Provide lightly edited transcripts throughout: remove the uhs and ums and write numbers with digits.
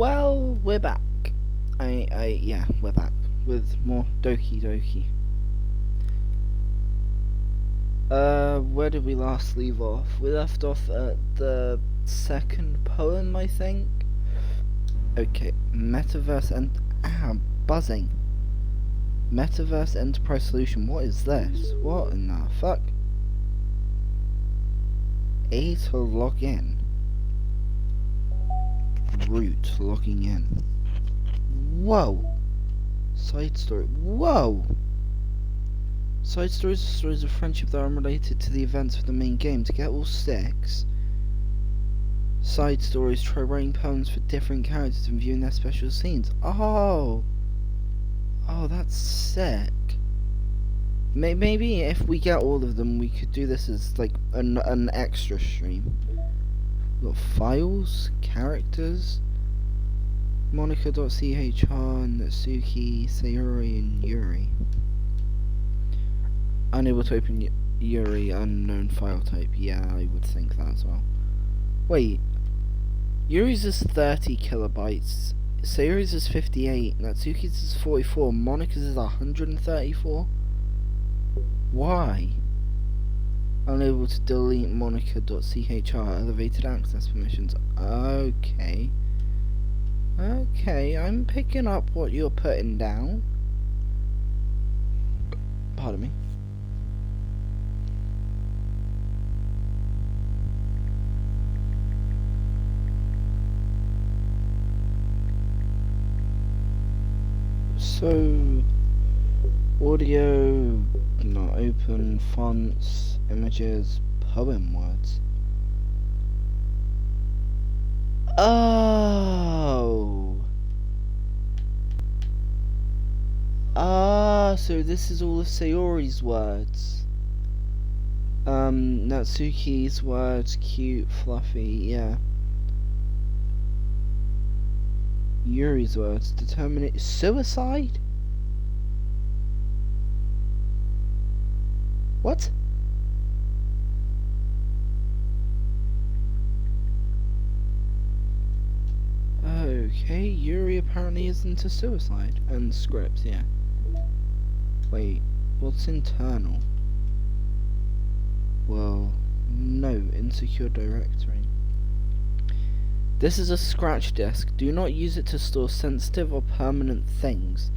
Well, we're back. Yeah, we're back with more Ddlc. Where did we last leave off? We left off at the second poem, I think. Okay, Metaverse and buzzing. Metaverse Enterprise Solution. What is this? What in the fuck? A to log in. Root logging in. Whoa. Side story. Whoa. Side stories are stories of friendship that are unrelated to the events of the main game. To get all 6 side stories, try writing poems for different characters and viewing their special scenes. Oh, that's sick. Maybe if we get all of them, we could do this as like an extra stream. We've got files, characters, Monica.chr, Natsuki, Sayori, and Yuri. Unable to open Yuri, unknown file type. Yeah, I would think that as well. Wait, Yuri's is 30 kilobytes, Sayori's is 58, Natsuki's is 44, Monica's is 134? Why? Unable to delete Monica.chr, elevated access permissions. Okay, I'm picking up what you're putting down. Pardon me. So, audio, not open, fonts, images, poem words. So this is all of Sayori's words. Natsuki's words, cute, fluffy, yeah. Yuri's words, determinate suicide? What? Okay, Yuri apparently is into suicide and scripts, yeah. Wait, what's internal? Well, no, insecure directory. This is a scratch disk. Do not use it to store sensitive or permanent things.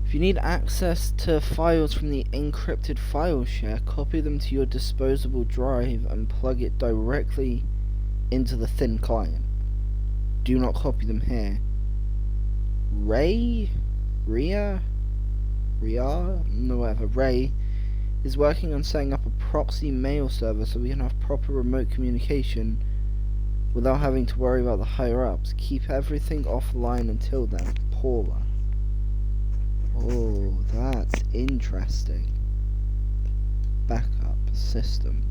If you need access to files from the encrypted file share, copy them to your disposable drive and plug it directly into the thin client. Do not copy them here. Ray is working on setting up a proxy mail server so we can have proper remote communication without having to worry about the higher-ups. Keep everything offline until then. Paula. Oh, that's interesting. Backup system.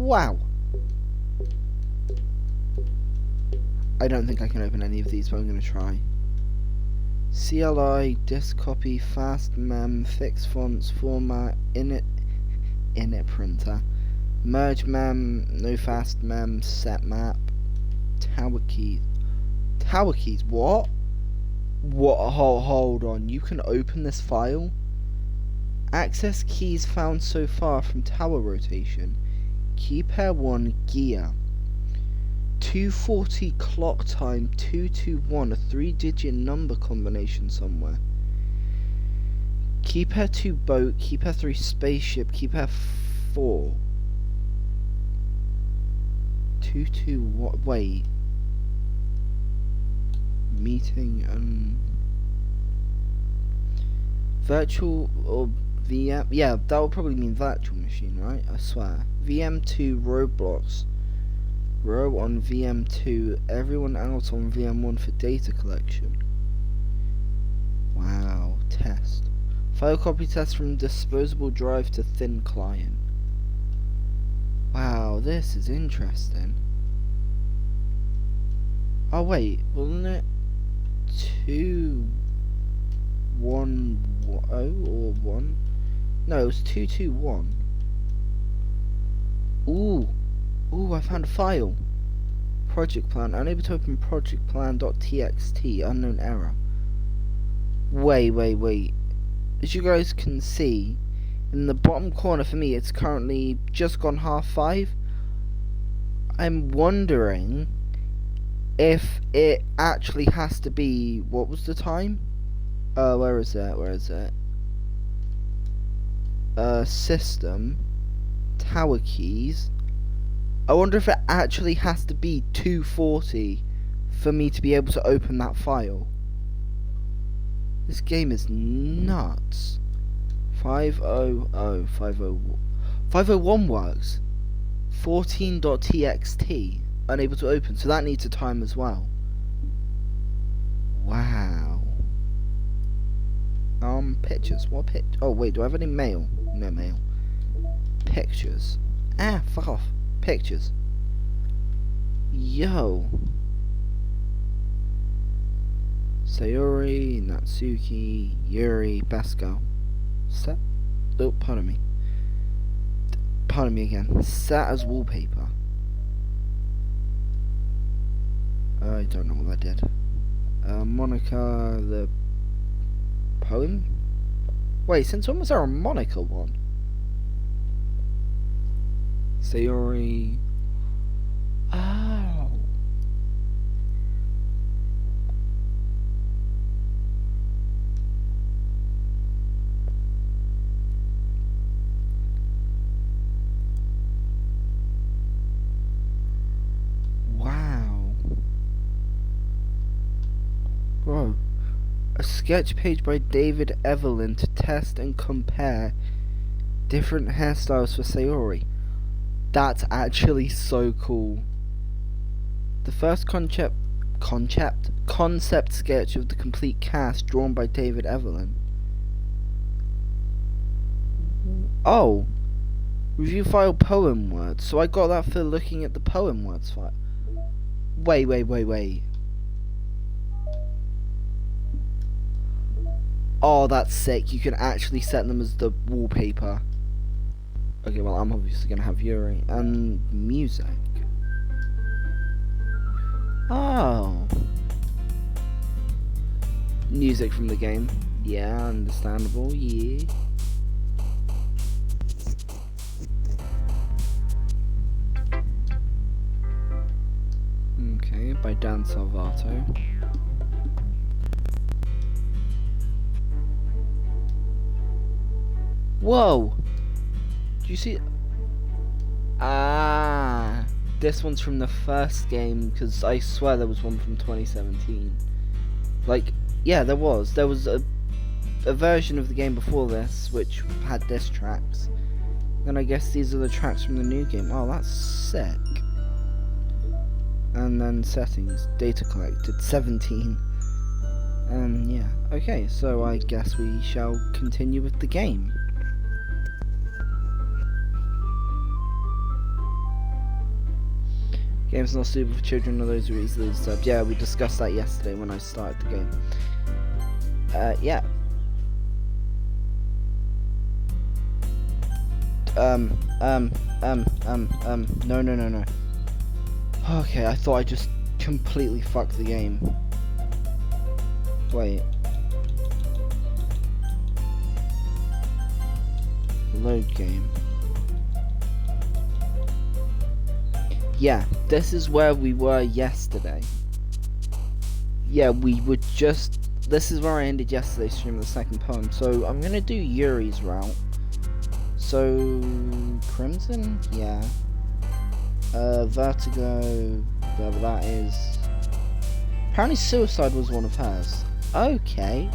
Wow. I don't think I can open any of these, but I'm going to try. CLI, disk copy, fast mem, fix fonts, format, init printer, merge mem, no fast mem, set map, tower keys. Tower keys, what? What? Hold on, you can open this file? Access keys found so far from tower rotation. Key pair 1 gear. 240 clock time 221, a 3-digit number combination somewhere. Key pair 2 boat, key pair 3 spaceship, key pair 4 221. Wait, meeting virtual or VM. Yeah, that will probably mean virtual machine, right? I swear. VM2 Roblox. Row on VM2, everyone else on VM1 for data collection. Wow, test. File copy test from disposable drive to thin client. Wow, this is interesting. Oh wait, wasn't it 2110 or 1? No, it was 221. Ooh, I found a file. project plan. Unable to open project plan.txt. Unknown error. Wait. As you guys can see, in the bottom corner for me, it's currently just gone 5:30. I'm wondering if it actually has to be, what was the time? Where is it? System, tower keys. I wonder if it actually has to be 2:40 for me to be able to open that file. This game is nuts. 501 works. 14.txt unable to open, so that needs a time as well. Wow. Pictures. What oh wait, do I have any mail? No mail. Pictures. Ah, fuck off. Pictures. Yo. Sayori, Natsuki, Yuri, Basco. Set. Oh, pardon me. Pardon me again. Set as wallpaper. I don't know what that did. Monica, the poem? Wait, since when was there a Monica one? Sayori. Oh. Wow. Whoa. A sketch page by David Evelyn to test and compare different hairstyles for Sayori. That's actually so cool. The first concept sketch of the complete cast drawn by David Evelyn. Oh, review file poem words. So I got that for looking at the poem words file. Wait. Oh, that's sick. You can actually set them as the wallpaper. Okay, well, I'm obviously going to have Yuri. And music. Oh. Music from the game. Yeah, understandable, yeah. Okay, by Dan Salvato. Whoa! Do you see? Ah, this one's from the first game, because I swear there was one from 2017. Like, yeah, there was. There was a version of the game before this, which had diss tracks. Then I guess these are the tracks from the new game. Oh, that's sick. And then settings, data collected, 17. Yeah, okay, so I guess we shall continue with the game. Game's not suitable for children or those who are easily disturbed. Yeah, we discussed that yesterday when I started the game. Yeah. No. Okay, I thought I just completely fucked the game. Wait. Load game. Yeah, this is where we were yesterday. Yeah, we were just... This is where I ended yesterday's stream of the second poem. So, I'm gonna do Yuri's route. So... Crimson? Yeah. Vertigo... Whatever that is. Apparently Suicide was one of hers. Okay.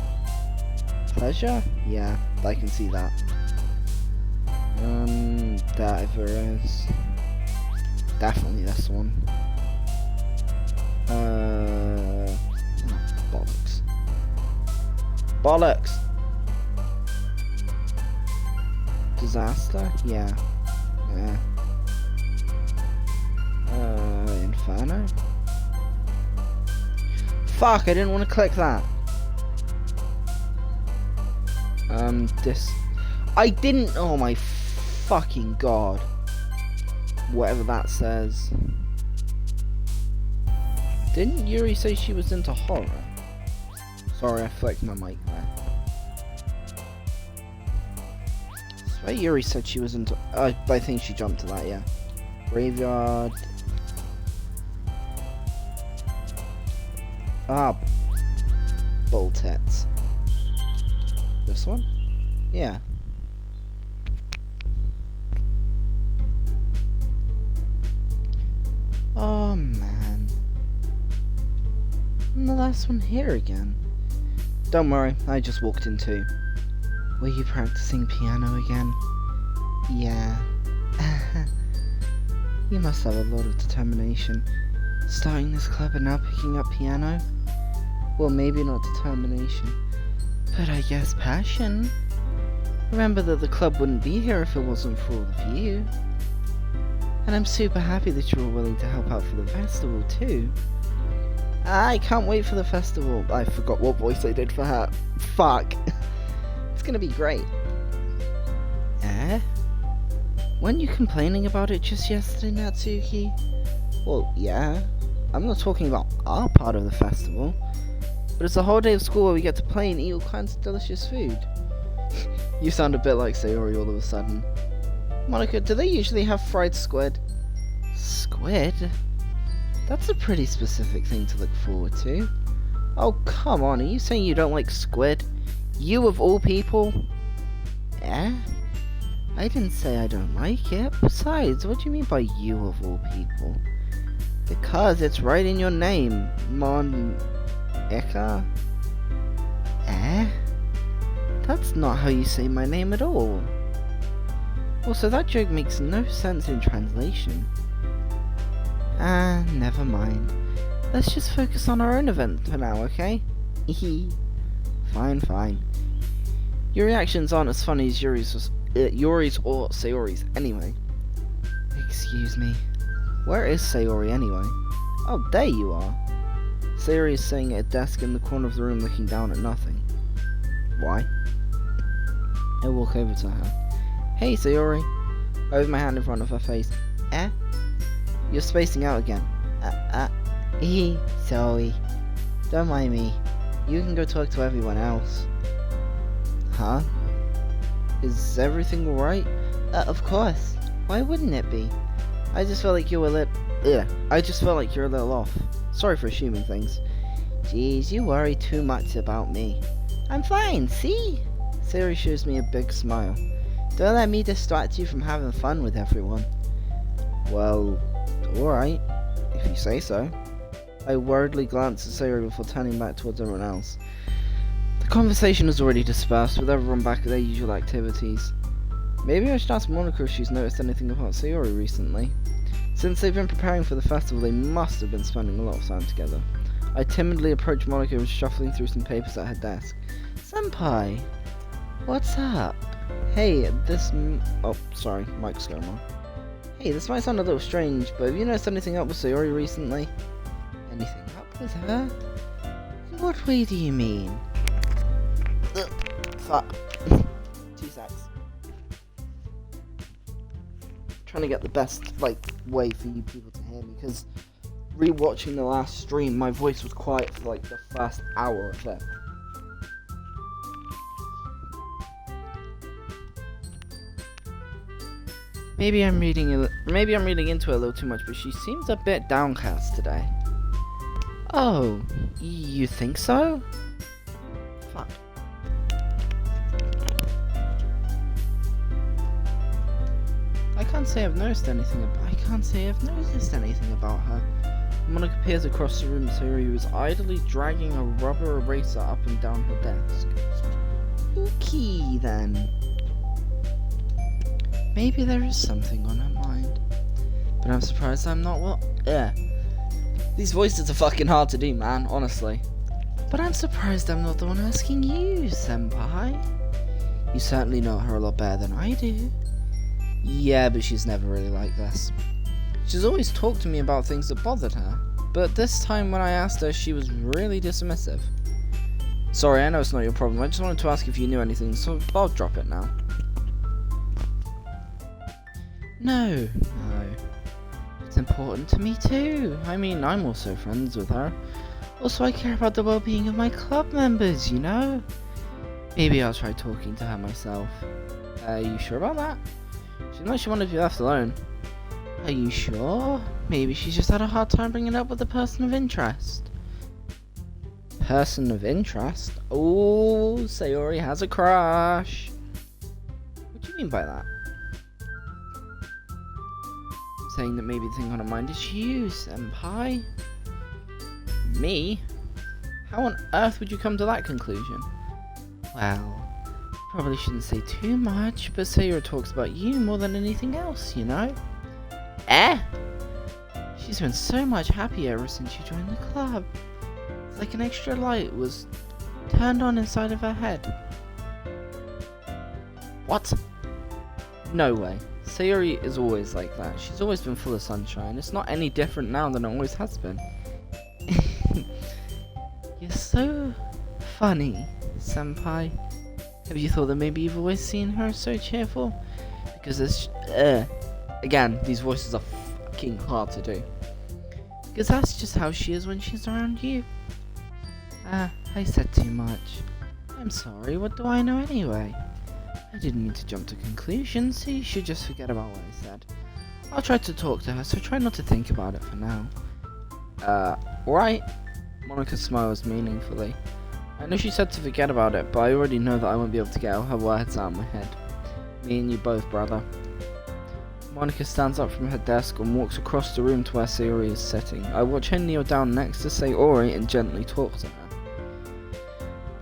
Pleasure? Yeah, I can see that. Diverse. Definitely this one. Oh, bollocks. Bollocks! Disaster? Yeah. Inferno? Fuck, I didn't want to click that. This... I didn't... Oh my fucking god. Whatever that says. Didn't Yuri say she was into horror? Sorry, I flicked my mic there. I swear Yuri said she was into... I think she jumped to that, yeah. Graveyard. Ah. Bull tits. This one? Yeah. Oh man. And the last one here again. Don't worry, I just walked in too. Were you practicing piano again? Yeah. You must have a lot of determination. Starting this club and now picking up piano? Well, maybe not determination, but I guess passion. Remember that the club wouldn't be here if it wasn't for all of you. And I'm super happy that you're all willing to help out for the festival too. I can't wait for the festival. I forgot what voice I did for her. Fuck. It's gonna be great. Eh? Weren't you complaining about it just yesterday, Natsuki? Well, yeah. I'm not talking about our part of the festival. But it's a whole day of school where we get to play and eat all kinds of delicious food. You sound a bit like Sayori all of a sudden. Monica, do they usually have fried squid? Squid? That's a pretty specific thing to look forward to. Oh, come on, are you saying you don't like squid? You of all people? Eh? I didn't say I don't like it. Besides, what do you mean by you of all people? Because it's right in your name, Eka? Eh? That's not how you say my name at all. Also, that joke makes no sense in translation. Ah, never mind. Let's just focus on our own event for now, okay? Fine. Your reactions aren't as funny as Yuri's or Sayori's anyway. Excuse me. Where is Sayori anyway? Oh, there you are. Sayori is sitting at a desk in the corner of the room looking down at nothing. Why? I walk over to her. Hey, Sayori. I wave my hand in front of her face. Eh? You're spacing out again. Sorry. Don't mind me. You can go talk to everyone else. Huh? Is everything alright? Of course. Why wouldn't it be? I just felt like you were I just felt like you're a little off. Sorry for assuming things. Jeez, you worry too much about me. I'm fine, see? Sayori shows me a big smile. Don't let me distract you from having fun with everyone. Well, alright, if you say so. I worriedly glanced at Sayori before turning back towards everyone else. The conversation was already dispersed, with everyone back at their usual activities. Maybe I should ask Monica if she's noticed anything about Sayori recently. Since they've been preparing for the festival, they must have been spending a lot of time together. I timidly approached Monica who was shuffling through some papers at her desk. Senpai! What's up? Hey, oh, sorry, mic's going on. Hey, this might sound a little strange, but have you noticed anything up with Sayori recently? Anything up with her? In what way do you mean? Fuck. 2 secs. Trying to get the best, way for you people to hear me, because rewatching the last stream, my voice was quiet for, the first hour of it. Maybe I'm reading into it a little too much, but she seems a bit downcast today. Oh, you think so? Fuck. I can't say I've noticed anything about her. Monica peers across the room at Sayori, who is idly dragging a rubber eraser up and down her desk. Okay, then. Maybe there is something on her mind. But I'm surprised I'm not These voices are fucking hard to do, man, honestly. But I'm surprised I'm not the one asking you, senpai. You certainly know her a lot better than I do. Yeah, but she's never really like this. She's always talked to me about things that bothered her. But this time when I asked her, she was really dismissive. Sorry, I know it's not your problem. I just wanted to ask if you knew anything, so I'll drop it now. No. It's important to me too. I mean, I'm also friends with her. Also, I care about the well-being of my club members, you know? Maybe I'll try talking to her myself. Are you sure about that? She's not she wanted to be left alone. Are you sure? Maybe she's just had a hard time bringing it up with a person of interest. Person of interest? Oh, Sayori has a crush. What do you mean by that? Saying that maybe the thing on her mind is you, senpai. Me? How on earth would you come to that conclusion? Well, probably shouldn't say too much, but Sayori talks about you more than anything else, you know? She's been so much happier ever since you joined the club. It's like an extra light was turned on inside of her head. What? No way. Sayori is always like that. She's always been full of sunshine. It's not any different now than it always has been. You're so funny, senpai. Have you thought that maybe you've always seen her so cheerful? Because it's again, these voices are fucking hard to do. Because that's just how she is when she's around you. I said too much. I'm sorry, what do I know anyway? I didn't mean to jump to conclusions, so you should just forget about what I said. I'll try to talk to her, so try not to think about it for now. Alright. Monica smiles meaningfully. I know she said to forget about it, but I already know that I won't be able to get her words out of my head. Me and you both, brother. Monica stands up from her desk and walks across the room to where Sayori is sitting. I watch her kneel down next to Sayori and gently talk to her.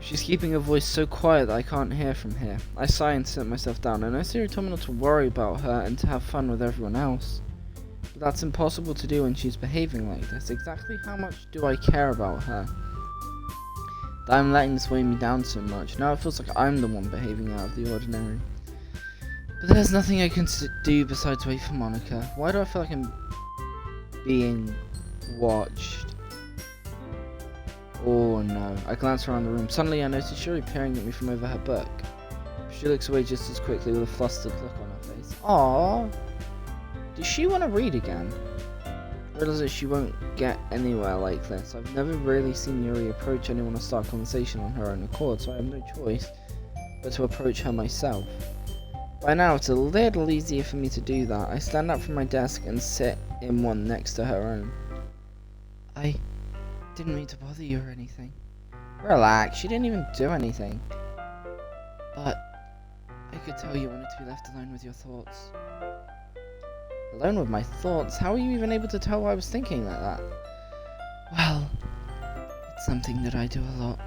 She's keeping her voice so quiet that I can't hear from here. I sigh and sit myself down. I know Sayori told me not to worry about her and to have fun with everyone else. But that's impossible to do when she's behaving like this. Exactly how much do I care about her? That I'm letting this weigh me down so much. Now it feels like I'm the one behaving out of the ordinary. But there's nothing I can do besides wait for Monica. Why do I feel like I'm being watched? Oh no. I glance around the room. Suddenly I notice Shuri peering at me from over her book. She looks away just as quickly with a flustered look on her face. Aww. Does she want to read again? I realize that she won't get anywhere like this. I've never really seen Yuri approach anyone or start a conversation on her own accord, so I have no choice but to approach her myself. By now it's a little easier for me to do that. I stand up from my desk and sit in one next to her own. I didn't mean to bother you or anything. Relax, she didn't even do anything. But I could tell you wanted to be left alone with your thoughts. Alone with my thoughts? How are you even able to tell I was thinking like that? Well, it's something that I do a lot,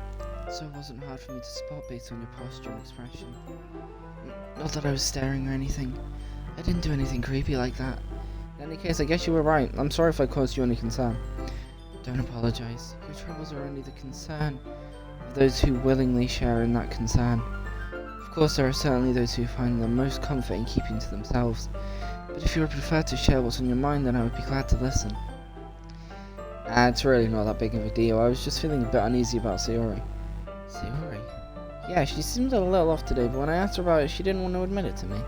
so it wasn't hard for me to spot based on your posture and expression. Not that I was staring or anything. I didn't do anything creepy like that. In any case, I guess you were right. I'm sorry if I caused you any concern. Don't apologize. Your troubles are only the concern of those who willingly share in that concern. Of course, there are certainly those who find the most comfort in keeping to themselves. But if you would prefer to share what's on your mind, then I would be glad to listen. It's really not that big of a deal. I was just feeling a bit uneasy about Sayori. Sayori? Yeah, she seemed a little off today, but when I asked her about it, she didn't want to admit it to me.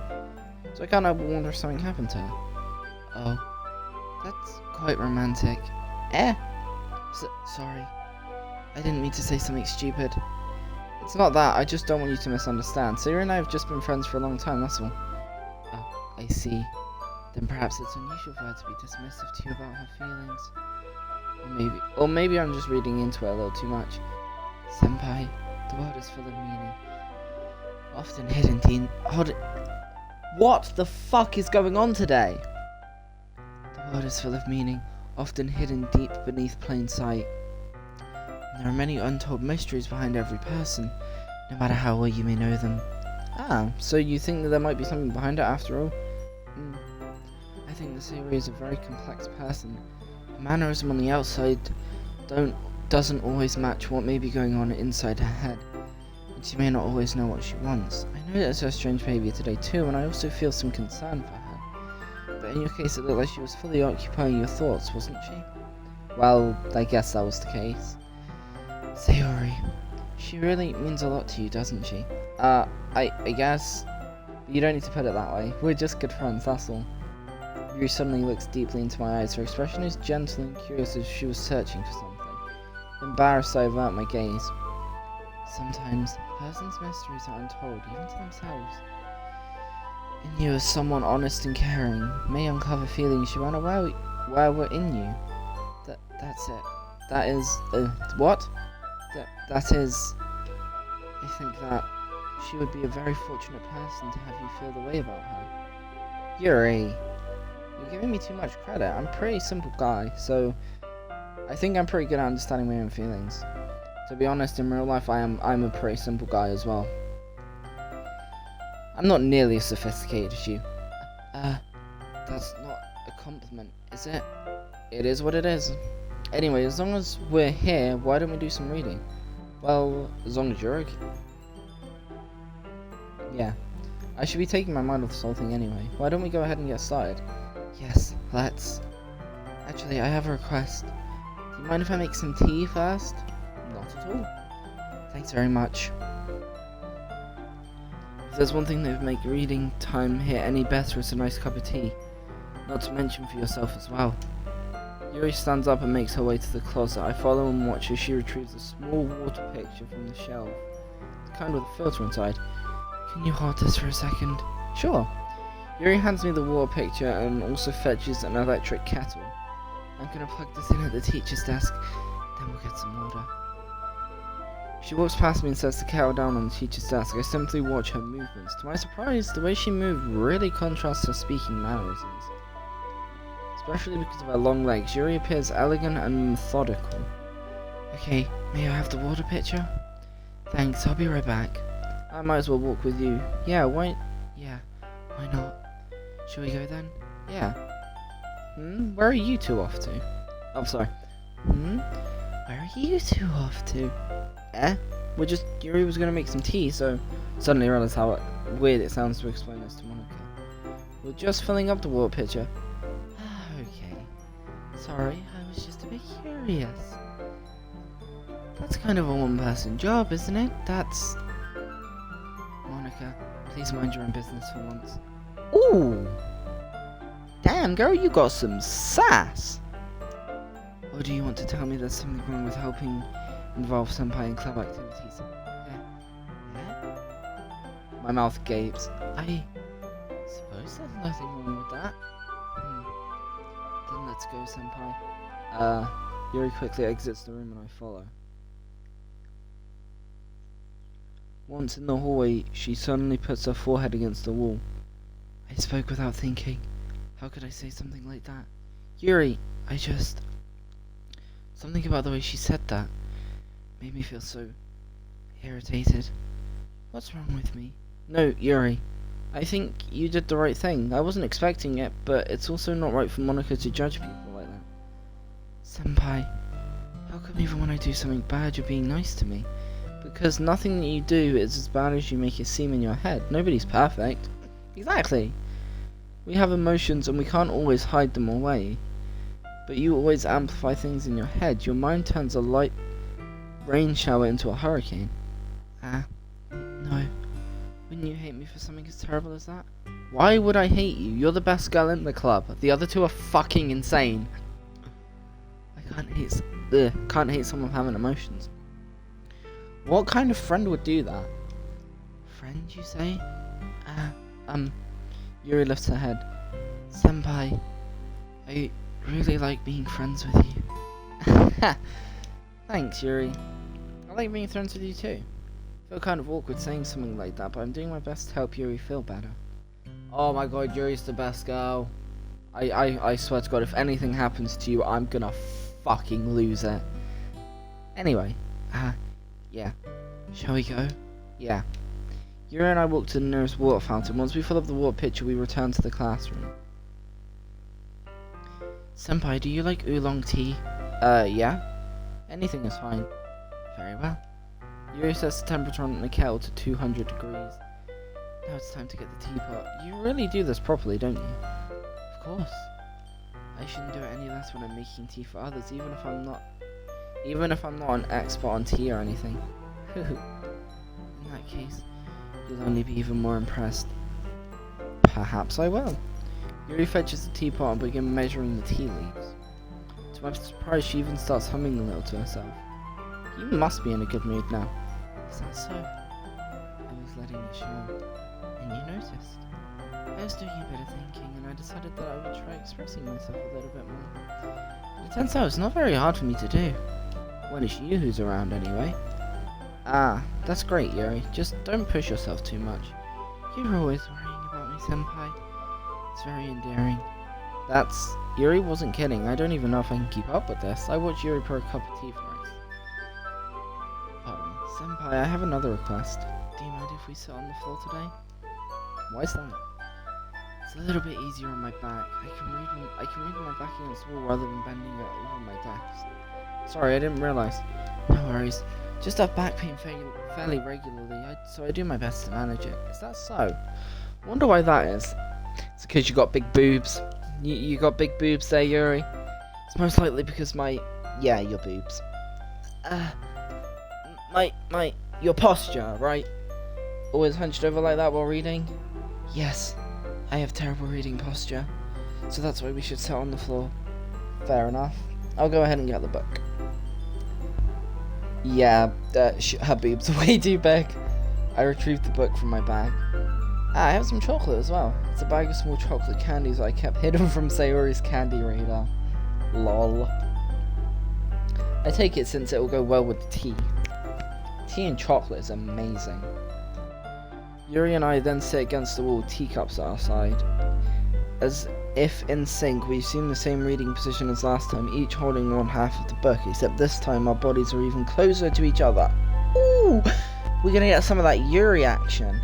So I can't help but wonder if something happened to her. Oh, that's quite romantic. Sorry. I didn't mean to say something stupid. It's not that, I just don't want you to misunderstand. Sayori and I have just been friends for a long time, that's all. Oh, I see. Then perhaps it's unusual for her to be dismissive to you about her feelings. Or maybe I'm just reading into it a little too much. Senpai, the world is full of meaning. Often hidden deep... What the fuck is going on today? The world is full of meaning, often hidden deep beneath plain sight. And there are many untold mysteries behind every person, no matter how well you may know them. So you think that there might be something behind it after all? I think that Sayori is a very complex person. Her mannerism on the outside doesn't always match what may be going on inside her head, and she may not always know what she wants. I know that it's her strange behaviour today too, and I also feel some concern for her. But in your case, it looked like she was fully occupying your thoughts, wasn't she? Well, I guess that was the case. Sayori, she really means a lot to you, doesn't she? I guess. But you don't need to put it that way. We're just good friends, that's all. Yuri suddenly looks deeply into my eyes. Her expression is gentle and curious as if she was searching for something. Embarrassed, I avert my gaze. Sometimes, a person's mysteries are untold, even to themselves. In you as someone honest and caring may uncover feelings you aren't aware were in you. That's it. That is, what? That is, I think that she would be a very fortunate person to have you feel the way about her. Yuri, you're giving me too much credit. I'm a pretty simple guy, so I think I'm pretty good at understanding my own feelings. To be honest, in real life, I'm a pretty simple guy as well. I'm not nearly as sophisticated as you. That's not a compliment, is it? It is what it is. Anyway, as long as we're here, why don't we do some reading? Well, as long as you're okay. Yeah. I should be taking my mind off this whole thing anyway. Why don't we go ahead and get started? Yes, let's. Actually, I have a request. Do you mind if I make some tea first? Not at all. Thanks very much. If there's one thing that would make reading time here any better, it's a nice cup of tea. Not to mention for yourself as well. Yuri stands up and makes her way to the closet. I follow and watch as she retrieves a small water picture from the shelf. The kind with a filter inside. Can you hold this for a second? Sure. Yuri hands me the water picture and also fetches an electric kettle. I'm gonna plug this in at the teacher's desk, then we'll get some water. She walks past me and sets the kettle down on the teacher's desk. I simply watch her movements. To my surprise, the way she moved really contrasts her speaking mannerisms. Especially because of her long legs, Yuri appears elegant and methodical. Okay, may I have the water pitcher? Thanks, I'll be right back. I might as well walk with you. Yeah, why not? Shall we go then? Yeah. Where are you two off to? Oh, sorry. Where are you two off to? Yuri was gonna make some tea, so suddenly realized how weird it sounds to explain this to Monica. We're just filling up the water pitcher. Okay. Sorry, I was just a bit curious. That's kind of a one-person job, isn't it? That's... Monica, please mind your own business for once. Ooh! Damn, girl, you got some sass! Or do you want to tell me there's something wrong with helping involve senpai in club activities? Yeah? My mouth gapes. I suppose there's nothing wrong with that. Then let's go, senpai. Yuri quickly exits the room and I follow. Once in the hallway, she suddenly puts her forehead against the wall. I spoke without thinking. How could I say something like that? Yuri, something about the way she said that made me feel so irritated. What's wrong with me? No, Yuri. I think you did the right thing. I wasn't expecting it, but it's also not right for Monica to judge people like that. Senpai, how come even when I do something bad you're being nice to me? Because nothing that you do is as bad as you make it seem in your head. Nobody's perfect. Exactly. We have emotions and we can't always hide them away. But you always amplify things in your head. Your mind turns a light rain shower into a hurricane. No. Wouldn't you hate me for something as terrible as that? Why would I hate you? You're the best girl in the club. The other two are fucking insane. I can't hate someone having emotions. What kind of friend would do that? Friend, you say? Yuri lifts her head. Senpai, I really like being friends with you. Thanks, Yuri. I like being friends with you too. I feel kind of awkward saying something like that, but I'm doing my best to help Yuri feel better. Oh my god, Yuri's the best girl. I swear to god, if anything happens to you, I'm gonna fucking lose it. Anyway, yeah. Shall we go? Yeah. Yuri and I walk to the nearest water fountain. Once we fill up the water pitcher, we return to the classroom. Senpai, do you like oolong tea? Yeah. Anything is fine. Very well. Yuri sets the temperature on the kettle to 200 degrees. Now it's time to get the teapot. You really do this properly, don't you? Of course. I shouldn't do it any less when I'm making tea for others, even if I'm not an expert on tea or anything. In that case, you'll only be even more impressed. Perhaps I will. Yuri fetches the teapot and begins measuring the tea leaves. To my surprise, she even starts humming a little to herself. You must be in a good mood now. Is that so? I was letting it show, and you noticed. I was doing a bit of thinking, and I decided that I would try expressing myself a little bit more. It turns out it's not very hard for me to do. When it's you who's around, anyway. Ah, that's great, Yuri. Just don't push yourself too much. You're always worrying about me, Senpai. It's very endearing. Yuri wasn't kidding. I don't even know if I can keep up with this. I watched Yuri pour a cup of tea for us. Pardon me. Senpai, I have another request. Do you mind if we sit on the floor today? Why is that? It's a little bit easier on my back. I can read with my back against the wall rather than bending it over my desk. Sorry, I didn't realise. No worries. Just have back pain fairly regularly, so I do my best to manage it. Is that so? Wonder why that is. It's because you got big boobs. You got big boobs there, Yuri. It's most likely because your boobs. Your posture, right? Always hunched over like that while reading? Yes, I have terrible reading posture, so that's why we should sit on the floor. Fair enough. I'll go ahead and get the book. Yeah, her boobs are way too big. I retrieved the book from my bag. I have some chocolate as well. It's a bag of small chocolate candies I kept hidden from Sayori's candy radar. Lol. I take it since it will go well with the tea. Tea and chocolate is amazing. Yuri and I then sit against the wall, teacups at our side. As if in sync, we assume the same reading position as last time, each holding one half of the book, except this time our bodies are even closer to each other. Ooh! We're gonna get some of that Yuri action.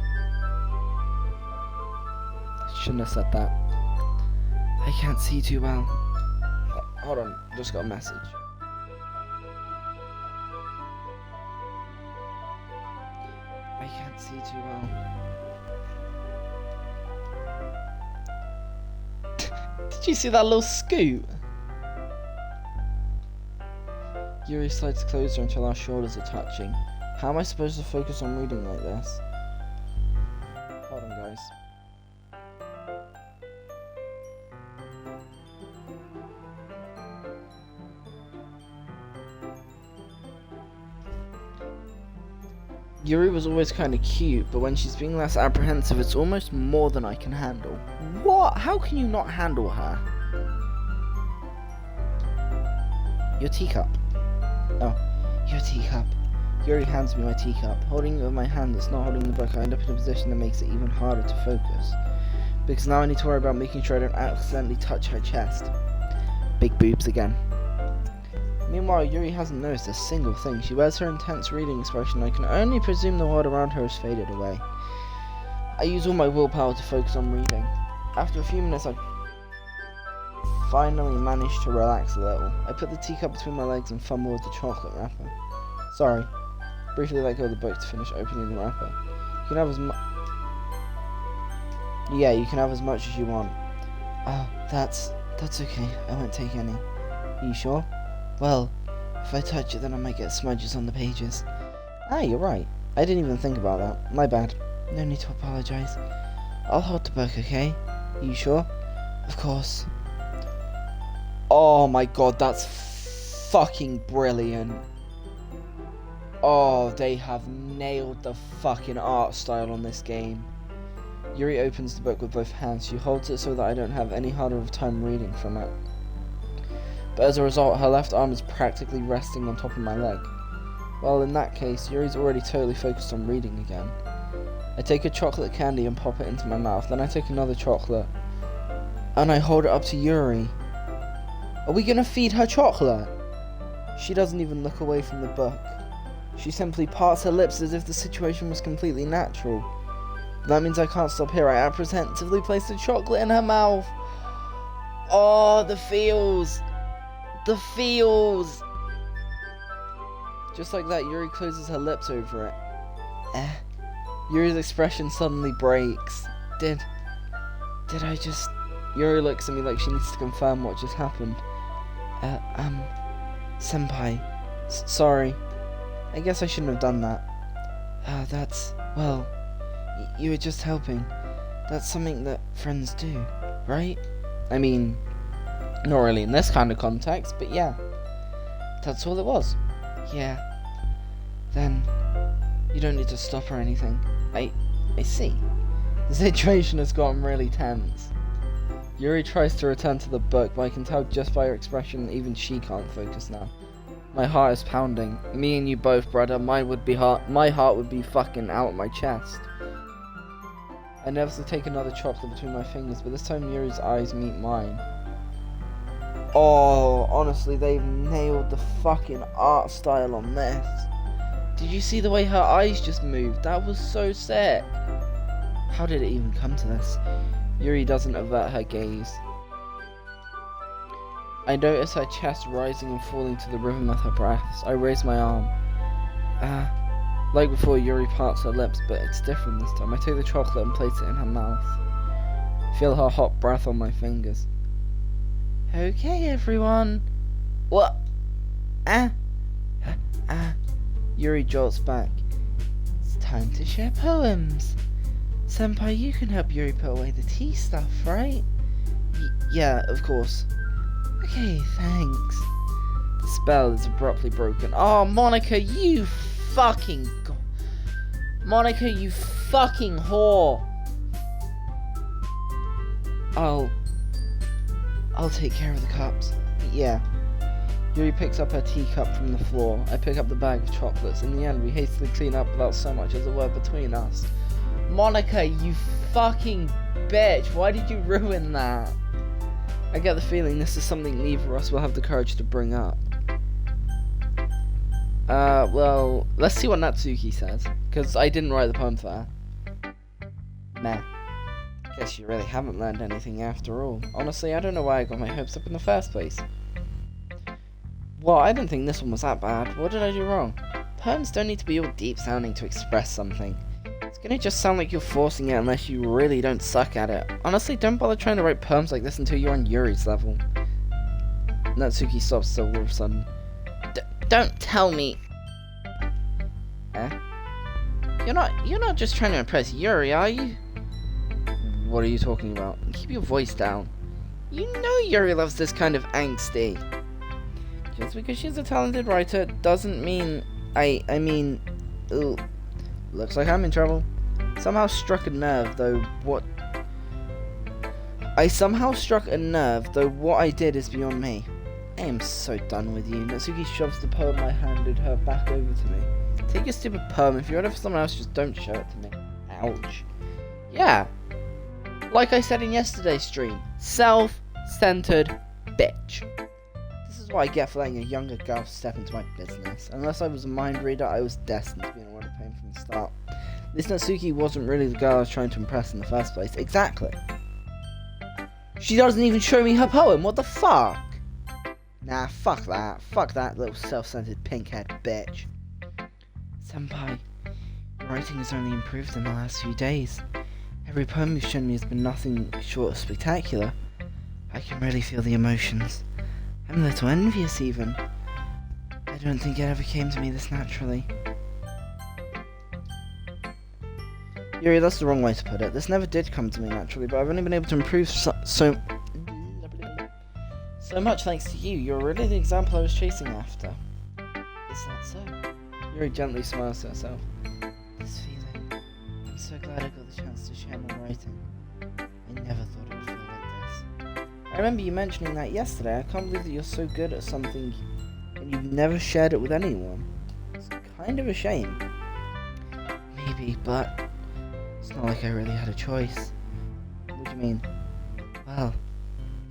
Shouldn't have said that. I can't see too well. Hold on, just got a message. I can't see too well. Did you see that little scoot? Yuri slides closer until our shoulders are touching. How am I supposed to focus on reading like this? Hold on, guys. Yuri was always kind of cute, but when she's being less apprehensive, it's almost more than I can handle. What? How can you not handle her? Your teacup. Oh, your teacup. Yuri hands me my teacup. Holding it with my hand that's not holding the book, I end up in a position that makes it even harder to focus. Because now I need to worry about making sure I don't accidentally touch her chest. Big boobs again. Meanwhile, Yuri hasn't noticed a single thing. She wears her intense reading expression. I can only presume the world around her has faded away. I use all my willpower to focus on reading. After a few minutes, I finally managed to relax a little. I put the teacup between my legs and fumble with the chocolate wrapper. Sorry. Briefly let go of the book to finish opening the wrapper. You can have as much... Yeah, you can have as much as you want. Oh, that's okay. I won't take any. Are you sure? Well, if I touch it, then I might get smudges on the pages. Ah, you're right. I didn't even think about that. My bad. No need to apologize. I'll hold the book, okay? Are you sure? Of course. Oh my god, that's fucking brilliant. Oh, they have nailed the fucking art style on this game. Yuri opens the book with both hands. She holds it so that I don't have any harder of a time reading from it. But as a result, her left arm is practically resting on top of my leg. Well, in that case, Yuri's already totally focused on reading again. I take a chocolate candy and pop it into my mouth. Then I take another chocolate and I hold it up to Yuri. Are we gonna feed her chocolate? She doesn't even look away from the book. She simply parts her lips as if the situation was completely natural. That means I can't stop here. I apprehensively place the chocolate in her mouth. Oh, the feels. The feels. Just like that, Yuri closes her lips over it. Yuri's expression suddenly breaks. Did I just... Yuri looks at me like she needs to confirm what just happened. Senpai. Sorry. I guess I shouldn't have done that. Well, you were just helping. That's something that friends do, right? I mean, not really in this kind of context, but yeah. That's all it was. Yeah. Then, you don't need to stop or anything. I see. The situation has gotten really tense. Yuri tries to return to the book, but I can tell just by her expression that even she can't focus now. My heart is pounding. Me and you both, brother. My heart would be fucking out of my chest. I nervously take another chocolate between my fingers, but this time Yuri's eyes meet mine. Oh, honestly, they've nailed the fucking art style on this. Did you see the way her eyes just moved? That was so sick. How did it even come to this? Yuri doesn't avert her gaze. I notice her chest rising and falling to the rhythm of her breaths. I raise my arm. Like before, Yuri parts her lips, but it's different this time. I take the chocolate and place it in her mouth. Feel her hot breath on my fingers. Okay, everyone. What? Yuri jolts back. It's time to share poems. Senpai, you can help Yuri put away the tea stuff, right? Yeah, of course. Okay, thanks. The spell is abruptly broken. Oh, Monica, you fucking... Monica, you fucking whore. I'll take care of the cups. Yeah. Yuri picks up her teacup from the floor. I pick up the bag of chocolates. In the end, we hastily clean up without so much as a word between us. Monica, you fucking bitch. Why did you ruin that? I get the feeling this is something neither of us will have the courage to bring up. Well, let's see what Natsuki says. Because I didn't write the poem for her. Meh. Guess you really haven't learned anything after all. Honestly, I don't know why I got my hopes up in the first place. Well, I didn't think this one was that bad. What did I do wrong? Poems don't need to be all deep sounding to express something. It's gonna just sound like you're forcing it unless you really don't suck at it. Honestly, don't bother trying to write poems like this until you're on Yuri's level. Natsuki stops still all of a sudden. Don't tell me. You're not just trying to impress Yuri, are you? What are you talking about? Keep your voice down. You know Yuri loves this kind of angsty. Just because she's a talented writer doesn't mean I mean... Ooh. Looks like I'm in trouble. Somehow struck a nerve, though what I did is beyond me. I am so done with you. Natsuki shoves the poem I handed her back over to me. Take your stupid poem. If you're ready for someone else, just don't show it to me. Ouch. Yeah. Like I said in yesterday's stream. Self-centered bitch. This is what I get for letting a younger girl step into my business. Unless I was a mind reader, I was destined to be in a world of pain from the start. This Natsuki wasn't really the girl I was trying to impress in the first place. Exactly. She doesn't even show me her poem. What the fuck? Nah, fuck that. Fuck that little self-centered pink-haired bitch. Senpai, your writing has only improved in the last few days. Every poem you've shown me has been nothing short of spectacular. I can really feel the emotions. I'm a little envious even. I don't think it ever came to me this naturally. Yuri, that's the wrong way to put it. This never did come to me naturally, but I've only been able to improve so much thanks to you. You're really the example I was chasing after. Is that so? Yuri gently smiles to herself. This feeling. I'm so glad I got the chance to share my writing. I never thought it would feel like this. I remember you mentioning that yesterday. I can't believe that you're so good at something and you've never shared it with anyone. It's kind of a shame. Maybe, but it's not like I really had a choice. What do you mean? Well,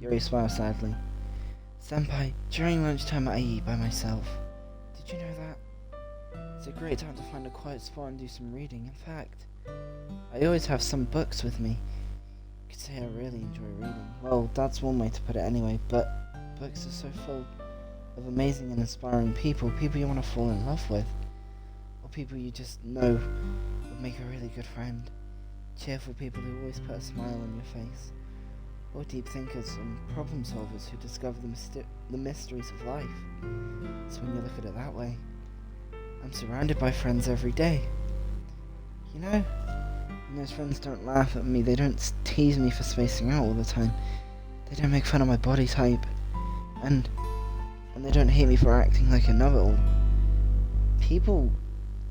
Yuri smiles sadly. Senpai, during lunchtime I eat by myself. Did you know that? It's a great time to find a quiet spot and do some reading. In fact, I always have some books with me. You could say I really enjoy reading. Well, that's one way to put it anyway, but books are so full of amazing and inspiring people you want to fall in love with. Or people you just know would make a really good friend. Cheerful people who always put a smile on your face. Or deep thinkers and problem solvers who discover the mysteries of life. So when you look at it that way, I'm surrounded by friends every day. You know, And those friends don't laugh at me, they don't tease me for spacing out all the time. They don't make fun of my body type. And they don't hate me for acting like a know-it-all. People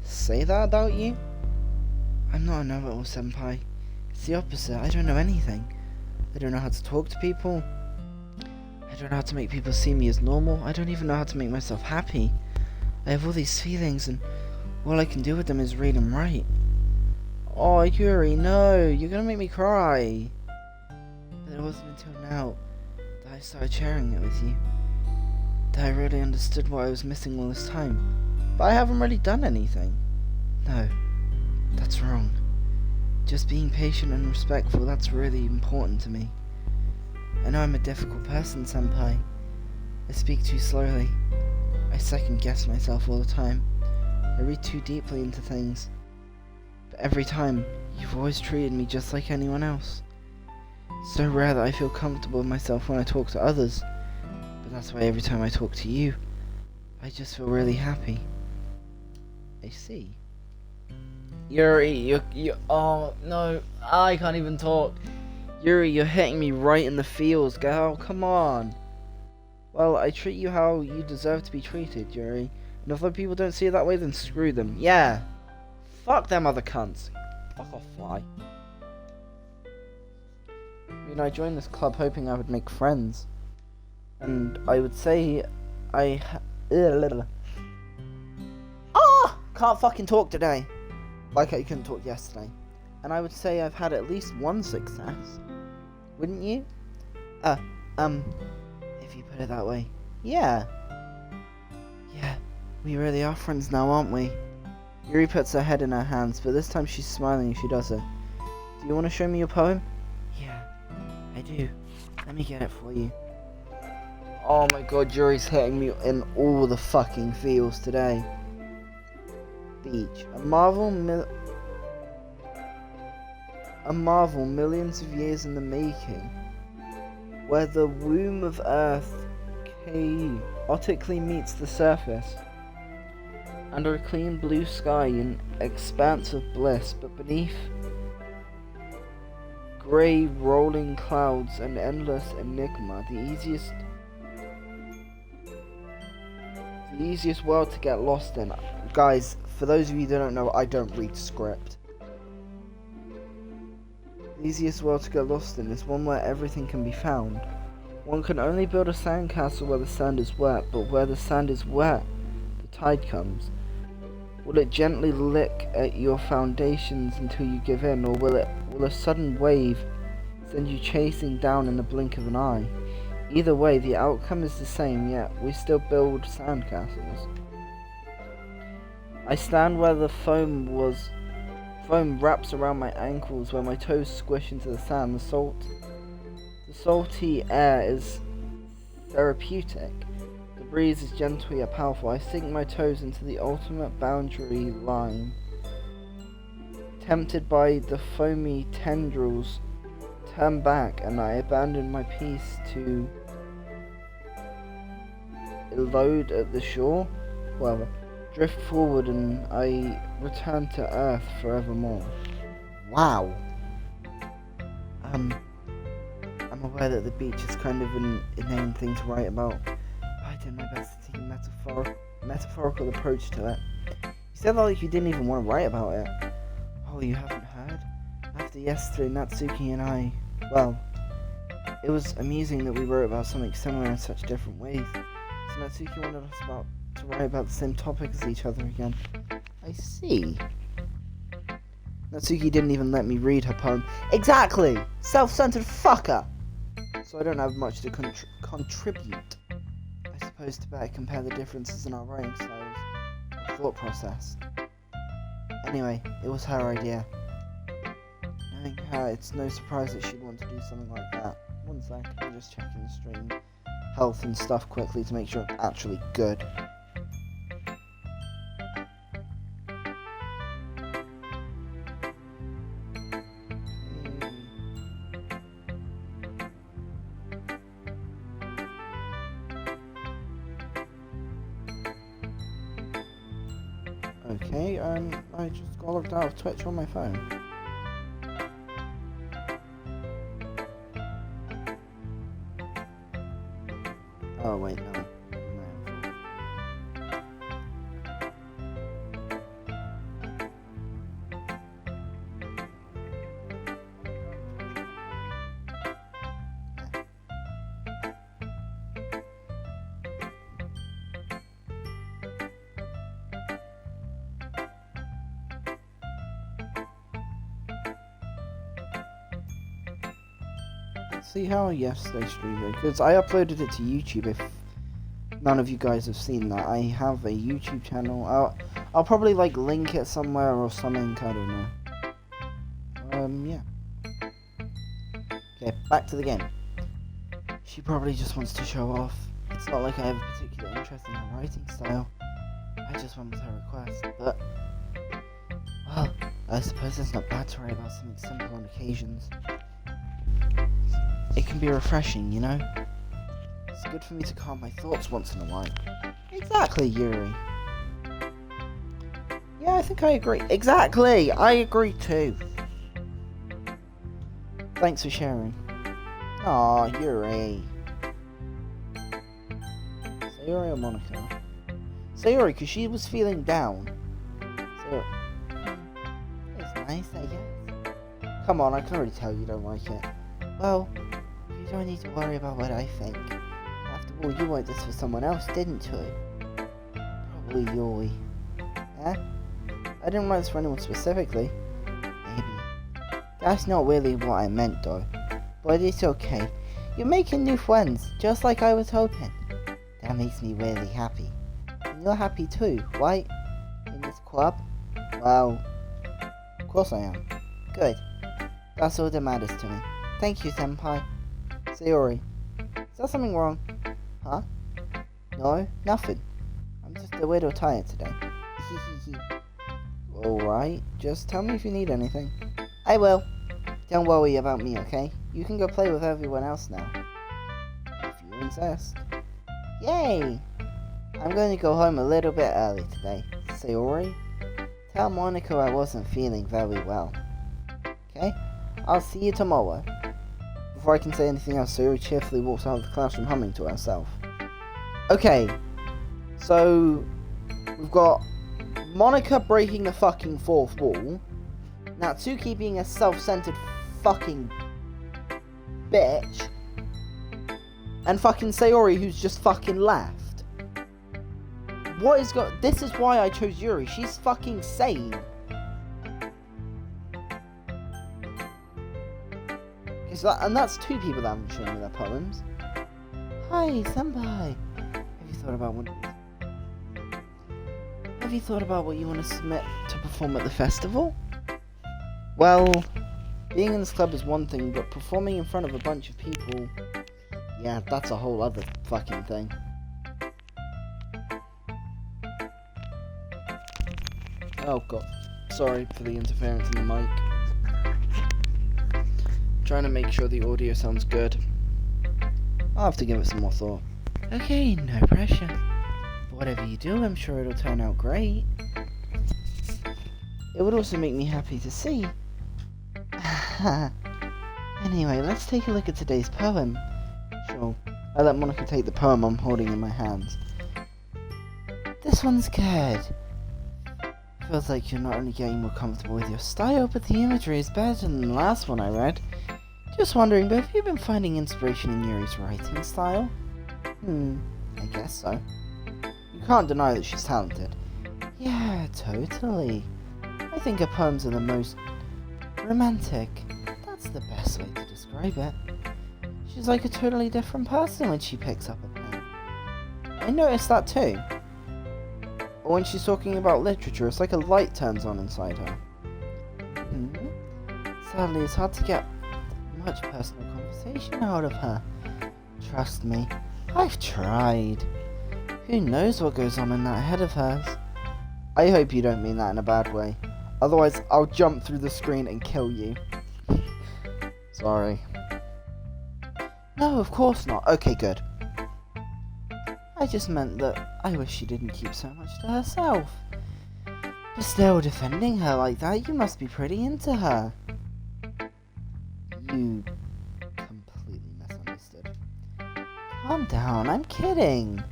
say that about you? I'm not a know-it-all, senpai. It's the opposite. I don't know anything. I don't know how to talk to people. I don't know how to make people see me as normal. I don't even know how to make myself happy. I have all these feelings and all I can do with them is read and write. Oh, Yuri, no, you're gonna make me cry. But it wasn't until now that I started sharing it with you that I really understood what I was missing all this time. But I haven't really done anything. No, that's wrong. Just being patient and respectful, that's really important to me. I know I'm a difficult person, senpai. I speak too slowly. I second guess myself all the time. I read too deeply into things. But every time, you've always treated me just like anyone else. It's so rare that I feel comfortable with myself when I talk to others. But that's why every time I talk to you, I just feel really happy. I see. Yuri, oh no, I can't even talk. Yuri, you're hitting me right in the feels, girl, come on. Well, I treat you how you deserve to be treated, Yuri. And if other people don't see it that way, then screw them. Yeah. Fuck them other cunts. Fuck off, fly. I mean, I joined this club hoping I would make friends. And I would say can't fucking talk today. Like I couldn't talk yesterday. And I would say I've had at least one success. Wouldn't you? If you put it that way. Yeah. Yeah, we really are friends now, aren't we? Yuri puts her head in her hands, but this time she's smiling as she does it. Do you want to show me your poem? Yeah, I do. Let me get it for you. Oh my god, Yuri's hitting me in all the fucking feels today. Beach. A marvel millions of years in the making, where the womb of Earth chaotically meets the surface. Under a clean blue sky, an expanse of bliss, but beneath grey rolling clouds, an endless enigma, the easiest world to get lost in. Guys, for those of you that don't know, I don't read script. The easiest world to get lost in is one where everything can be found. One can only build a sandcastle where the sand is wet, but where the sand is wet, the tide comes. Will it gently lick at your foundations until you give in, or will a sudden wave send you chasing down in the blink of an eye? Either way, the outcome is the same, yet we still build sandcastles. I stand where the foam wraps around my ankles, where my toes squish into the sand. The salty air is therapeutic. The breeze is gentle yet powerful. I sink my toes into the ultimate boundary line. Tempted by the foamy tendrils, turn back, and I abandon my piece to load at the shore. Well, drift forward, and I return to Earth forevermore. Wow. I'm aware that the beach is kind of an inane thing to write about, but I did my best to take a metaphorical approach to it. You said that like you didn't even want to write about it. Oh, you haven't heard? After yesterday, Natsuki and I, well, it was amusing that we wrote about something similar in such different ways. So Natsuki wanted us to write about the same topic as each other again. I see. Natsuki didn't even let me read her poem. Exactly! Self-centered fucker! So I don't have much to contribute. I suppose to better compare the differences in our writing styles or thought process. Anyway, it was her idea. Knowing her, it's no surprise that she'd want to do something like that. One sec, I'm just checking the stream health and stuff quickly to make sure it's actually good. Okay, I just got logged out of Twitch on my phone. see how? Yes, they stream it. Because I uploaded it to YouTube if none of you guys have seen that. I have a YouTube channel. I'll probably like link it somewhere or something, I don't know. Yeah. Okay, back to the game. She probably just wants to show off. It's not like I have a particular interest in her writing style. I just went with her request, but well, I suppose it's not bad to write about something simple on occasions. It can be refreshing, you know? It's good for me to calm my thoughts once in a while. Exactly, Yuri. Yeah, I think I agree. Exactly! I agree too. Thanks for sharing. Aw, Yuri. Sayori or Monica? Sayori, because she was feeling down. Sayori. It's nice, I guess. Come on, I can already tell you don't like it. Well, you don't need to worry about what I think. After all, you wrote this for someone else, didn't you? Probably Yuri. Eh? I didn't write this for anyone specifically. Maybe. That's not really what I meant though. But it's okay. You're making new friends, just like I was hoping. That makes me really happy. And you're happy too, right? In this club? Well, of course I am. Good. That's all that matters to me. Thank you, Senpai. Sayori. Is there something wrong? Huh? No, nothing. I'm just a little tired today. Alright, just tell me if you need anything. I will. Don't worry about me, okay? You can go play with everyone else now. If you insist. Yay! I'm going to go home a little bit early today. Sayori, tell Monica I wasn't feeling very well. Okay? I'll see you tomorrow. Before I can say anything else, Sayori cheerfully walks out of the classroom humming to herself. Okay, so we've got Monica breaking the fucking fourth wall, Natsuki being a self-centered fucking bitch, and fucking Sayori who's just fucking left. What is this is why I chose Yuri. She's fucking sane. And that's two people that haven't shown me their poems. Hi, Senpai. Have you thought about what you want to submit to perform at the festival? Well, being in this club is one thing, but performing in front of a bunch of people, yeah, that's a whole other fucking thing. Oh god, sorry for the interference in the mic. Trying to make sure the audio sounds good. I'll have to give it some more thought. Okay, no pressure. Whatever you do, I'm sure it'll turn out great. It would also make me happy to see. Anyway, let's take a look at today's poem. Sure, I let Monica take the poem I'm holding in my hands. This one's good. Feels like you're not only getting more comfortable with your style, but the imagery is better than the last one I read. Just wondering, but have you been finding inspiration in Yuri's writing style? I guess so. You can't deny that she's talented. Yeah, totally. I think her poems are the most romantic. That's the best way to describe it. She's like a totally different person when she picks up a pen. I noticed that too. Or when she's talking about literature, it's like a light turns on inside her. Sadly, it's hard to get much personal conversation out of her. Trust me, I've tried. Who knows what goes on in that head of hers? I hope you don't mean that in a bad way. Otherwise, I'll jump through the screen and kill you. Sorry. No, of course not. Okay, good. I just meant that I wish she didn't keep so much to herself. But still, defending her like that, you must be pretty into her. You completely misunderstood. Calm down, I'm kidding.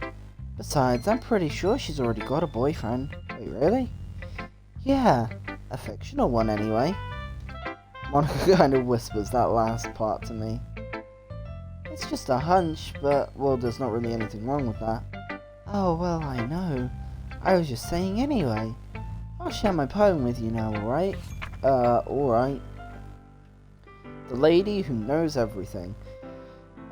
Besides, I'm pretty sure she's already got a boyfriend. Wait, really? Yeah, a fictional one anyway. Monica kind of whispers that last part to me. It's just a hunch, but, well, there's not really anything wrong with that. Oh, well, I know. I was just saying anyway. I'll share my poem with you now, alright? Alright. The lady who knows everything.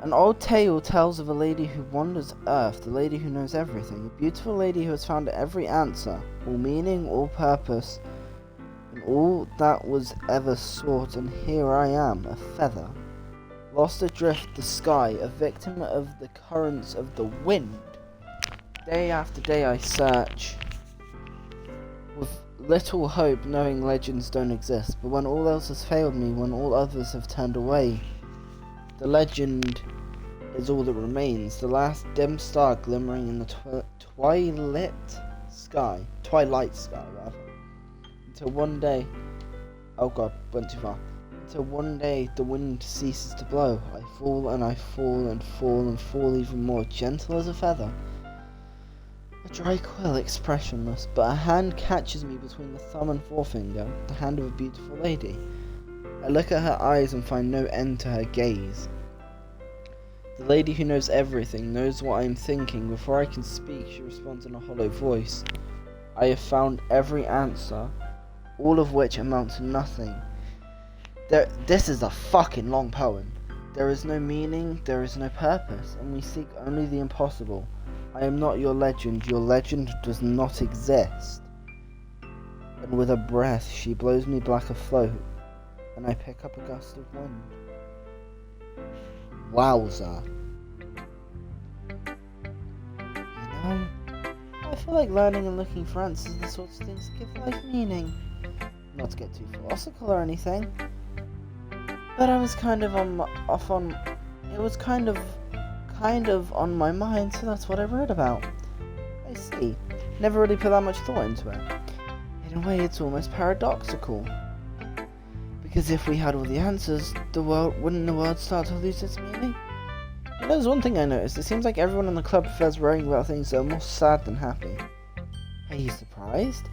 An old tale tells of a lady who wanders Earth, the lady who knows everything, a beautiful lady who has found every answer, all meaning, all purpose, and all that was ever sought, and here I am, a feather, lost adrift the sky, a victim of the currents of the wind. Day after day I search, with little hope, knowing legends don't exist, but when all else has failed me, when all others have turned away, the legend is all that remains, the last dim star glimmering in the twilight sky, until one day, oh god, went too far, until one day the wind ceases to blow, I fall and I fall and fall and fall even more, gentle as a feather, a dry quill expressionless, but a hand catches me between the thumb and forefinger, the hand of a beautiful lady. I look at her eyes and find no end to her gaze. The lady who knows everything, knows what I am thinking. Before I can speak, she responds in a hollow voice. I have found every answer, all of which amount to nothing. This is a fucking long poem. There is no meaning, there is no purpose, and we seek only the impossible. I am not your legend does not exist. And with a breath, she blows me black afloat, and I pick up a gust of wind. Wowza. You know, I feel like learning and looking for answers are the sorts of things that give life meaning. Not to get too philosophical or anything, but I was kind of it was kind of on my mind, so that's what I wrote about. I see. Never really put that much thought into it. In a way, it's almost paradoxical. Because if we had all the answers, wouldn't the world start to lose its meaning? You know, there's one thing I noticed. It seems like everyone in the club prefers worrying about things that are more sad than happy. Are you surprised?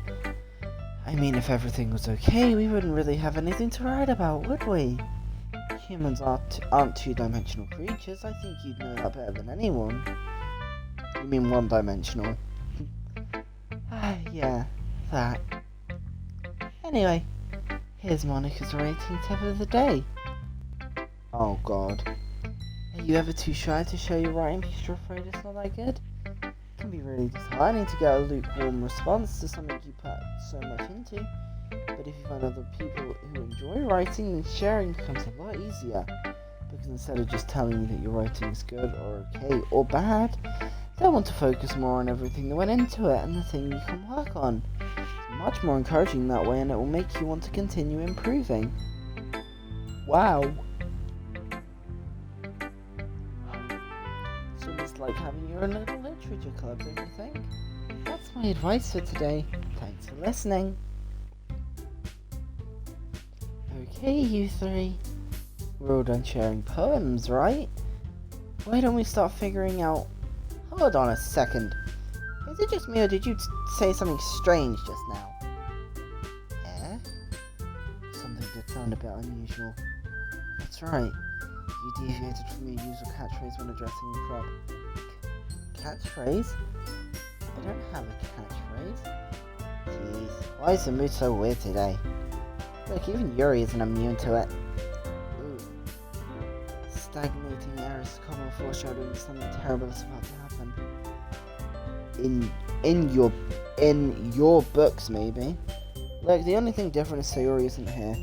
I mean, if everything was okay, we wouldn't really have anything to write about, would we? Humans aren't two-dimensional creatures. I think you'd know that better than anyone. You mean one-dimensional? Yeah, that. Anyway. Here's Monica's rating tip of the day. Oh god. Are you ever too shy to show your writing because you're afraid it's not that good? It can be really disheartening to get a lukewarm response to something you put so much into. But if you find other people who enjoy writing, then sharing becomes a lot easier. Because instead of just telling you that your writing is good or okay or bad, they'll want to focus more on everything that went into it and the thing you can work on. Much more encouraging that way, and it will make you want to continue improving. Wow. It's almost like having your own little literature club, don't you think? That's my advice for today. Thanks for listening. Okay, you three. We're all done sharing poems, right? Why don't we start figuring out... Hold on a second. Is it just me, or did you say something strange just now? Yeah? Something did sound a bit unusual. That's right. You deviated from your usual catchphrase when addressing the club. Catchphrase? I don't have a catchphrase. Jeez, why is the mood so weird today? Look, even Yuri isn't immune to it. Ooh. Stagnating Aristotle foreshadowing something terrible is about to happen. In your books, maybe. Look, the only thing different is Sayori isn't here.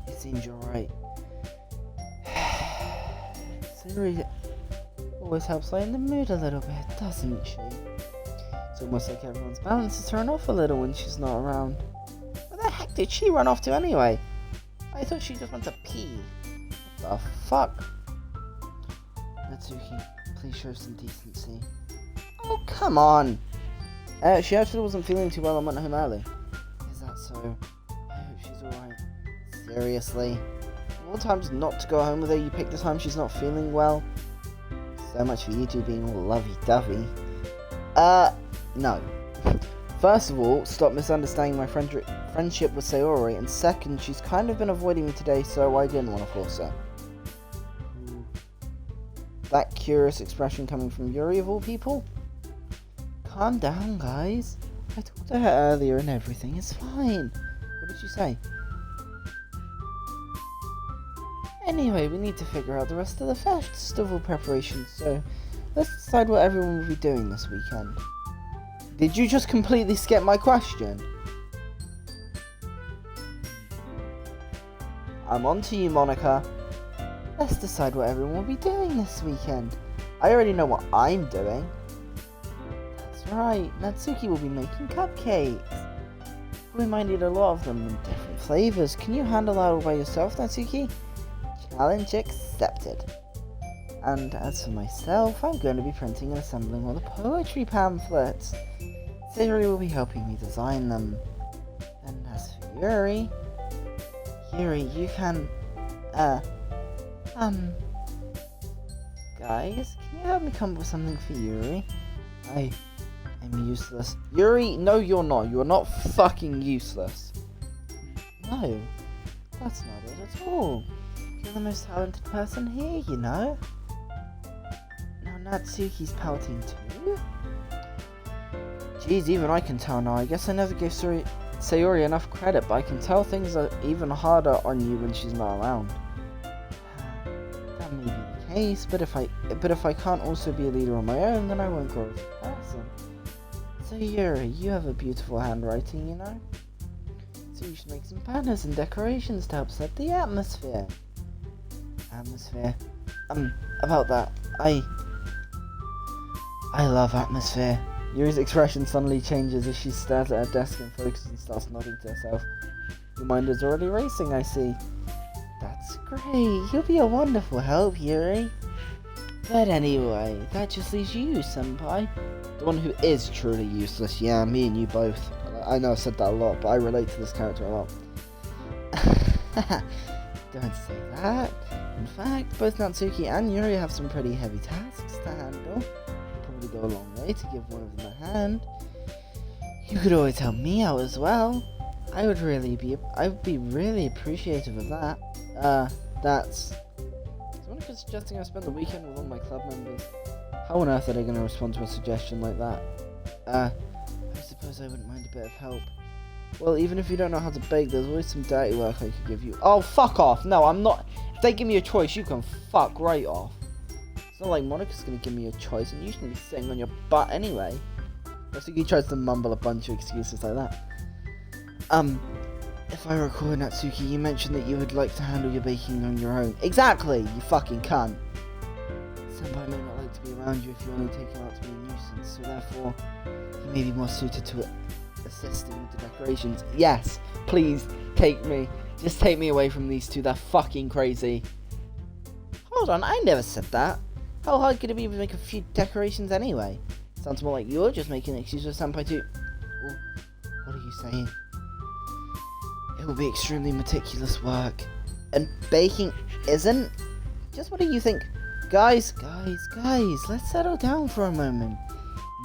It seems you're right. Sayori always helps lighten the mood a little bit, doesn't she? It's almost like everyone's balance is thrown off a little when she's not around. Where the heck did she run off to anyway? I thought she just went to pee. What the fuck? Natsuki, please show some decency. Oh, come on! She actually wasn't feeling too well and went home early. Is that so? I hope she's alright. Seriously? Of all times not to go home with her, you pick the time she's not feeling well? So much for you two being all lovey-dovey. No. First of all, stop misunderstanding my friendship with Sayori, and second, she's kind of been avoiding me today, so I didn't want to force her. That curious expression coming from Yuri of all people? Calm down, guys. I talked to her earlier and everything is fine. What did she say? Anyway, we need to figure out the rest of the festival preparations, so let's decide what everyone will be doing this weekend. Did you just completely skip my question? I'm on to you, Monica. Let's decide what everyone will be doing this weekend. I already know what I'm doing. That's right, Natsuki will be making cupcakes. We might need a lot of them in different flavours. Can you handle that all by yourself, Natsuki? Challenge accepted. And as for myself, I'm going to be printing and assembling all the poetry pamphlets. Sayori will be helping me design them. And as for Yuri, you can, guys, can you help me come up with something for Yuri? I'm useless. Yuri, no you're not. You're not fucking useless. No, that's not it at all. You're the most talented person here, you know? Now Natsuki's pouting too? Jeez, even I can tell now. I guess I never gave Sayori enough credit, but I can tell things are even harder on you when she's not around. That may be the case, but if I can't also be a leader on my own, then I won't grow as a person. So Yuri, you have a beautiful handwriting, you know? So you should make some banners and decorations to help set the atmosphere. About that, I love atmosphere. Yuri's expression suddenly changes as she stares at her desk and focuses and starts nodding to herself. Your mind is already racing, I see. That's great. You'll be a wonderful help, Yuri. But anyway, that just leaves you, Senpai. The one who is truly useless. Yeah, me and you both. I know I've said that a lot, but I relate to this character a lot. Don't say that. In fact, both Natsuki and Yuri have some pretty heavy tasks to handle. Probably go a long way to give one of them a hand. You could always help me out as well. I would be really appreciative of that. That's... Is Monica suggesting I spend the weekend with all my club members? How on earth are they going to respond to a suggestion like that? I suppose I wouldn't mind a bit of help. Well, even if you don't know how to bake, there's always some dirty work I could give you. Oh, fuck off! No, I'm not... If they give me a choice, you can fuck right off. It's not like Monica's gonna give me a choice, and you shouldn't be sitting on your butt anyway. Natsuki tries to mumble a bunch of excuses like that. If I recall, Natsuki, you mentioned that you would like to handle your baking on your own. Exactly, you fucking cunt. Senpai may not like to be around you if you only take him out to be a nuisance, so therefore, he may be more suited to assisting with the decorations. Yes, please, take me. Just take me away from these two, they're fucking crazy. Hold on, I never said that. How hard could it be to make a few decorations anyway? Sounds more like you're just making an excuse for Senpai to... Oh, what are you saying? It will be extremely meticulous work. And baking isn't? Just what do you think? Guys, let's settle down for a moment.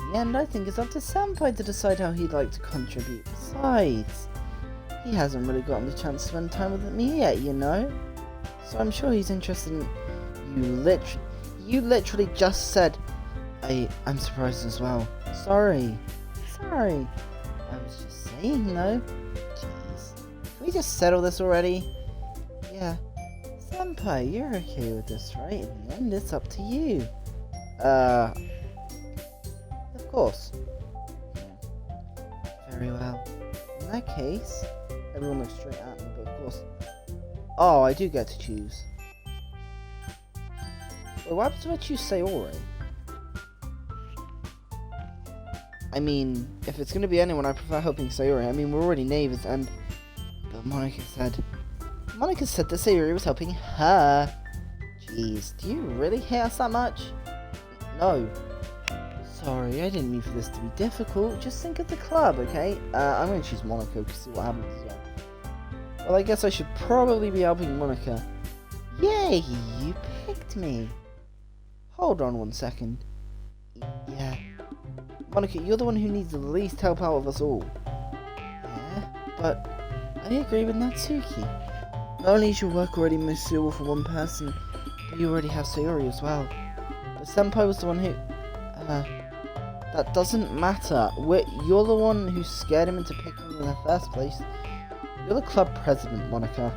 In the end, I think it's up to Senpai to decide how he'd like to contribute. Besides, he hasn't really gotten the chance to spend time with me yet, you know? So I'm sure he's interested in... You literally just said... I'm surprised as well. Sorry. I was just saying, though. Jeez. Can we just settle this already? Yeah. Senpai, you're okay with this, right? In the end, it's up to you. Of course. Very well. In that case, everyone looks straight at me, but of course... Oh, I do get to choose. Wait, what happens if I choose Sayori? I mean, if it's gonna be anyone, I prefer helping Sayori. I mean, we're already neighbors, and... But Monica said that Sayori was helping her. Jeez, do you really hate us that much? No. Sorry, I didn't mean for this to be difficult. Just think of the club, okay? I'm gonna choose Monica to see what happens as well. Well, I guess I should probably be helping Monica. Yay, you picked me. Hold on one second. Yeah. Monica, you're the one who needs the least help out of us all. Yeah, but I agree with Natsuki. Not only is your work already most suitable for one person, but you already have Sayori as well. But Senpai was the one who... that doesn't matter. You're the one who scared him into picking you in the first place. You're the club president, Monica.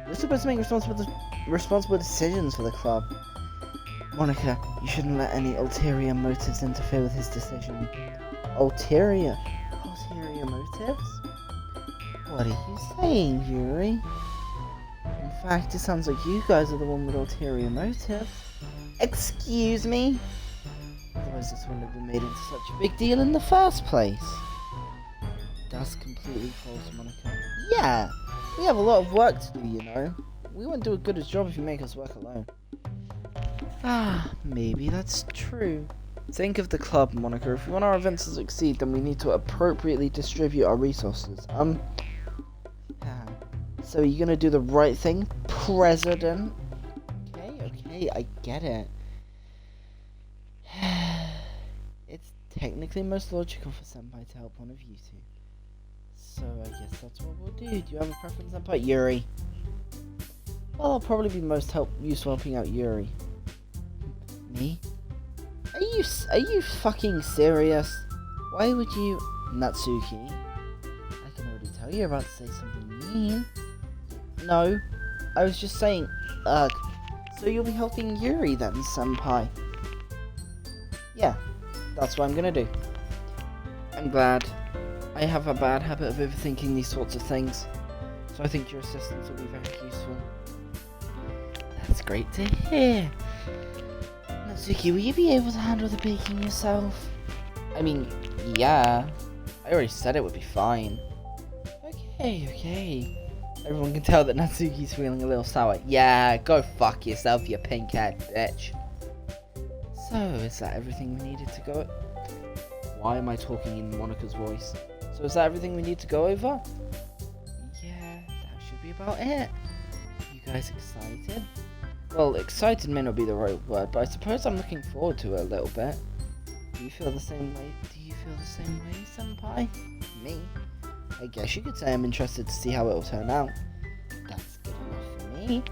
You're supposed to make responsible decisions for the club. Monica, you shouldn't let any ulterior motives interfere with his decision. Ulterior motives? What are you saying, Yuri? In fact, it sounds like you guys are the one with ulterior motives. Excuse me? Otherwise this wouldn't have been made into such a big deal in the first place. That's completely false, Monica. Yeah, we have a lot of work to do, you know. We won't do a good job if you make us work alone. Ah, maybe that's true. Think of the club, Monica. If we want our events to succeed, then we need to appropriately distribute our resources. So are you gonna do the right thing, President? Okay, I get it. It's technically most logical for Senpai to help one of you two. So I guess that's what we'll do. Do you have a preference, Senpai? Yuri. Well, I'll probably be most useful helping out Yuri. Me? Are you fucking serious? Why would you... Natsuki? I can already tell you're about to say something mean. No, I was just saying, so you'll be helping Yuri then, Senpai? Yeah, that's what I'm gonna do. I'm glad. I have a bad habit of overthinking these sorts of things, so I think your assistance will be very useful. That's great to hear. Natsuki, will you be able to handle the baking yourself? I mean, yeah. I already said it would be fine. Okay. Everyone can tell that Natsuki's feeling a little sour. Yeah, go fuck yourself, you pink-haired bitch. So, is that everything we needed to go... Why am I talking in Monica's voice? So is that everything we need to go over? Yeah, that should be about it. You guys excited? Well, excited may not be the right word, but I suppose I'm looking forward to it a little bit. Do you feel the same way? Senpai? Me? I guess you could say I'm interested to see how it'll turn out. That's good enough for me.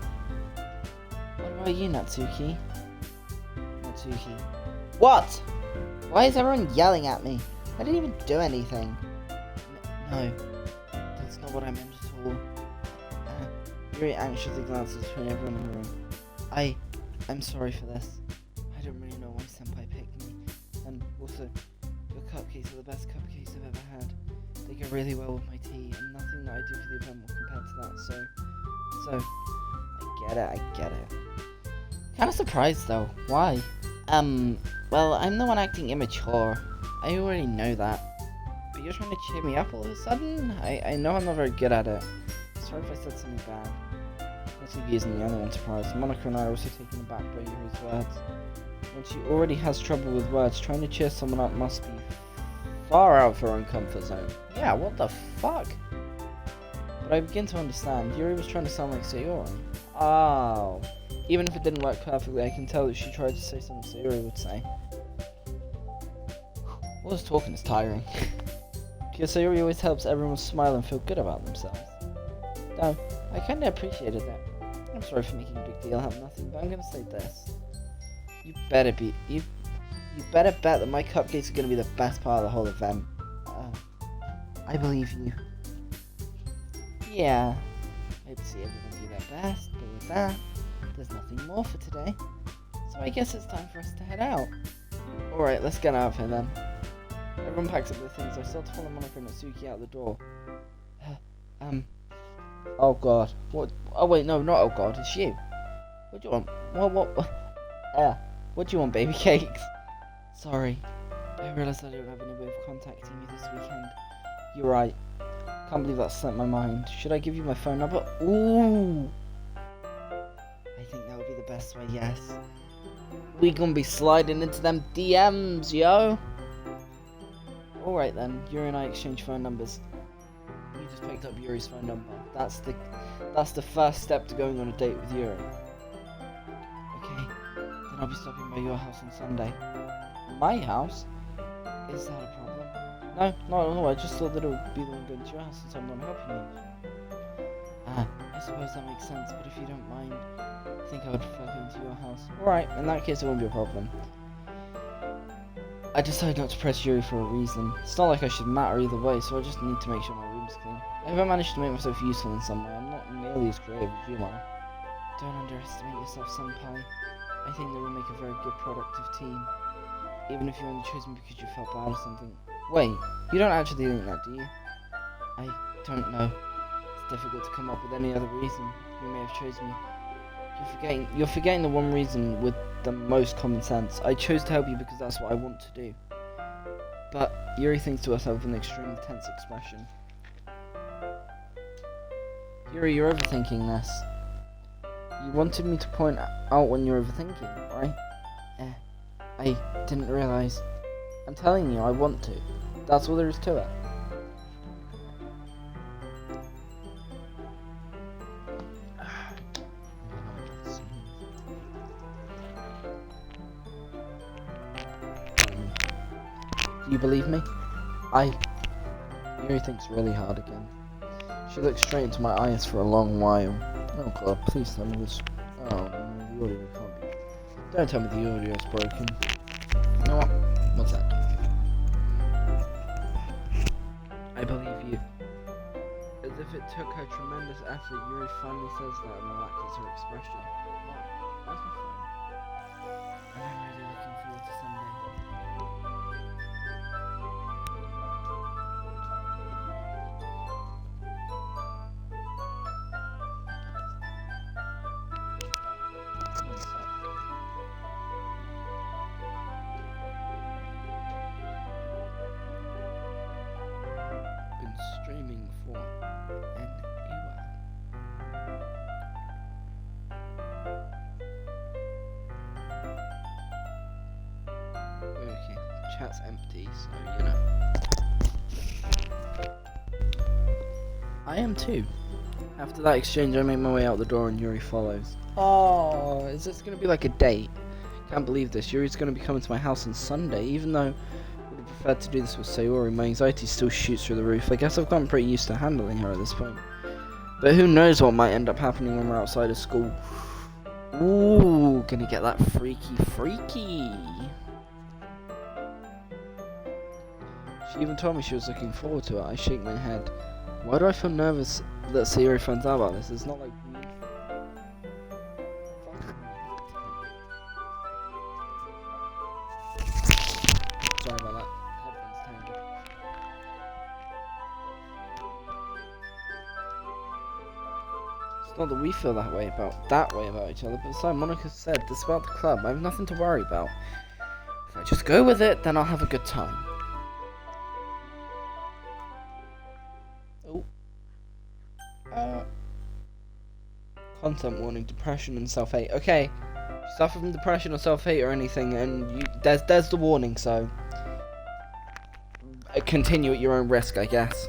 What about you, Natsuki? What? Why is everyone yelling at me? I didn't even do anything. No, that's not what I meant at all. Yuri anxiously glances between everyone in the room. I'm sorry for this. I don't really know why Senpai picked me. And also, your cupcakes are the best cupcakes I've ever had. They go really well with my tea, and nothing that I do for the event will compare to that, so, I get it. Kinda surprised though. Why? Well, I'm the one acting immature. I already know that. But you're trying to cheer me up all of a sudden? I know I'm not very good at it. Sorry if I said something bad. Natsuki isn't the only one surprised. Monica and I are also taken aback by Yuri's words. When she already has trouble with words, trying to cheer someone up must be far out of her own comfort zone. Yeah, what the fuck? But I begin to understand. Yuri was trying to sound like Sayori. Oh. Even if it didn't work perfectly, I can tell that she tried to say something Sayori would say. All this talking is tiring. Because Sayori always helps everyone smile and feel good about themselves. No, I kinda appreciated that. I'm sorry for making a big deal out of nothing, but I'm gonna say this. You better bet that my cupcakes are gonna be the best part of the whole event. I believe you. Yeah, I'd see everyone do their best, but with that, there's nothing more for today. So I guess it's time for us to head out. Alright, let's get out of here then. Everyone packs up their things. I start to follow Monica and Natsuki out the door. Oh god. What? Oh wait, no, not oh god, it's you. What do you want? What do you want, baby cakes? Sorry. I realised I don't have any way of contacting you this weekend. You're right. Can't believe that slipped my mind. Should I give you my phone number? Ooh! I think that would be the best way, yes. We gonna be sliding into them DMs, yo! Alright then, Yuri and I exchange phone numbers. You just picked up Yuri's phone number. That's the first step to going on a date with Yuri. Okay, then I'll be stopping by your house on Sunday. My house? Is that a problem? No, not at all. I just thought that it would be the one going to your house since I'm not helping you. I suppose that makes sense, but if you don't mind, I think I would prefer going to your house. Alright, in that case it won't be a problem. I decided not to press Yuri for a reason. It's not like I should matter either way, so I just need to make sure my room's clean. I hope I managed to make myself useful in some way. I'm not nearly as creative as you are. Don't underestimate yourself, Senpai. I think that we'll make a very good productive team. Even if you only chose me because you felt bad or something. Wait, you don't actually think that, do you? I don't know. It's difficult to come up with any other reason you may have chosen me. You're forgetting the one reason with the most common sense. I chose to help you because that's what I want to do. But Yuri thinks to herself with an extremely tense expression. Yuri, you're overthinking this. You wanted me to point out when you're overthinking, right? I didn't realise. I'm telling you, I want to. That's all there is to it. Do you believe me? Yuri thinks really hard again. She looks straight into my eyes for a long while. Oh god, please tell me this. Oh no, the audio can't be. Don't tell me the audio's broken. You know what? What's that? I believe you. As if it took her tremendous effort, Yuri finally says that and relaxes her expression. Wow, that's my phone. And I'm really looking forward to Sunday. Streaming for an Okay, chat's empty, so you know. I am too. After that exchange, I make my way out the door and Yuri follows. Oh, is this gonna be like a date? Can't believe this. Yuri's gonna be coming to my house on Sunday, even though I would have preferred to do this with Sayori. My anxiety still shoots through the roof. I guess I've gotten pretty used to handling her at this point. But who knows what might end up happening when we're outside of school. Ooh, gonna get that freaky. She even told me she was looking forward to it. I shake my head. Why do I feel nervous that Sayori finds out about this? It's not like me. Sorry about that. Headphones tangled. It's not that we feel that way about each other, but as Monica said, this is about the club. I have nothing to worry about. If I just go with it, then I'll have a good time. Content warning: depression and self-hate. Okay, if you suffer from depression or self-hate or anything, and there's the warning. So continue at your own risk, I guess.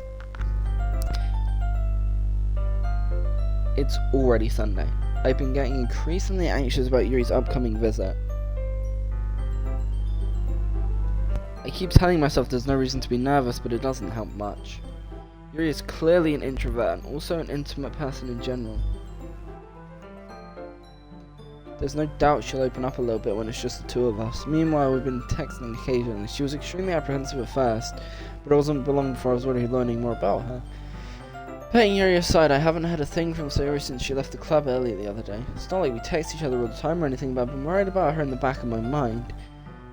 It's already Sunday. I've been getting increasingly anxious about Yuri's upcoming visit. I keep telling myself there's no reason to be nervous, but it doesn't help much. Yuri is clearly an introvert and also an intimate person in general. There's no doubt she'll open up a little bit when it's just the two of us. Meanwhile, we've been texting occasionally. She was extremely apprehensive at first, but it wasn't long before I was already learning more about her. Putting Yuri aside, I haven't heard a thing from Sayori since she left the club earlier the other day. It's not like we text each other all the time or anything, but I've been worried about her in the back of my mind.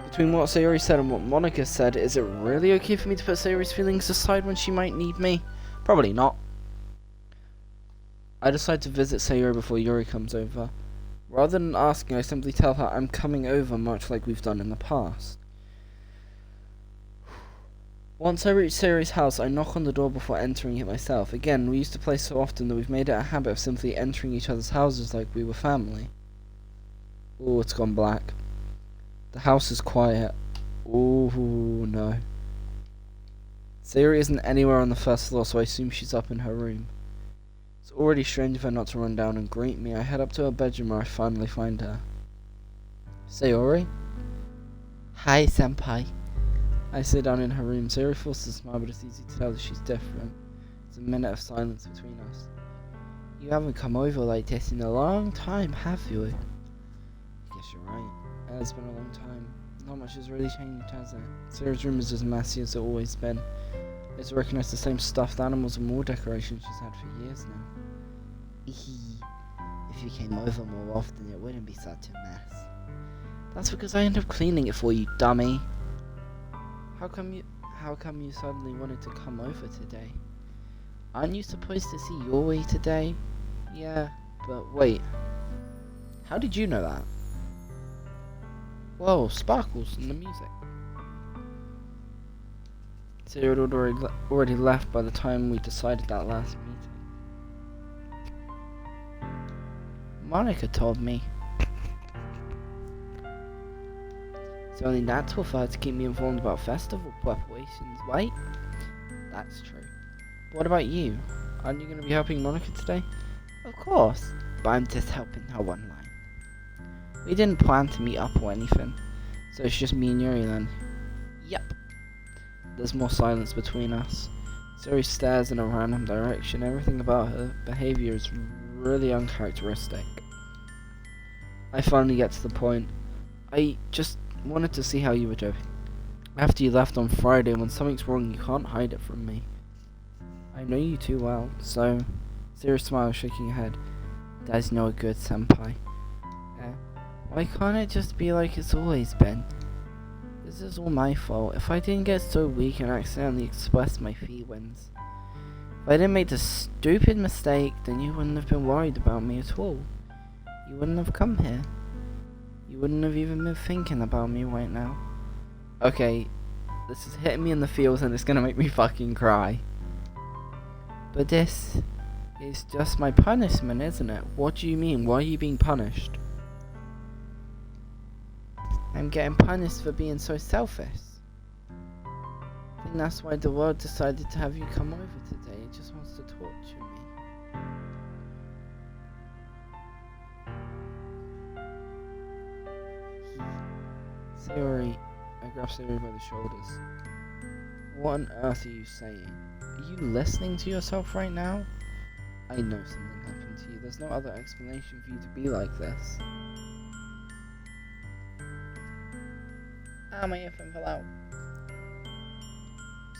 Between what Sayori said and what Monica said, is it really okay for me to put Sayori's feelings aside when she might need me? Probably not. I decide to visit Sayori before Yuri comes over. Rather than asking, I simply tell her I'm coming over, much like we've done in the past. Once I reach Sayori's house, I knock on the door before entering it myself. Again, we used to play so often that we've made it a habit of simply entering each other's houses like we were family. Ooh, it's gone black. The house is quiet. Ooh, no. Sayori isn't anywhere on the first floor, so I assume she's up in her room. It's already strange of her not to run down and greet me. I head up to her bedroom where I finally find her. Sayori? Hi, senpai. I sit down in her room. Sayori forces a smile, but it's easy to tell that she's different. There's a minute of silence between us. You haven't come over like this in a long time, have you? I guess you're right. It's been a long time. Not much has really changed, has it? Sayori's room is as messy as it's always been. It's recognized the same stuffed animals and wall decorations she's had for years now. If you came over more often, it wouldn't be such a mess. That's because I end up cleaning it for you, dummy. How come you suddenly wanted to come over today? Aren't you supposed to see Yuri today? Yeah, but wait. How did you know that? Whoa, sparkles in the music. So you had already left by the time we decided that last meeting. Monica told me. It's only natural for her to keep me informed about festival preparations, right? That's true. But what about you? Aren't you going to be helping Monica today? Of course, but I'm just helping her one line. We didn't plan to meet up or anything, so it's just me and Yuri then. Yep. There's more silence between us. Yuri stares in a random direction. Everything about her behavior is really uncharacteristic. I finally get to the point. I just wanted to see how you were doing. After you left on Friday, when something's wrong, you can't hide it from me. I know you too well, so... Zero smiles, shaking her head. That's no good, senpai. Why can't it just be like it's always been? This is all my fault. If I didn't get so weak and accidentally express my feelings. If I didn't make the stupid mistake, then you wouldn't have been worried about me at all. You wouldn't have come here. You wouldn't have even been thinking about me right now. Okay, this is hitting me in the feels and it's gonna make me fucking cry. But this is just my punishment, isn't it? What do you mean? Why are you being punished? I'm getting punished for being so selfish. I think that's why the world decided to have you come over today. It just wants to torture me. Sayori, I grab Sayori by the shoulders. What on earth are you saying? Are you listening to yourself right now? I know something happened to you. There's no other explanation for you to be like this. My earphone fell out.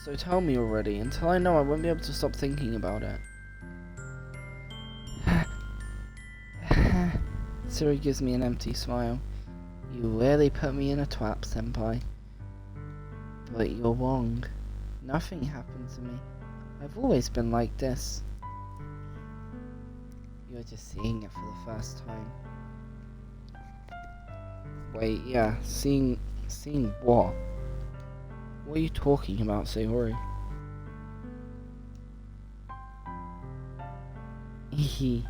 So tell me already. Until I know, I won't be able to stop thinking about it. Sayori gives me an empty smile. You really put me in a trap, senpai. But you're wrong. Nothing happened to me. I've always been like this. You're just seeing it for the first time. Wait, yeah, seeing what? What are you talking about, Sayori? Hehe.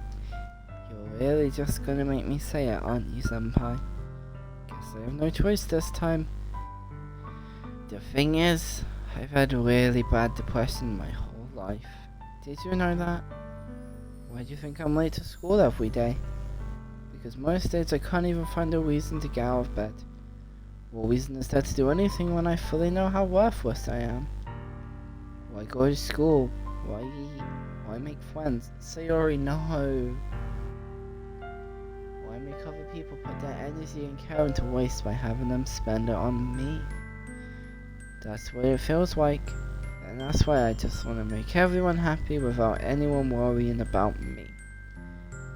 You're really just gonna make me say it, aren't you, senpai? Guess I have no choice this time. The thing is, I've had really bad depression my whole life. Did you know that? Why do you think I'm late to school every day? Because most days I can't even find a reason to get out of bed. What reason is there to do anything when I fully know how worthless I am? Why go to school? Why eat? Why make friends? Sayori, no. Why make other people put their energy and care into waste by having them spend it on me? That's what it feels like. And that's why I just want to make everyone happy without anyone worrying about me.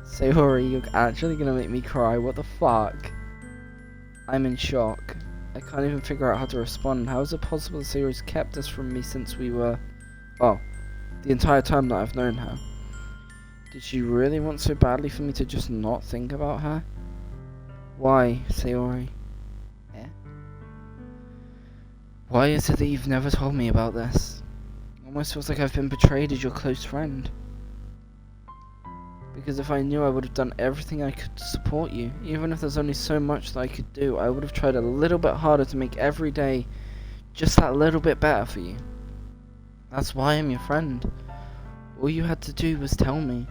Sayori, you're actually gonna make me cry. What the fuck? I'm in shock. I can't even figure out how to respond. How is it possible that Sayori's kept this from me since we were... Oh, the entire time that I've known her. Did she really want so badly for me to just not think about her? Why, Sayori? Why is it that you've never told me about this? Almost feels like I've been betrayed as your close friend. Because if I knew, I would have done everything I could to support you. Even if there's only so much that I could do, I would have tried a little bit harder to make every day just that little bit better for you. That's why I'm your friend. All you had to do was tell me.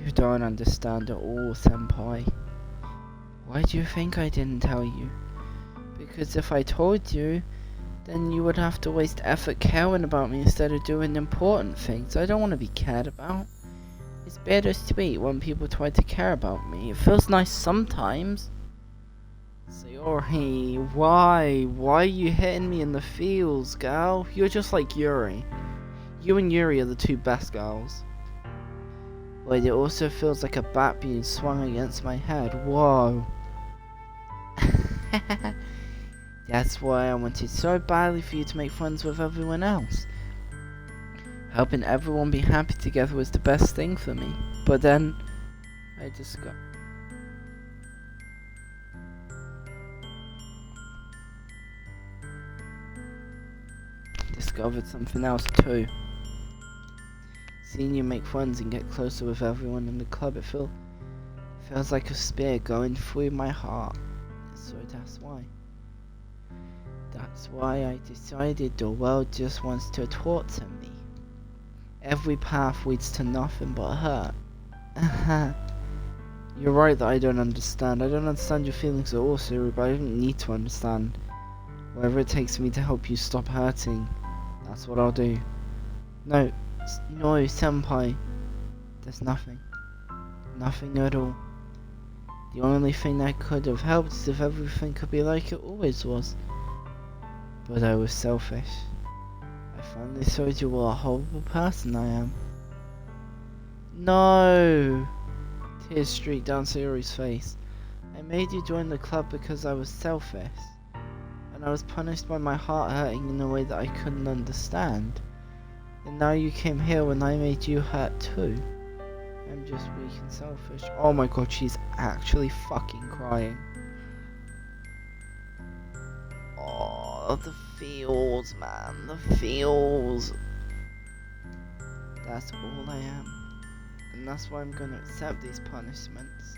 You don't understand at all, senpai. Why do you think I didn't tell you? Because if I told you, then you would have to waste effort caring about me instead of doing important things I don't want to be cared about. It's bittersweet when people try to care about me. It feels nice sometimes. Sayori, why? Why are you hitting me in the feels, girl? You're just like Yuri. You and Yuri are the two best girls. but it also feels like a bat being swung against my head. Whoa. That's why I wanted so badly for you to make friends with everyone else. Helping everyone be happy together was the best thing for me. But then, I discovered something else too. Seeing you make friends and get closer with everyone in the club, it feels like a spear going through my heart. So that's why. That's why I decided the world just wants to torture me. Every path leads to nothing but hurt. You're right that I don't understand. I don't understand your feelings at all, Siri, but I don't need to understand. Whatever it takes me to help you stop hurting, that's what I'll do. No, senpai. There's nothing. Nothing at all. The only thing that could have helped is if everything could be like it always was. But I was selfish. I finally showed you what a horrible person I am. No! Tears streaked down Sayori's face. I made you join the club because I was selfish. And I was punished by my heart hurting in a way that I couldn't understand. And now you came here when I made you hurt too. I'm just weak and selfish. Oh my god, she's actually fucking crying. Oh, the feels, man. The feels. That's all I am. And that's why I'm gonna accept these punishments.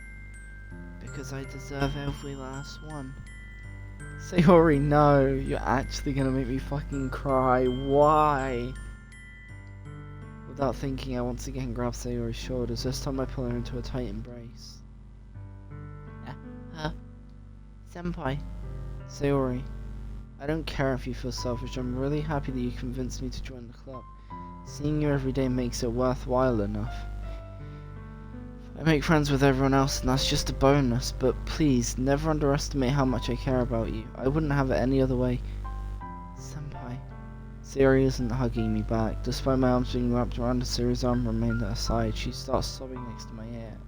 Because I deserve every last one. Sayori, no. You're actually gonna make me fucking cry. Why? Without thinking, I once again grab Sayori's shoulders. This time I pull her into a tight embrace. Senpai. Sayori, I don't care if you feel selfish. I'm really happy that you convinced me to join the club. Seeing you every day makes it worthwhile enough. I make friends with everyone else and that's just a bonus, but please, never underestimate how much I care about you. I wouldn't have it any other way. Senpai. Sayori isn't hugging me back. Despite my arms being wrapped around her, Sayori's arm remained at her side. She starts sobbing next to my ear.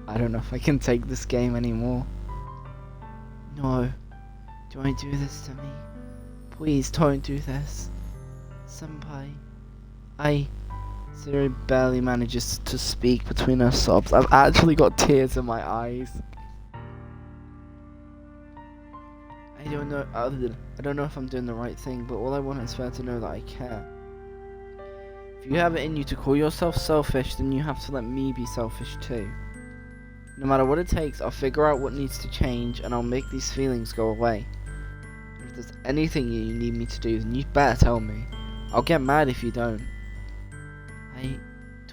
I don't know if I can take this game anymore. No. Don't do this to me. Please don't do this. Senpai. Sayori barely manages to speak between her sobs. I've actually got tears in my eyes. I don't know if I'm doing the right thing, but all I want is for her to know that I care. If you have it in you to call yourself selfish, then you have to let me be selfish too. No matter what it takes, I'll figure out what needs to change and I'll make these feelings go away. If there's anything you need me to do, then you better tell me. I'll get mad if you don't. I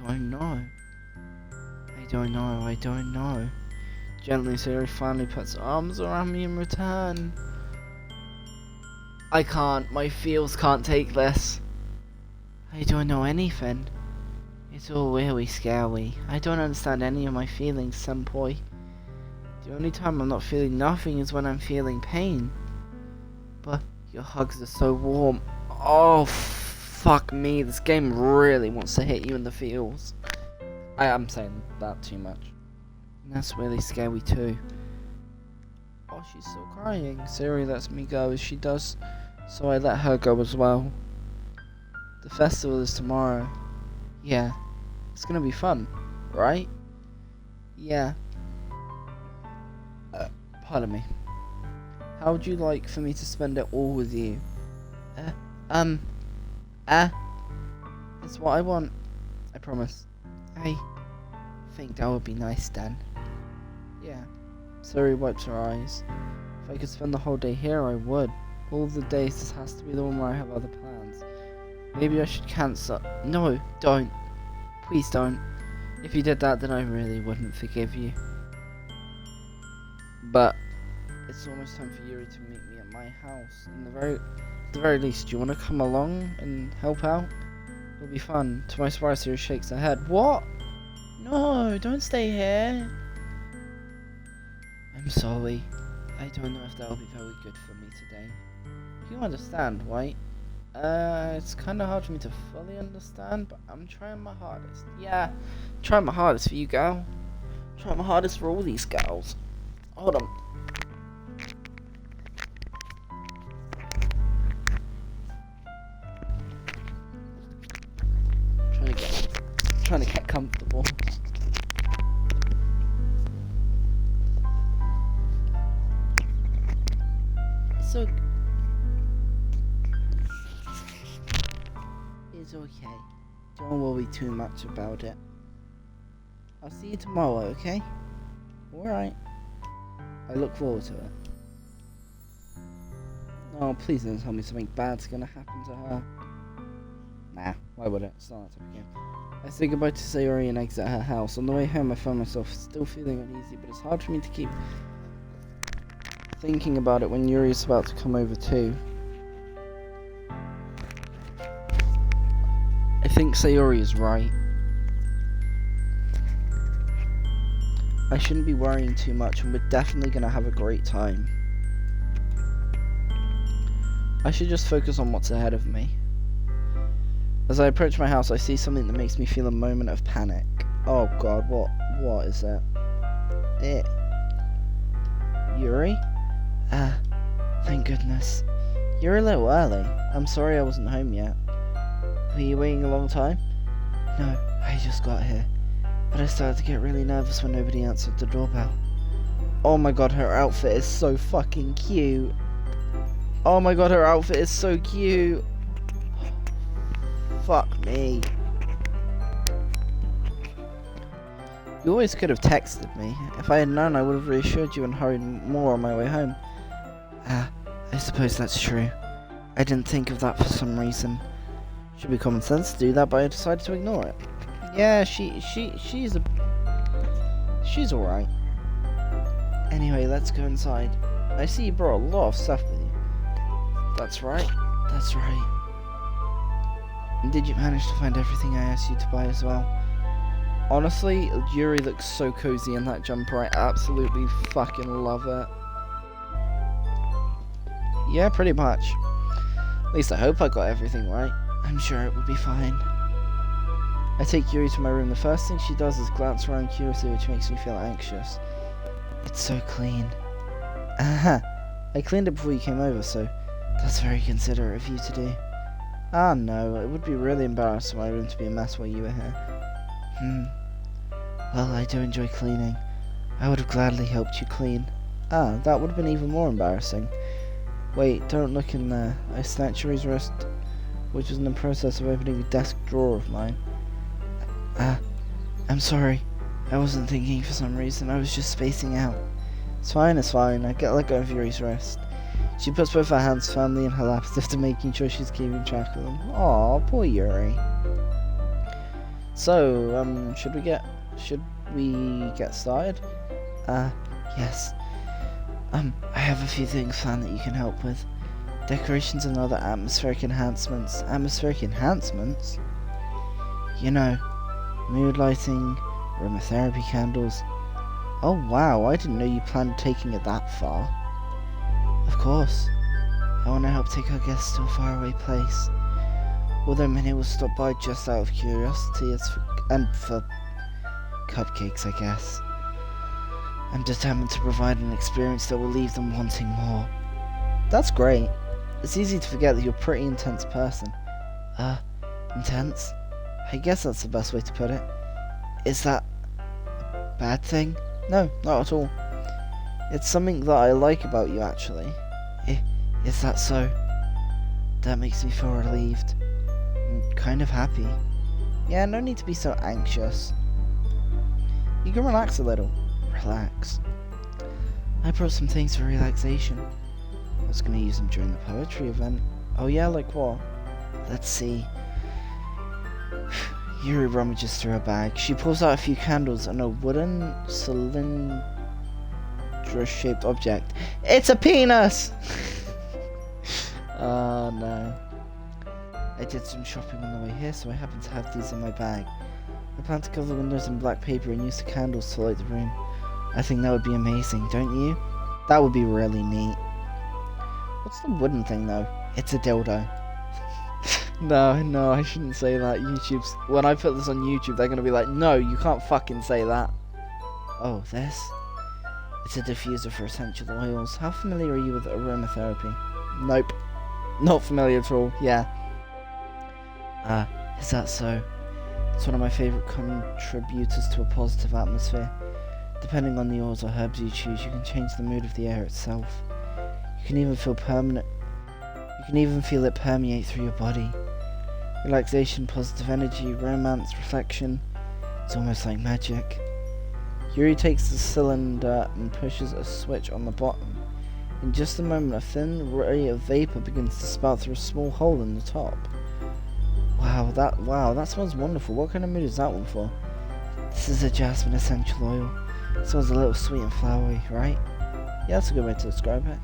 don't know. Gently, Sayori finally puts her arms around me in return. I can't. My feels can't take this. I don't know anything. It's all really scary. I don't understand any of my feelings, senpai. The only time I'm not feeling nothing is when I'm feeling pain. But your hugs are so warm. Oh, fuck me. This game really wants to hit you in the feels. I am saying that too much. And that's really scary too. Oh, she's still crying. Sayori lets me go as she does, so I let her go as well. The festival is tomorrow. Yeah, it's gonna be fun, right? Yeah. Pardon me. How would you like for me to spend it all with you? It's what I want. I promise. I think that would be nice, Dan. Yeah. Sayori wipes her eyes. If I could spend the whole day here, I would. All the days, this has to be the one where I have other plans. Maybe I should cancel. No, don't. Please don't. If you did that, then I really wouldn't forgive you. But it's almost time for Yuri to meet me at my house. At the very least, do you want to come along and help out? It'll be fun. To my surprise, Yuri shakes her head. What? No, don't stay here. I'm sorry. I don't know if that'll be very good for me today. You understand, right? It's kind of hard for me to fully understand, but I'm trying my hardest. Yeah, trying my hardest for you, girl. Trying my hardest for all these girls. Hold on. Trying to get comfortable. So it's okay. Don't worry too much about it. I'll see you tomorrow, okay? Alright. I look forward to it. Oh, please don't tell me something bad's gonna happen to her. Nah, why would it? It's not that type of game. I say goodbye to Sayori and exit her house. On the way home, I found myself still feeling uneasy, but it's hard for me to keep thinking about it when Yuri's about to come over too. I think Sayori is right. I shouldn't be worrying too much, and we're definitely gonna have a great time. I should just focus on what's ahead of me. As I approach my house, I see something that makes me feel a moment of panic. Oh god, what is that? Yuri? Thank goodness. You're a little early. I'm sorry I wasn't home yet. Were you waiting a long time? No, I just got here. But I started to get really nervous when nobody answered the doorbell. Oh my god, her outfit is so fucking cute. Oh my god, her outfit is so cute. Fuck me. You always could have texted me. If I had known, I would have reassured you and hurried more on my way home. I suppose that's true. I didn't think of that for some reason. Should be common sense to do that, but I decided to ignore it. Yeah, she's alright. Anyway, let's go inside. I see you brought a lot of stuff with you. That's right. That's right. And did you manage to find everything I asked you to buy as well? Honestly, Yuri looks so cozy in that jumper. I absolutely fucking love it. Yeah, pretty much. At least I hope I got everything right. I'm sure it will be fine. I take Yuri to my room. The first thing she does is glance around curiously, which makes me feel anxious. It's so clean. I cleaned it before you came over, so that's very considerate of you to do. Ah no, it would be really embarrassing for my room to be a mess while you were here. Well, I do enjoy cleaning. I would have gladly helped you clean. Ah, that would have been even more embarrassing. Wait, don't look in there. I snatched Yuri's wrist, which was in the process of opening a desk drawer of mine. I'm sorry. I wasn't thinking for some reason. I was just spacing out. It's fine, it's fine. I let go of Yuri's wrist. She puts both her hands firmly in her lap as if to making sure she's keeping track of them. Aw, poor Yuri. So, should we get started? Yes. I have a few things planned that you can help with. Decorations and other atmospheric enhancements. Atmospheric enhancements? You know, mood lighting, aromatherapy candles. Oh wow, I didn't know you planned taking it that far. Of course. I want to help take our guests to a faraway place. Although many will stop by just out of curiosity, and for cupcakes, I guess. I'm determined to provide an experience that will leave them wanting more. That's great. It's easy to forget that you're a pretty intense person. Intense? I guess that's the best way to put it. Is that a bad thing? No, not at all. It's something that I like about you, actually. Is that so? That makes me feel relieved. I'm kind of happy. Yeah, no need to be so anxious. You can relax a little. Relax. I brought some things for relaxation. I was going to use them during the poetry event. Oh yeah, like what? Let's see. Yuri rummages through her bag. She pulls out a few candles and a wooden cylinder-shaped object. It's a penis! Oh no. I did some shopping on the way here, so I happen to have these in my bag. I plan to cover the windows in black paper and use the candles to light the room. I think that would be amazing, don't you? That would be really neat. What's the wooden thing though? It's a dildo. No, I shouldn't say that. When I put this on YouTube, they're gonna be like, no, you can't fucking say that. Oh, this? It's a diffuser for essential oils. How familiar are you with aromatherapy? Nope. Not familiar at all, yeah. Is that so? It's one of my favourite contributors to a positive atmosphere. Depending on the oils or herbs you choose, you can change the mood of the air itself. You can even feel it permeate through your body. Relaxation, positive energy, romance, reflection. It's almost like magic. Yuri takes the cylinder and pushes a switch on the bottom. In just a moment, a thin ray of vapor begins to spout through a small hole in the top. Wow, that smells wonderful. What kind of mood is that one for? This is a jasmine essential oil. It smells a little sweet and flowery, right? Yeah, that's a good way to describe it.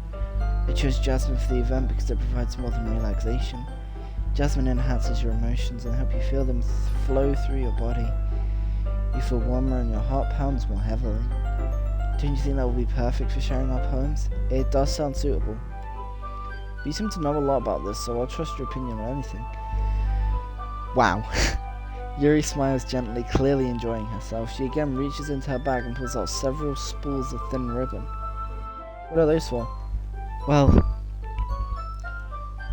I chose jasmine for the event because it provides more than relaxation. Jasmine enhances your emotions and helps you feel them flow through your body. You feel warmer and your heart pounds more heavily. Don't you think that would be perfect for sharing our poems? It does sound suitable. But you seem to know a lot about this, so I'll trust your opinion on anything. Wow. Yuri smiles gently, clearly enjoying herself. She again reaches into her bag and pulls out several spools of thin ribbon. What are those for? Well,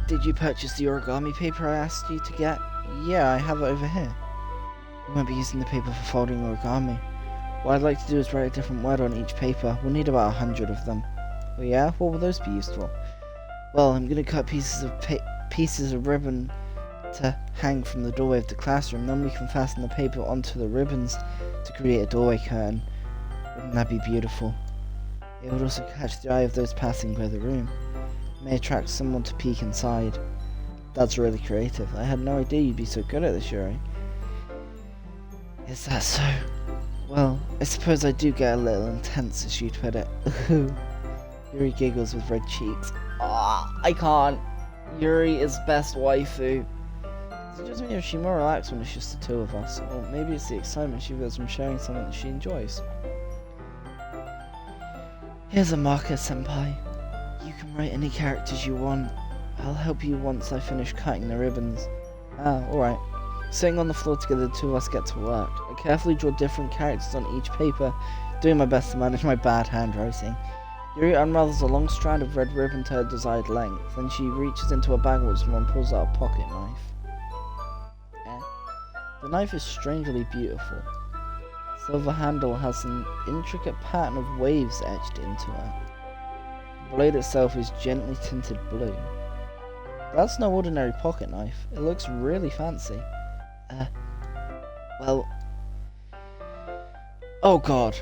did you purchase the origami paper I asked you to get? Yeah, I have it over here. We won't be using the paper for folding origami. What I'd like to do is write a different word on each paper. We'll need about 100 of them. Oh yeah? What will those be used for? Well, I'm going to cut pieces of ribbon to hang from the doorway of the classroom. Then we can fasten the paper onto the ribbons to create a doorway curtain. Wouldn't that be beautiful? It would also catch the eye of those passing by the room. It may attract someone to peek inside. That's really creative. I had no idea you'd be so good at this, Yuri. Is that so? Well, I suppose I do get a little intense, as you'd put it. Yuri giggles with red cheeks. I can't. Yuri is best waifu. Is it just me or is she more relaxed when it's just the two of us? Or maybe it's the excitement she feels from sharing something that she enjoys. Here's a marker, senpai. You can write any characters you want. I'll help you once I finish cutting the ribbons. Alright. Sitting on the floor together, the two of us get to work. I carefully draw different characters on each paper, doing my best to manage my bad handwriting. Yuri unravels a long strand of red ribbon to her desired length, then she reaches into a bag once more and pulls out a pocket knife. The knife is strangely beautiful. The silver handle has an intricate pattern of waves etched into it. The blade itself is gently tinted blue. That's no ordinary pocket knife. It looks really fancy. Well... Oh god.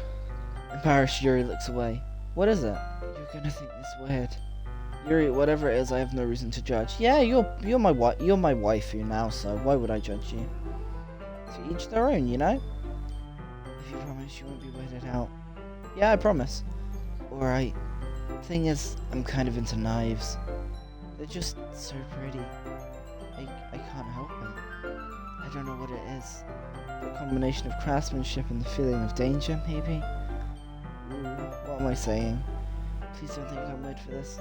Embarrassed, Yuri looks away. What is it? You're gonna think this weird. Yuri, whatever it is, I have no reason to judge. Yeah, you're my waifu now, so why would I judge you? To each their own, you know? If you promise you won't be weirded out. Yeah, I promise. Alright. Thing is, I'm kind of into knives. They're just so pretty. I can't help it. I don't know what it is. A combination of craftsmanship and the feeling of danger, maybe? Ooh, what am I saying? Please don't think I'm weird for this.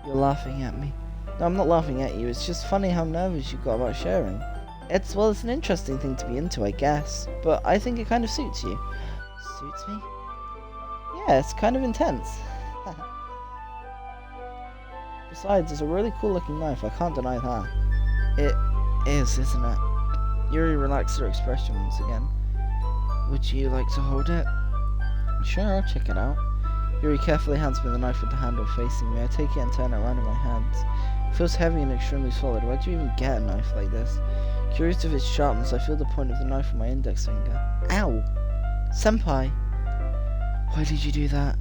You're laughing at me. No, I'm not laughing at you. It's just funny how nervous you got about sharing. It's an interesting thing to be into, I guess. But I think it kind of suits you. Suits me? Yeah, it's kind of intense. Besides, it's a really cool looking knife, I can't deny that. It is, isn't it? Yuri relaxed her expression once again. Would you like to hold it? Sure, I'll check it out. Yuri carefully hands me the knife with the handle facing me. I take it and turn it around in my hands. It feels heavy and extremely solid. Why do you even get a knife like this? Curious of its sharpness, I feel the point of the knife on my index finger. Ow! Senpai! Why did you do that?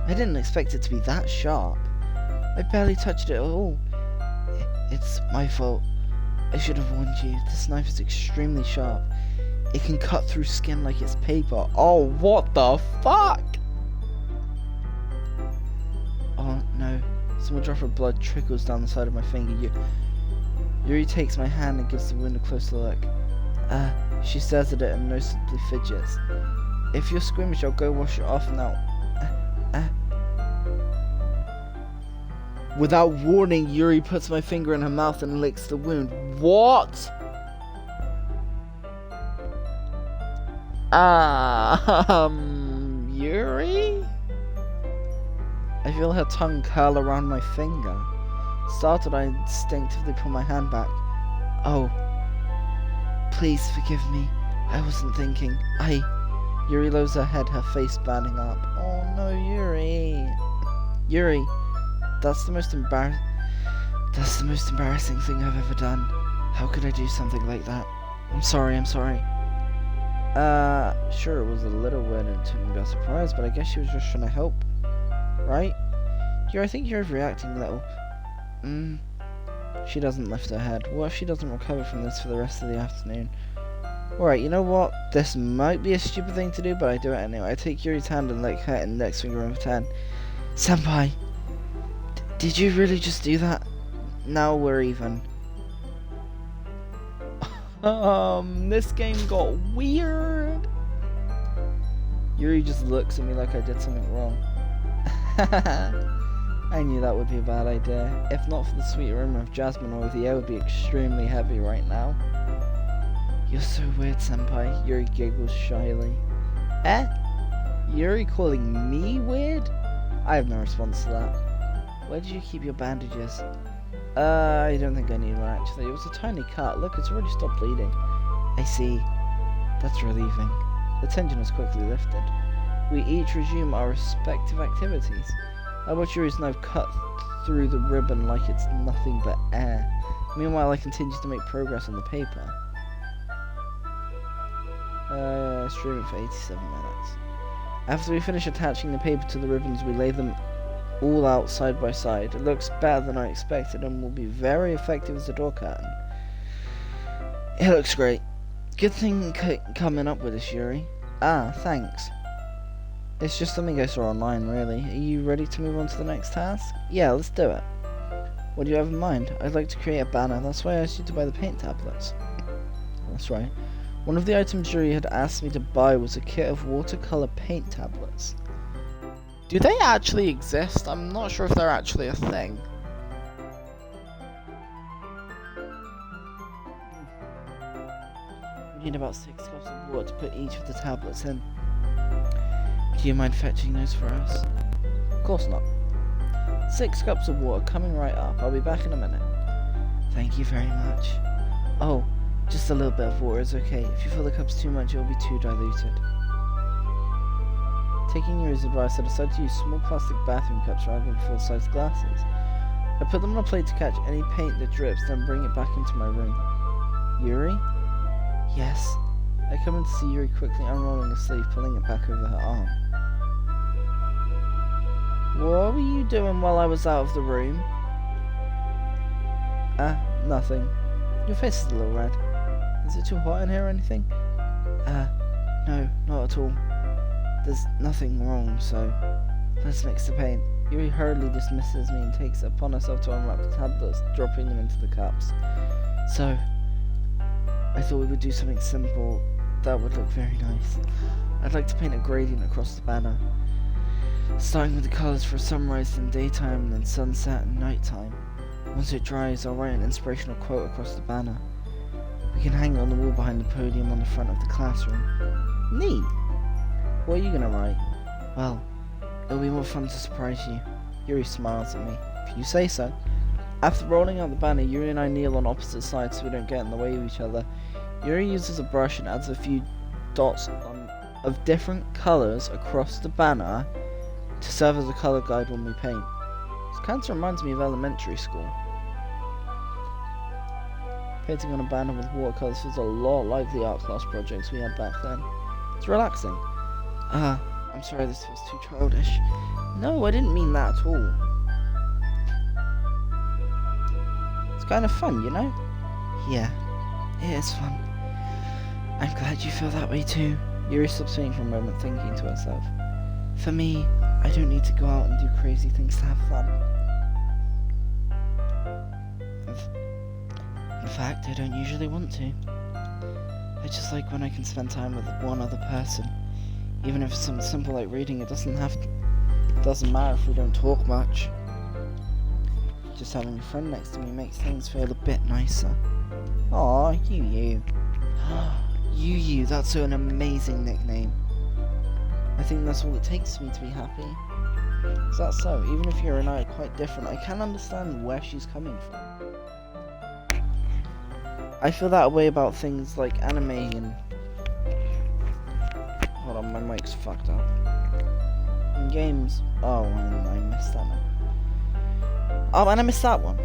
I didn't expect it to be that sharp. I barely touched it at all. It's my fault. I should have warned you. This knife is extremely sharp. It can cut through skin like it's paper. Oh, what the fuck? Oh, no. A small drop of blood trickles down the side of my finger. Yuri takes my hand and gives the wound a closer look. She stares at it and noticeably fidgets. If you're squeamish, I'll go wash it off now. Without warning, Yuri puts my finger in her mouth and licks the wound. What? Yuri? I feel her tongue curl around my finger. Startled, I instinctively pull my hand back. Oh, please forgive me. I wasn't thinking. Yuri lowers her head, her face burning up. Oh no, Yuri. Yuri, that's the most embarrassing thing I've ever done. How could I do something like that? I'm sorry. Sure, it was a little weird and took me by surprise, but I guess she was just trying to help. Right? I think you're overreacting a little. She doesn't lift her head. What if she doesn't recover from this for the rest of the afternoon? Alright, you know what? This might be a stupid thing to do, but I do it anyway. I take Yuri's hand and lick her index finger over 10. Senpai, did you really just do that? Now we're even. This game got weird. Yuri just looks at me like I did something wrong. I knew that would be a bad idea. If not for the sweet aroma of jasmine oil, the air would be extremely heavy right now. You're so weird, senpai. Yuri giggles shyly. Yuri calling me weird? I have no response to that. Where did you keep your bandages? I don't think I need one actually. It was a tiny cut. Look, it's already stopped bleeding. I see. That's relieving. The tension was quickly lifted. We each resume our respective activities. I watch Yuri's knife cut through the ribbon like it's nothing but air. Meanwhile, I continue to make progress on the paper. Streaming for 87 minutes. After we finish attaching the paper to the ribbons, we lay them all out side by side. It looks better than I expected and will be very effective as a door curtain. It looks great. Good thing coming up with this, Yuri. Thanks. It's just something I saw online, really. Are you ready to move on to the next task? Yeah, let's do it. What do you have in mind? I'd like to create a banner. That's why I asked you to buy the paint tablets. That's right. One of the items Yuri had asked me to buy was a kit of watercolor paint tablets. Do they actually exist? I'm not sure if they're actually a thing. We need about 6 cups of water to put each of the tablets in. Do you mind fetching those for us? Of course not. 6 cups of water coming right up. I'll be back in a minute. Thank you very much. Oh, just a little bit of water is okay. If you fill the cups too much, it will be too diluted. Taking Yuri's advice, I decided to use small plastic bathroom cups rather than full-size glasses. I put them on a plate to catch any paint that drips, then bring it back into my room. Yuri? Yes. I come in to see Yuri quickly unrolling a sleeve, pulling it back over her arm. What were you doing while I was out of the room? Nothing. Your face is a little red. Is it too hot in here or anything? No, not at all. There's nothing wrong, so let's mix the paint. Yuri hurriedly dismisses me and takes it upon herself to unwrap the tablets, dropping them into the cups. So, I thought we would do something simple that would look very nice. I'd like to paint a gradient across the banner, starting with the colours for sunrise and daytime, and then sunset and nighttime. Once it dries, I'll write an inspirational quote across the banner. We can hang it on the wall behind the podium on the front of the classroom. Neat! What are you gonna write? Well, it'll be more fun to surprise you. Yuri smiles at me. If you say so. After rolling out the banner, Yuri and I kneel on opposite sides so we don't get in the way of each other. Yuri uses a brush and adds a few dots of different colours across the banner to serve as a colour guide when we paint. This kind of reminds me of elementary school. Painting on a banner with watercolours feels a lot like the art class projects we had back then. It's relaxing. I'm sorry this feels too childish. No, I didn't mean that at all. It's kind of fun, you know? Yeah, it is fun. I'm glad you feel that way too. Yuri stops painting for a moment, thinking to herself. For me, I don't need to go out and do crazy things to have fun. In fact, I don't usually want to. I just like when I can spend time with one other person. Even if it's something simple like reading, it doesn't matter if we don't talk much. Just having a friend next to me makes things feel a bit nicer. Aw, Yu. Yu, that's an amazing nickname. I think that's all it takes for me to be happy. Is that so? Even if you and I are quite different, I can understand where she's coming from. I feel that way about things like anime and... Hold on, my mic's fucked up. In games... Oh, and I missed that one. Oh, and I missed that one.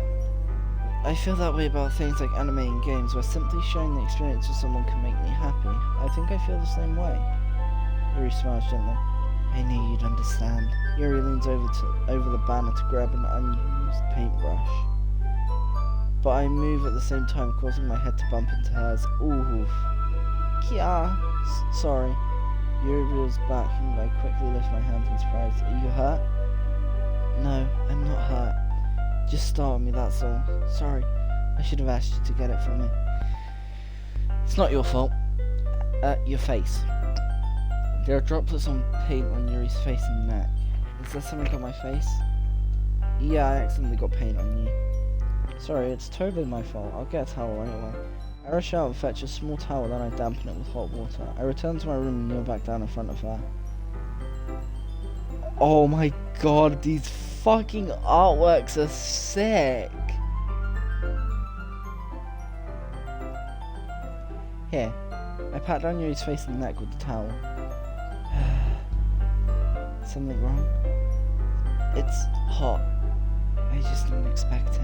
I feel that way about things like anime and games, where simply sharing the experience with someone can make me happy. I think I feel the same way. Yuri smiles gently. I knew you'd understand. Yuri leans over the banner to grab an unused paintbrush. But I move at the same time, causing my head to bump into hers. Ooh. Kia. Sorry. Yuri reels back and I quickly lift my hands in surprise. Are you hurt? No, I'm not hurt. Just startled me, that's all. Sorry. I should have asked you to get it for me. It's not your fault. Your face. There are droplets of paint on Yuri's face and neck. Is there something on my face? Yeah, I accidentally got paint on you. Sorry, it's totally my fault. I'll get a towel right away. I rush out and fetch a small towel, then I dampen it with hot water. I return to my room and kneel back down in front of her. Oh my god, these fucking artworks are sick! Here, I pat down Yuri's face and neck with the towel. Something wrong? It's hot. I just didn't expect it.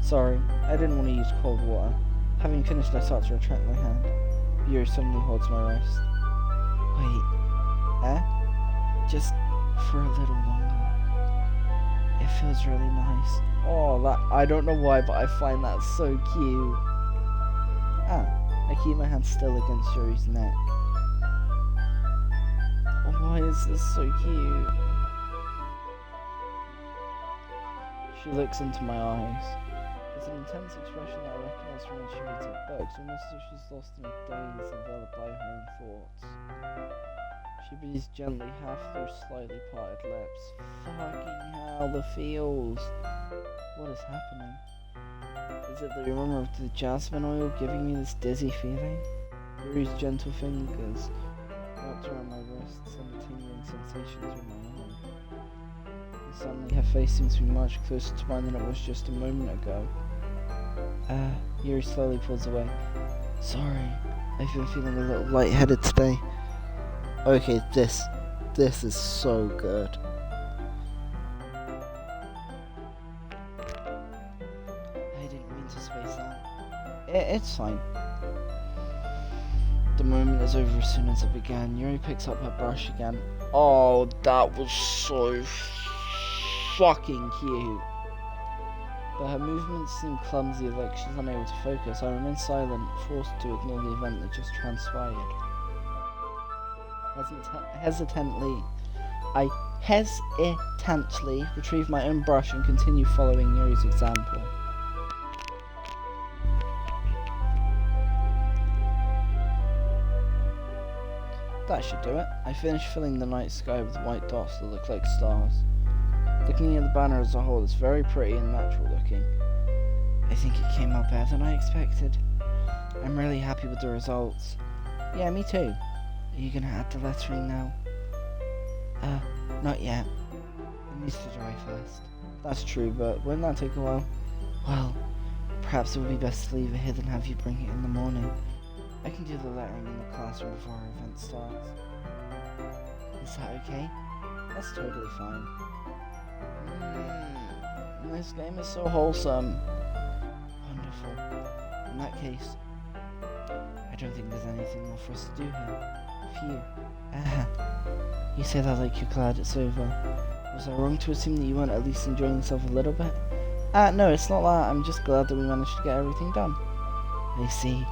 Sorry, I didn't want to use cold water. Having finished, I start to retract my hand. Yuri suddenly holds my wrist. Wait. Just for a little longer. It feels really nice. Oh, that, I don't know why, but I find that so cute. I keep my hand still against Yuri's neck. Oh, why is this so cute? She looks into my eyes. It's an intense expression that I recognize from when she reads her books, almost as if she's lost in a daze enveloped by her own thoughts. She breathes gently, half through slightly parted lips. Fucking hell, the feels! What is happening? Is it the aroma of the jasmine oil giving me this dizzy feeling? Yuri's gentle fingers wrapped around my wrists and a tingling sensation through my arm. And suddenly her face seems to be much closer to mine than it was just a moment ago. Yuri slowly pulls away. Sorry, I've been feeling a little lightheaded today. Okay, this is so good. I didn't mean to space that. It's fine. The moment is over as soon as it began. Yuri picks up her brush again. Oh, that was so fucking cute. But her movements seem clumsy, like she's unable to focus. I remain silent, forced to ignore the event that just transpired. I hesitantly retrieve my own brush and continue following Yuri's example. That should do it. I finished filling the night sky with white dots that look like stars. Looking at the banner as a whole, it's very pretty and natural looking. I think it came out better than I expected. I'm really happy with the results. Yeah, me too. Are you gonna add the lettering now? Not yet. It needs to dry first. That's true, but won't that take a while? Well, perhaps it would be best to leave it here than have you bring it in the morning. I can do the lettering in the classroom before our event starts. Is that okay? That's totally fine. This game is so wholesome. Wonderful. In that case, I don't think there's anything more for us to do here. Phew. You say that like you're glad it's over. Was I wrong to assume that you weren't at least enjoying yourself a little bit? No, it's not that. I'm just glad that we managed to get everything done. I see.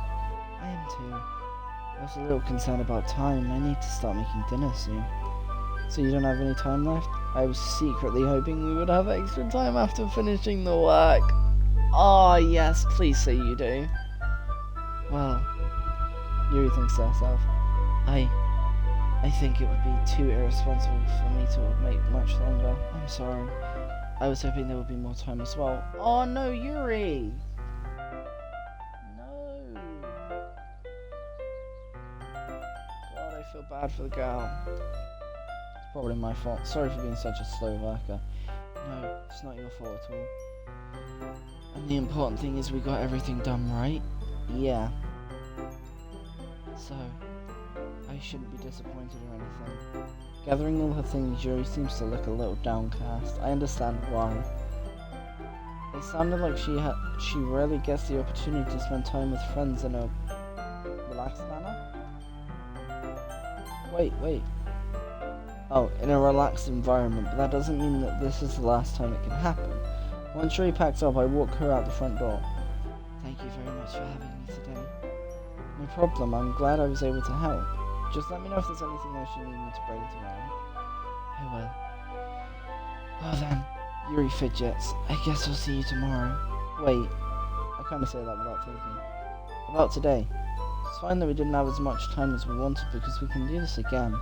I am too. I was a little concerned about time. I need to start making dinner soon. So you don't have any time left? I was secretly hoping we would have extra time after finishing the work. Oh yes, please say you do. Well, Yuri thinks to herself. I think it would be too irresponsible for me to wait much longer. I'm sorry. I was hoping there would be more time as well. Oh no, Yuri! No! God, I feel bad for the girl. It's probably my fault. Sorry for being such a slow worker. No, it's not your fault at all. And the important thing is we got everything done, right? Yeah. So, I shouldn't be disappointed or anything. Gathering all her things, Yuri seems to look a little downcast. I understand why. It sounded like she rarely gets the opportunity to spend time with friends in a relaxed manner. Wait. Oh, in a relaxed environment, but that doesn't mean that this is the last time it can happen. Once Yuri packs up, I walk her out the front door. Thank you very much for having me today. No problem, I'm glad I was able to help. Just let me know if there's anything else you need me to bring tomorrow. I will. Well then, Yuri fidgets. I guess I'll see you tomorrow. Wait, I kinda say that without thinking. About today. It's fine that we didn't have as much time as we wanted because we can do this again.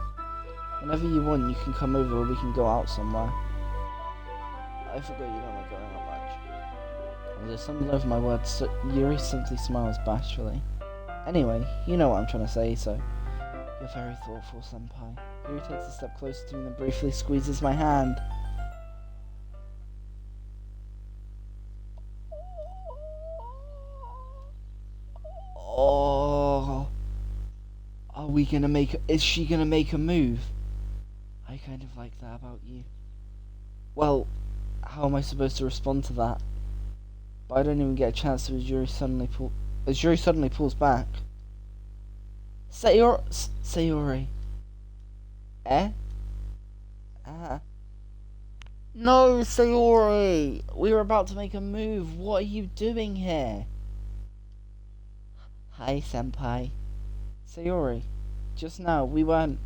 Whenever you want, you can come over or we can go out somewhere. I forgot you don't like going out much. As I stumble over my words, so Yuri simply smiles bashfully. Anyway, you know what I'm trying to say, so... You're very thoughtful, senpai. Yuri takes a step closer to me and briefly squeezes my hand. Oh... Are we gonna make... Is she gonna make a move? I kind of like that about you. Well, how am I supposed to respond to that? But I don't even get a chance to as Yuri suddenly pulls back. Sayori. Eh? No, Sayori! We were about to make a move. What are you doing here? Hi, senpai. Sayori, just now we weren't...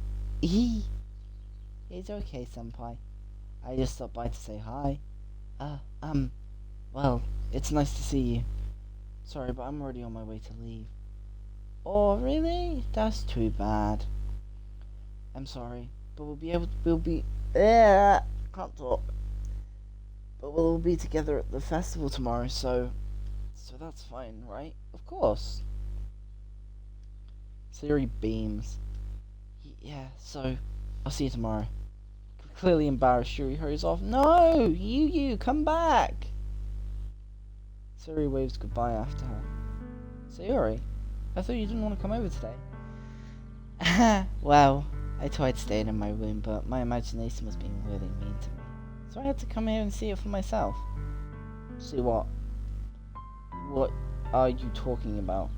It's okay, senpai. I just stopped by to say hi. Well, it's nice to see you. Sorry, but I'm already on my way to leave. Oh, really? That's too bad. I'm sorry, but can't talk. But we'll be together at the festival tomorrow, so that's fine, right? Of course. Sayori beams. Yeah, so I'll see you tomorrow. Clearly embarrassed, Yuri hurries off. No! You, come back! Sayori waves goodbye after her. Sayori, I thought you didn't want to come over today. Well, I tried staying in my room, but my imagination was being really mean to me. So I had to come here and see it for myself. See what? What are you talking about?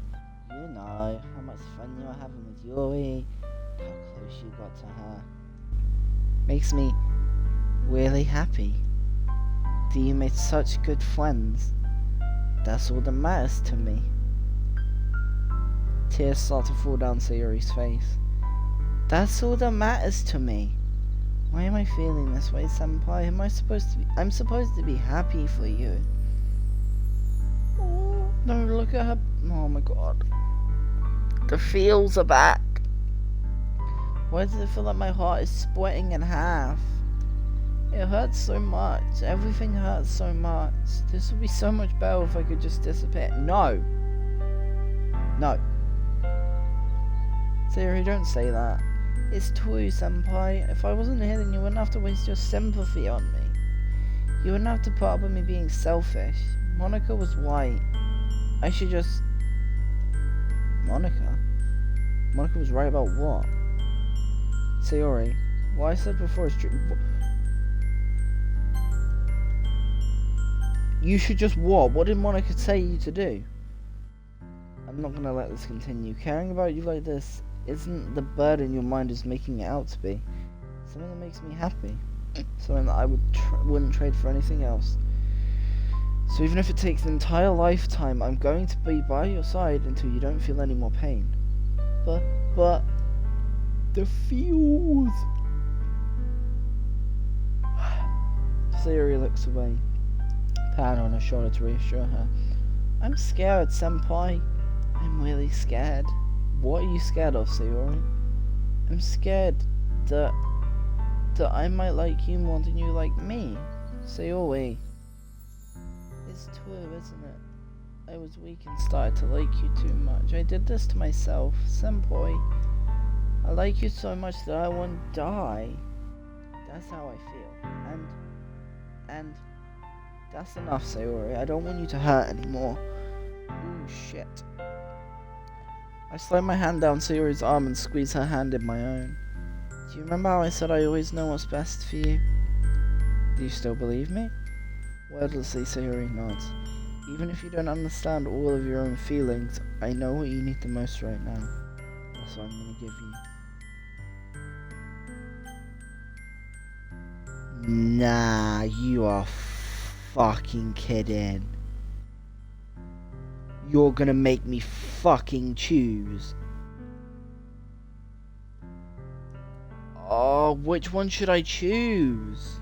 You know, how much fun you were having with Yuri, how close you got to her. Makes me really happy. You made such good friends. That's all that matters to me. Tears start to fall down Sayori's face. That's all that matters to me. Why am I feeling this way, senpai? I'm supposed to be happy for you. Oh, no, look at her. Oh my god. The feels are back. Why does it feel like my heart is splitting in half? It hurts so much. Everything hurts so much. This would be so much better if I could just disappear. No. Sayori, don't say that. It's true, senpai. If I wasn't here, then you wouldn't have to waste your sympathy on me. You wouldn't have to put up with me being selfish. Monica was right. I should just... Monica was right about what? Sayori, what I said before is true. You should just what? What did Monica say you to do? I'm not gonna let this continue. Caring about you like this isn't the burden your mind is making it out to be. Something that makes me happy. Something that I wouldn't trade for anything else. So even if it takes an entire lifetime, I'm going to be by your side until you don't feel any more pain. But the feels. Sayori looks away, pat her on her shoulder to reassure her. I'm scared, senpai. I'm really scared. What are you scared of, Sayori? I'm scared that I might like you more than you like me. Sayori. It's true, isn't it? I was weak and started to like you too much. I did this to myself. Senpai, I like you so much that I won't die. That's how I feel. And that's enough, Sayori. I don't want you to hurt anymore. Ooh, shit. I slide my hand down Sayori's arm and squeeze her hand in my own. Do you remember how I said I always know what's best for you? Do you still believe me? Wordlessly, Sayori nods. Even if you don't understand all of your own feelings, I know what you need the most right now. That's what I'm gonna give you. Nah, you are fucking kidding. You're gonna make me fucking choose. Oh, which one should I choose?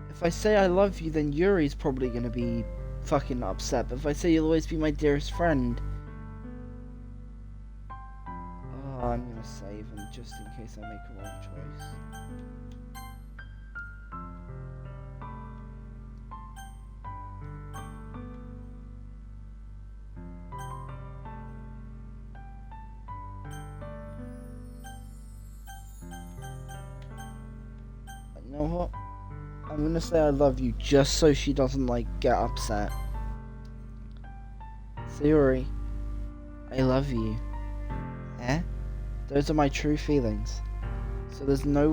If I say I love you, then Yuri's probably gonna be fucking upset. But if I say you'll always be my dearest friend... Oh, I'm gonna save him just in case I make a wrong choice. You know what? I'm gonna say I love you just so she doesn't, like, get upset. Sayori, I love you. Eh? Those are my true feelings. There's no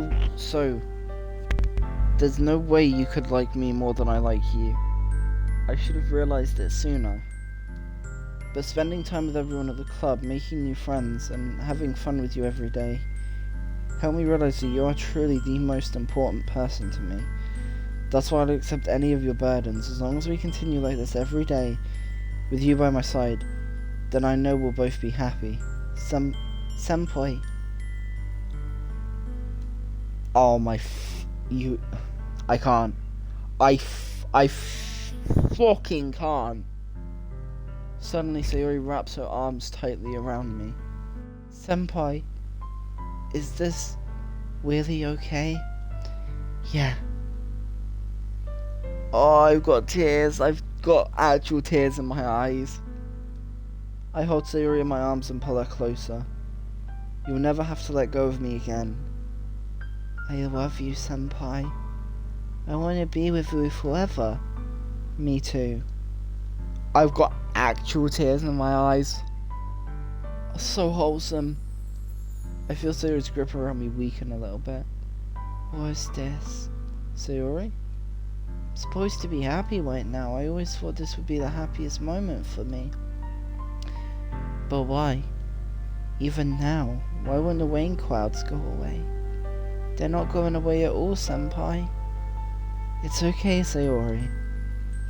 way you could like me more than I like you. I should have realized it sooner. But spending time with everyone at the club, making new friends, and having fun with you every day helped me realize that you are truly the most important person to me. That's why I'll accept any of your burdens. As long as we continue like this every day, with you by my side, then I know we'll both be happy. Senpai. Oh my I can't. I fucking can't. Suddenly Sayori wraps her arms tightly around me. Senpai, is this really okay? Yeah. Oh, I've got tears. I've got actual tears in my eyes. I hold Sayori in my arms and pull her closer. You'll never have to let go of me again. I love you, Senpai. I want to be with you forever. Me too. I've got actual tears in my eyes. So wholesome. I feel Sayori's grip around me weaken a little bit. What is this? Sayori? I'm supposed to be happy right now. I always thought this would be the happiest moment for me. But why? Even now, why won't the rain clouds go away? They're not going away at all, Senpai. It's okay, Sayori.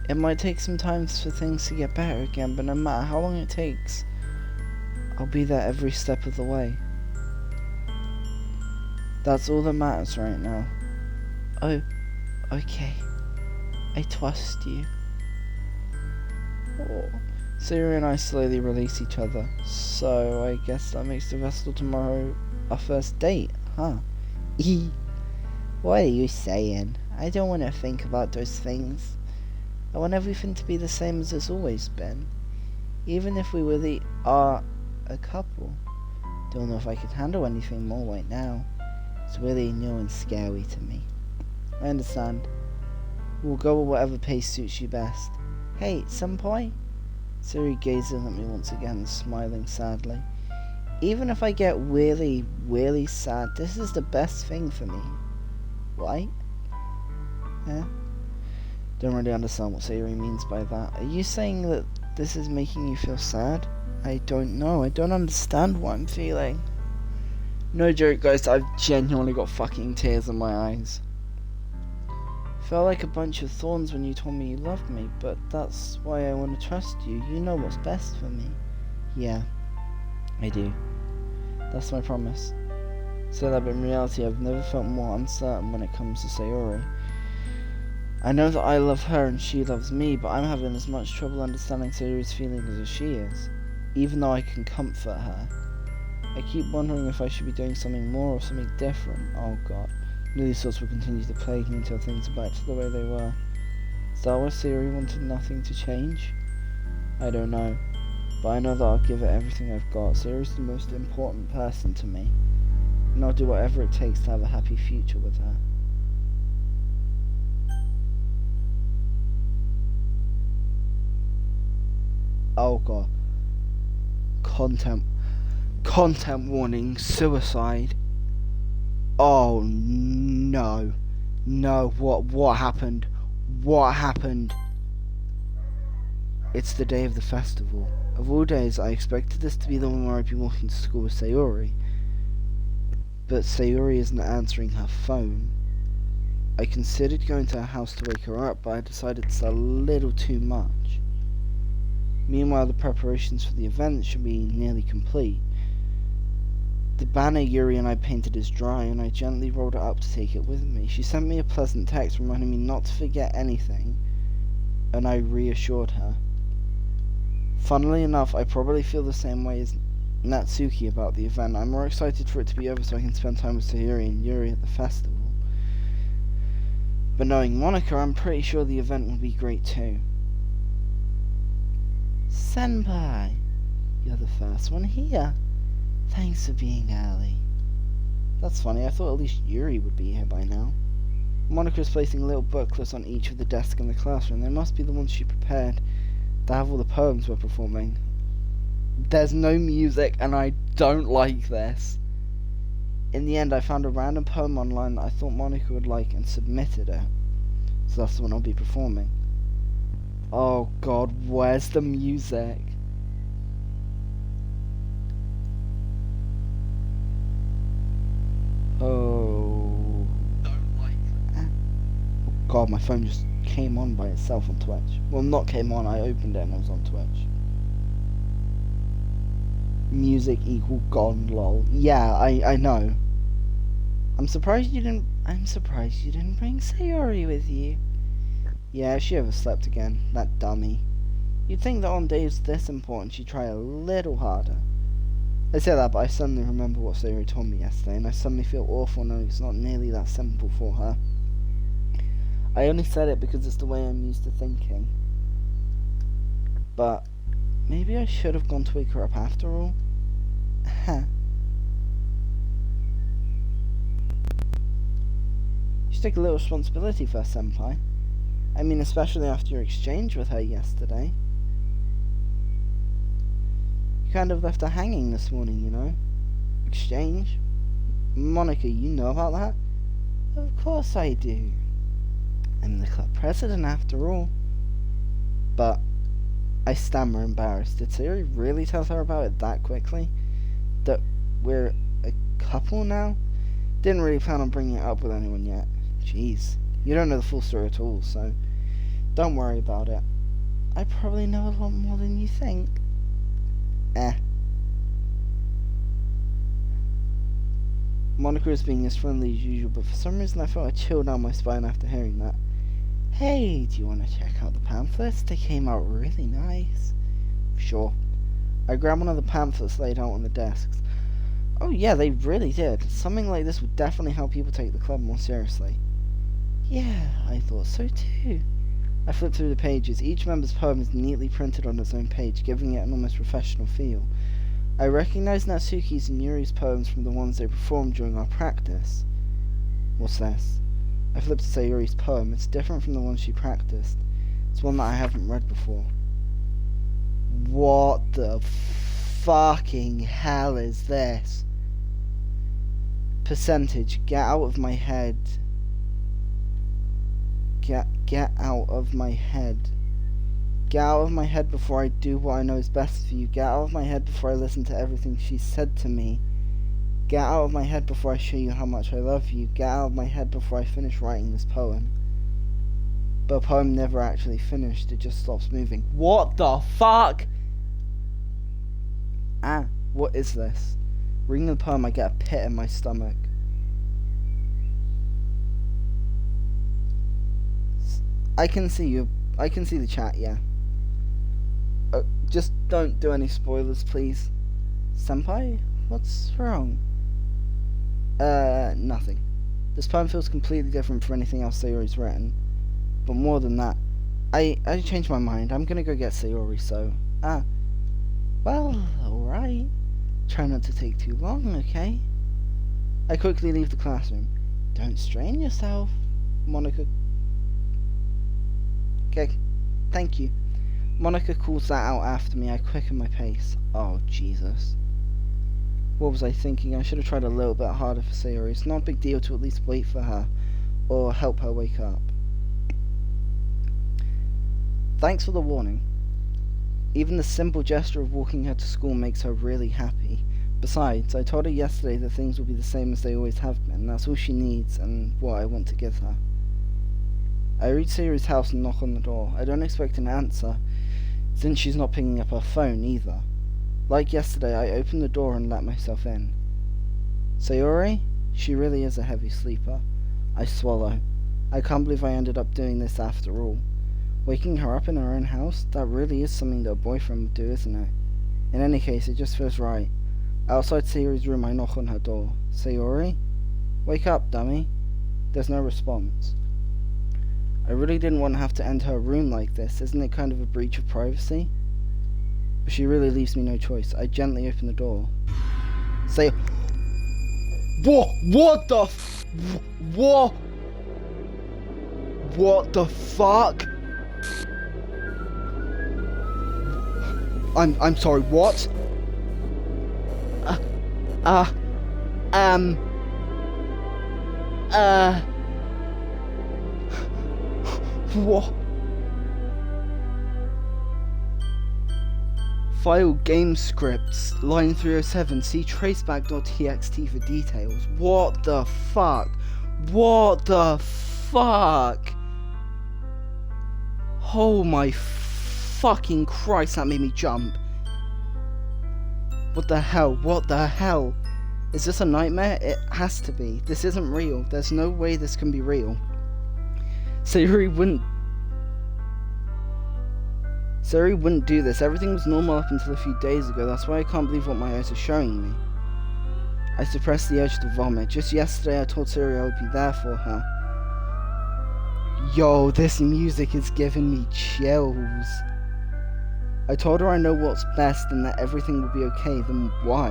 It might take some time for things to get better again, but no matter how long it takes, I'll be there every step of the way. That's all that matters right now. Oh, okay. I trust you. Oh. Sayori and I slowly release each other. So, I guess that makes the vessel tomorrow our first date, huh? What are you saying? I don't want to think about those things. I want everything to be the same as it's always been. Even if we really are a couple. Don't know if I could handle anything more right now. It's really new and scary to me. I understand. We'll go at whatever pace suits you best. Hey, Senpai? Sayori gazes at me once again, smiling sadly. Even if I get really, really sad, this is the best thing for me. Right? Yeah? Don't really understand what Sayori means by that. Are you saying that this is making you feel sad? I don't know. I don't understand what I'm feeling. No joke, guys. I've genuinely got fucking tears in my eyes. Felt like a bunch of thorns when you told me you loved me, but that's why I want to trust you. You know what's best for me. Yeah, I do. That's my promise. So that, but in reality, I've never felt more uncertain when it comes to Sayori. I know that I love her and she loves me, but I'm having as much trouble understanding Sayori's feelings as she is. Even though I can comfort her, I keep wondering if I should be doing something more or something different. Oh god. I knew these thoughts would continue to plague me until things are back to the way they were. Is that why Siri wanted nothing to change? I don't know. But I know that I'll give it everything I've got. Siri's the most important person to me. And I'll do whatever it takes to have a happy future with her. Oh god. Content warning, suicide. Oh no. No, what happened? What happened? It's the day of the festival. Of all days, I expected this to be the one where I'd be walking to school with Sayori. But Sayori isn't answering her phone. I considered going to her house to wake her up, but I decided it's a little too much. Meanwhile, the preparations for the event should be nearly complete. The banner Yuri and I painted is dry, and I gently rolled it up to take it with me. She sent me a pleasant text reminding me not to forget anything, and I reassured her. Funnily enough, I probably feel the same way as Natsuki about the event. I'm more excited for it to be over so I can spend time with Sayori and Yuri at the festival. But knowing Monica, I'm pretty sure the event will be great too. Senpai, you're the first one here. Thanks for being early. That's funny, I thought at least Yuri would be here by now. Monica's placing little booklets on each of the desks in the classroom. They must be the ones she prepared to have all the poems we're performing. There's no music and I don't like this. In the end, I found a random poem online that I thought Monica would like and submitted it. So that's the one I'll be performing. Oh god, where's the music? Oh. Don't like that. Oh god, my phone just came on by itself on Twitch. Well, not came on, I opened it and it was on Twitch. Music equal gone, lol. Yeah, I know. I'm surprised you didn't bring Sayori with you. Yeah, she overslept again, that dummy. You'd think that on days this important she'd try a little harder. I say that, but I suddenly remember what Sayori told me yesterday, and I suddenly feel awful knowing it's not nearly that simple for her. I only said it because it's the way I'm used to thinking. But maybe I should have gone to wake her up after all. You should take a little responsibility for her, senpai. I mean, especially after your exchange with her yesterday. You kind of left her hanging this morning, you know. Exchange? Monica, you know about that? Of course I do. I'm the club president after all. But I stammer, embarrassed. Did Sayori really tell her about it that quickly? That we're a couple now? Didn't really plan on bringing it up with anyone yet. Jeez. You don't know the full story at all, so don't worry about it. I probably know a lot more than you think. Monica was being as friendly as usual, but for some reason I felt a chill down my spine after hearing that. Hey, do you want to check out the pamphlets? They came out really nice. Sure. I grabbed one of the pamphlets laid out on the desks. Oh yeah, they really did. Something like this would definitely help people take the club more seriously. Yeah, I thought so too. I flipped through the pages. Each member's poem is neatly printed on its own page, giving it an almost professional feel. I recognized Natsuki's and Yuri's poems from the ones they performed during our practice. What's this? I flipped to Sayori's poem. It's different from the one she practiced. It's one that I haven't read before. What the fucking hell is this? Percentage. Get out of my head. Get out of my head. Get out of my head before I do what I know is best for you. Get out of my head before I listen to everything she said to me. Get out of my head before I show you how much I love you. Get out of my head before I finish writing this poem. But the poem never actually finished. It just stops moving. What the fuck? What is this? Reading the poem, I get a pit in my stomach. I can see you. I can see the chat, yeah. Just don't do any spoilers, please. Senpai? What's wrong? Nothing. This poem feels completely different from anything else Sayori's written. But more than that, I changed my mind. I'm gonna go get Sayori, so... well, alright. Try not to take too long, okay? I quickly leave the classroom. Don't strain yourself, Monica. Okay, thank you. Monica calls that out after me. I quicken my pace. Oh, Jesus. What was I thinking? I should have tried a little bit harder for Sayori. It's not a big deal to at least wait for her, or help her wake up. Thanks for the warning. Even the simple gesture of walking her to school makes her really happy. Besides, I told her yesterday that things will be the same as they always have been. That's all she needs, and what I want to give her. I reach Sayori's house and knock on the door. I don't expect an answer, since she's not picking up her phone either. Like yesterday, I open the door and let myself in. Sayori? She really is a heavy sleeper. I swallow. I can't believe I ended up doing this after all. Waking her up in her own house? That really is something that a boyfriend would do, isn't it? In any case, it just feels right. Outside Sayori's room, I knock on her door. Sayori? Wake up, dummy. There's no response. I really didn't want to have to enter her room like this. Isn't it kind of a breach of privacy? But she really leaves me no choice. I gently open the door. Say... What the what? What the fuck? I'm sorry, what? What? File game scripts, line 307, see traceback.txt for details. What the fuck? What the fuck? Oh my fucking Christ, that made me jump. What the hell? What the hell? Is this a nightmare? It has to be. This isn't real. There's no way this can be real. Sayori wouldn't do this. Everything was normal up until a few days ago. That's why I can't believe what my eyes are showing me. I suppressed the urge to vomit. Just yesterday I told Sayori I would be there for her. Yo, this music is giving me chills. I told her I know what's best and that everything will be okay. Then why?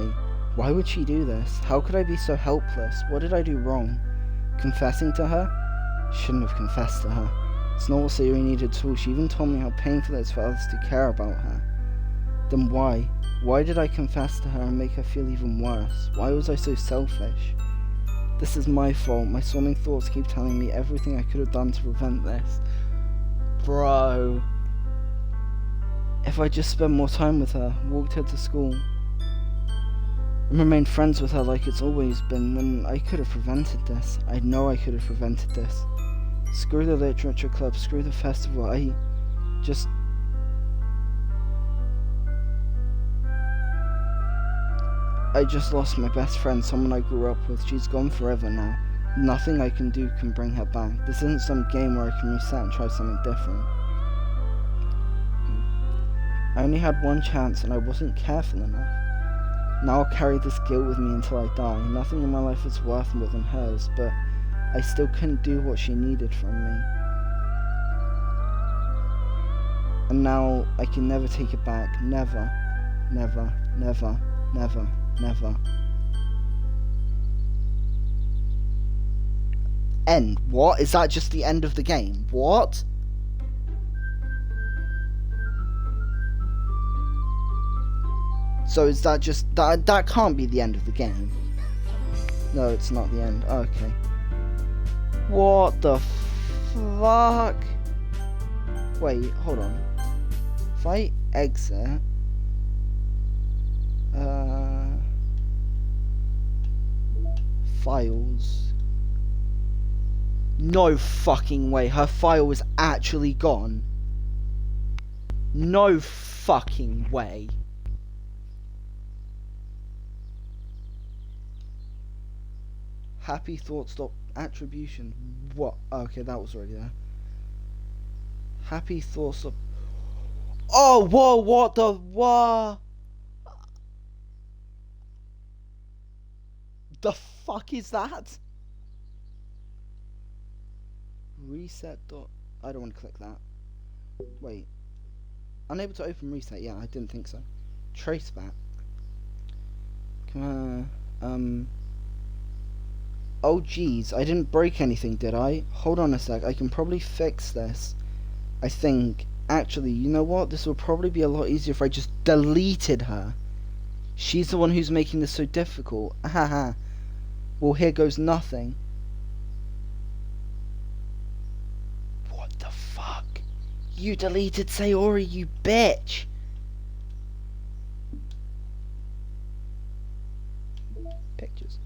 Why would she do this? How could I be so helpless? What did I do wrong? Confessing to her? Shouldn't have confessed to her. It's not what Sayori needed at all. She even told me how painful it is for others to care about her. Then why? Why did I confess to her and make her feel even worse? Why was I so selfish? This is my fault. My swimming thoughts keep telling me everything I could have done to prevent this. Bro. If I just spent more time with her, walked her to school, and remained friends with her like it's always been, then I could have prevented this. I know I could have prevented this. Screw the literature club, screw the festival, I just lost my best friend, someone I grew up with. She's gone forever now. Nothing I can do can bring her back. This isn't some game where I can reset and try something different. I only had one chance and I wasn't careful enough. Now I'll carry this guilt with me until I die. Nothing in my life is worth more than hers, but I still couldn't do what she needed from me. And now I can never take it back. Never. Never. Never. Never. Never. End. What? Is that just the end of the game? What? So is that just... That can't be the end of the game. No, it's not the end. Okay. What the fuck? Wait, hold on. If I exit... Files... No fucking way. Her file is actually gone. No fucking way. Happy thoughts stop attribution. What? Okay, that was already there. Happy thoughts stop. Oh, whoa, what the? What? The fuck is that? Reset dot... I don't want to click that. Wait. Unable to open reset. Yeah, I didn't think so. Trace back. Come on. Oh jeez, I didn't break anything, did I? Hold on a sec, I can probably fix this. I think. Actually, you know what? This will probably be a lot easier if I just deleted her. She's the one who's making this so difficult. Haha. Well, here goes nothing. What the fuck? You deleted Sayori, you bitch! Pictures.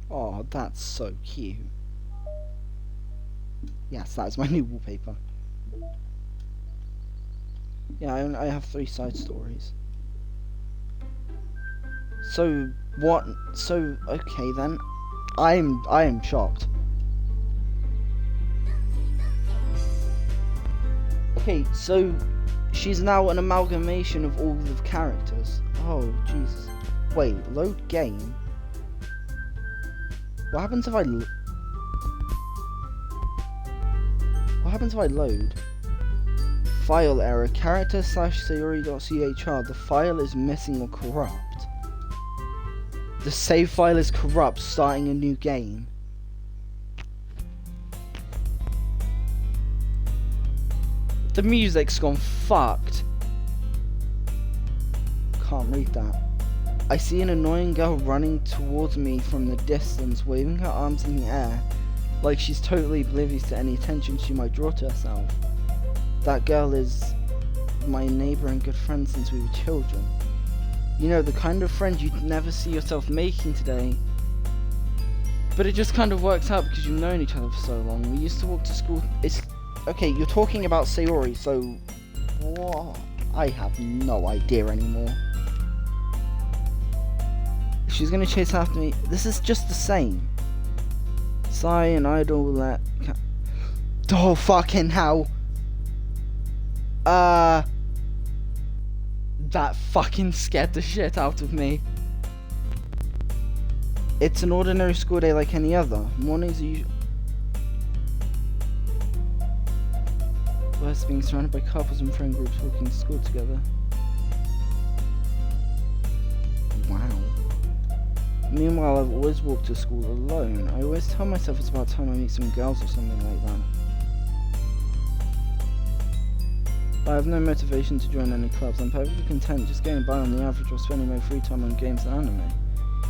Oh, that's so cute. Yes, that is my new wallpaper. Yeah, I have 3 side stories. So, what? So, okay then. I am shocked. Okay, so she's now an amalgamation of all the characters. Oh, Jesus. Wait, load game? What happens if I... What happens if I load? File error. Character / Sayori.chr. The file is missing or corrupt. The save file is corrupt, starting a new game. The music's gone fucked. Can't read that. I see an annoying girl running towards me from the distance, waving her arms in the air, like she's totally oblivious to any attention she might draw to herself. That girl is my neighbour and good friend since we were children. You know, the kind of friend you'd never see yourself making today. But it just kind of works out because you've known each other for so long. We used to walk to school. It's... Okay, you're talking about Sayori, so... What? I have no idea anymore. She's gonna chase after me. This is just the same. Sigh and idol let... Oh, fucking hell. That fucking scared the shit out of me. It's an ordinary school day like any other. Mornings are usually... Worse, being surrounded by couples and friend groups walking to school together. Wow. Meanwhile, I've always walked to school alone. I always tell myself it's about time I meet some girls or something like that. But I have no motivation to join any clubs. I'm perfectly content just getting by on the average or spending my free time on games and anime.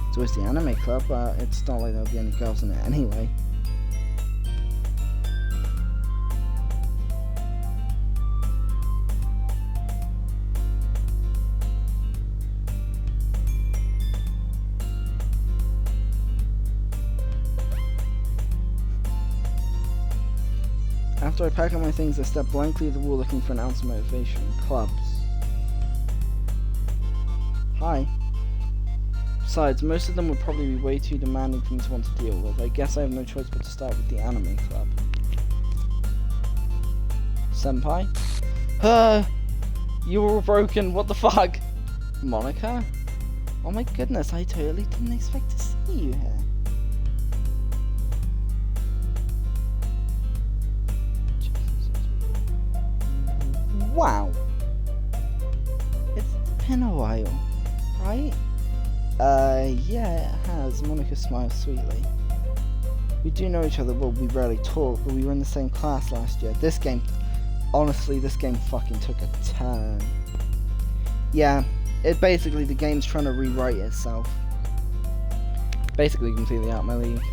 It's always the anime club, but it's not like there'll be any girls in it anyway. After I pack up my things, I step blankly at the wall looking for an ounce of motivation. Clubs. Hi. Besides, most of them would probably be way too demanding for me to want to deal with. I guess I have no choice but to start with the anime club. Senpai? You were all broken, what the fuck? Monica? Oh my goodness, I totally didn't expect to see you here. Wow. It's been a while, right? Yeah, it has. Monica smiles sweetly. We do know each other, well, we rarely talk, but we were in the same class last year. This game, honestly, this game fucking took a turn. Yeah, it basically, the game's trying to rewrite itself. Basically completely out my league.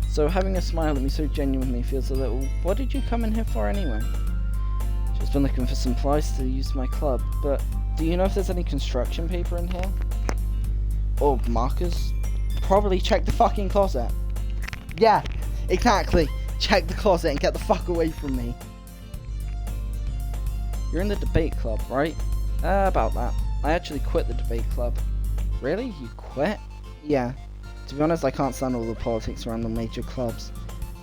So having a smile at me so genuinely feels a little, what did you come in here for anyway? Just been looking for supplies to use my club, but do you know if there's any construction paper in here? Or markers? Probably check the fucking closet. Yeah, exactly. Check the closet and get the fuck away from me. You're in the debate club, right? About that. I actually quit the debate club. Really? You quit? Yeah. To be honest, I can't stand all the politics around the major clubs.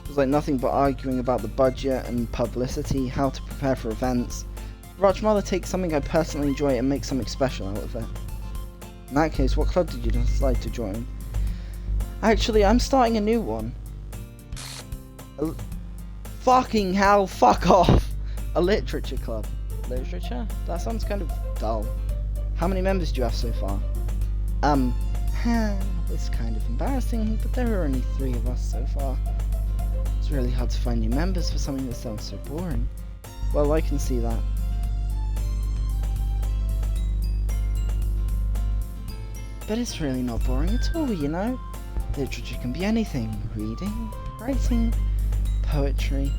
It was like nothing but arguing about the budget and publicity, how to prepare for events. I'd much rather take something I personally enjoy and make something special out of it. In that case, what club did you decide to join? Actually, I'm starting a new one. Fucking hell, fuck off! A literature club. Literature? That sounds kind of dull. How many members do you have so far? It's kind of embarrassing, but there are only 3 of us so far. It's really hard to find new members for something that sounds so boring. Well, I can see that. But it's really not boring at all, you know? Literature can be anything. Reading, writing, poetry.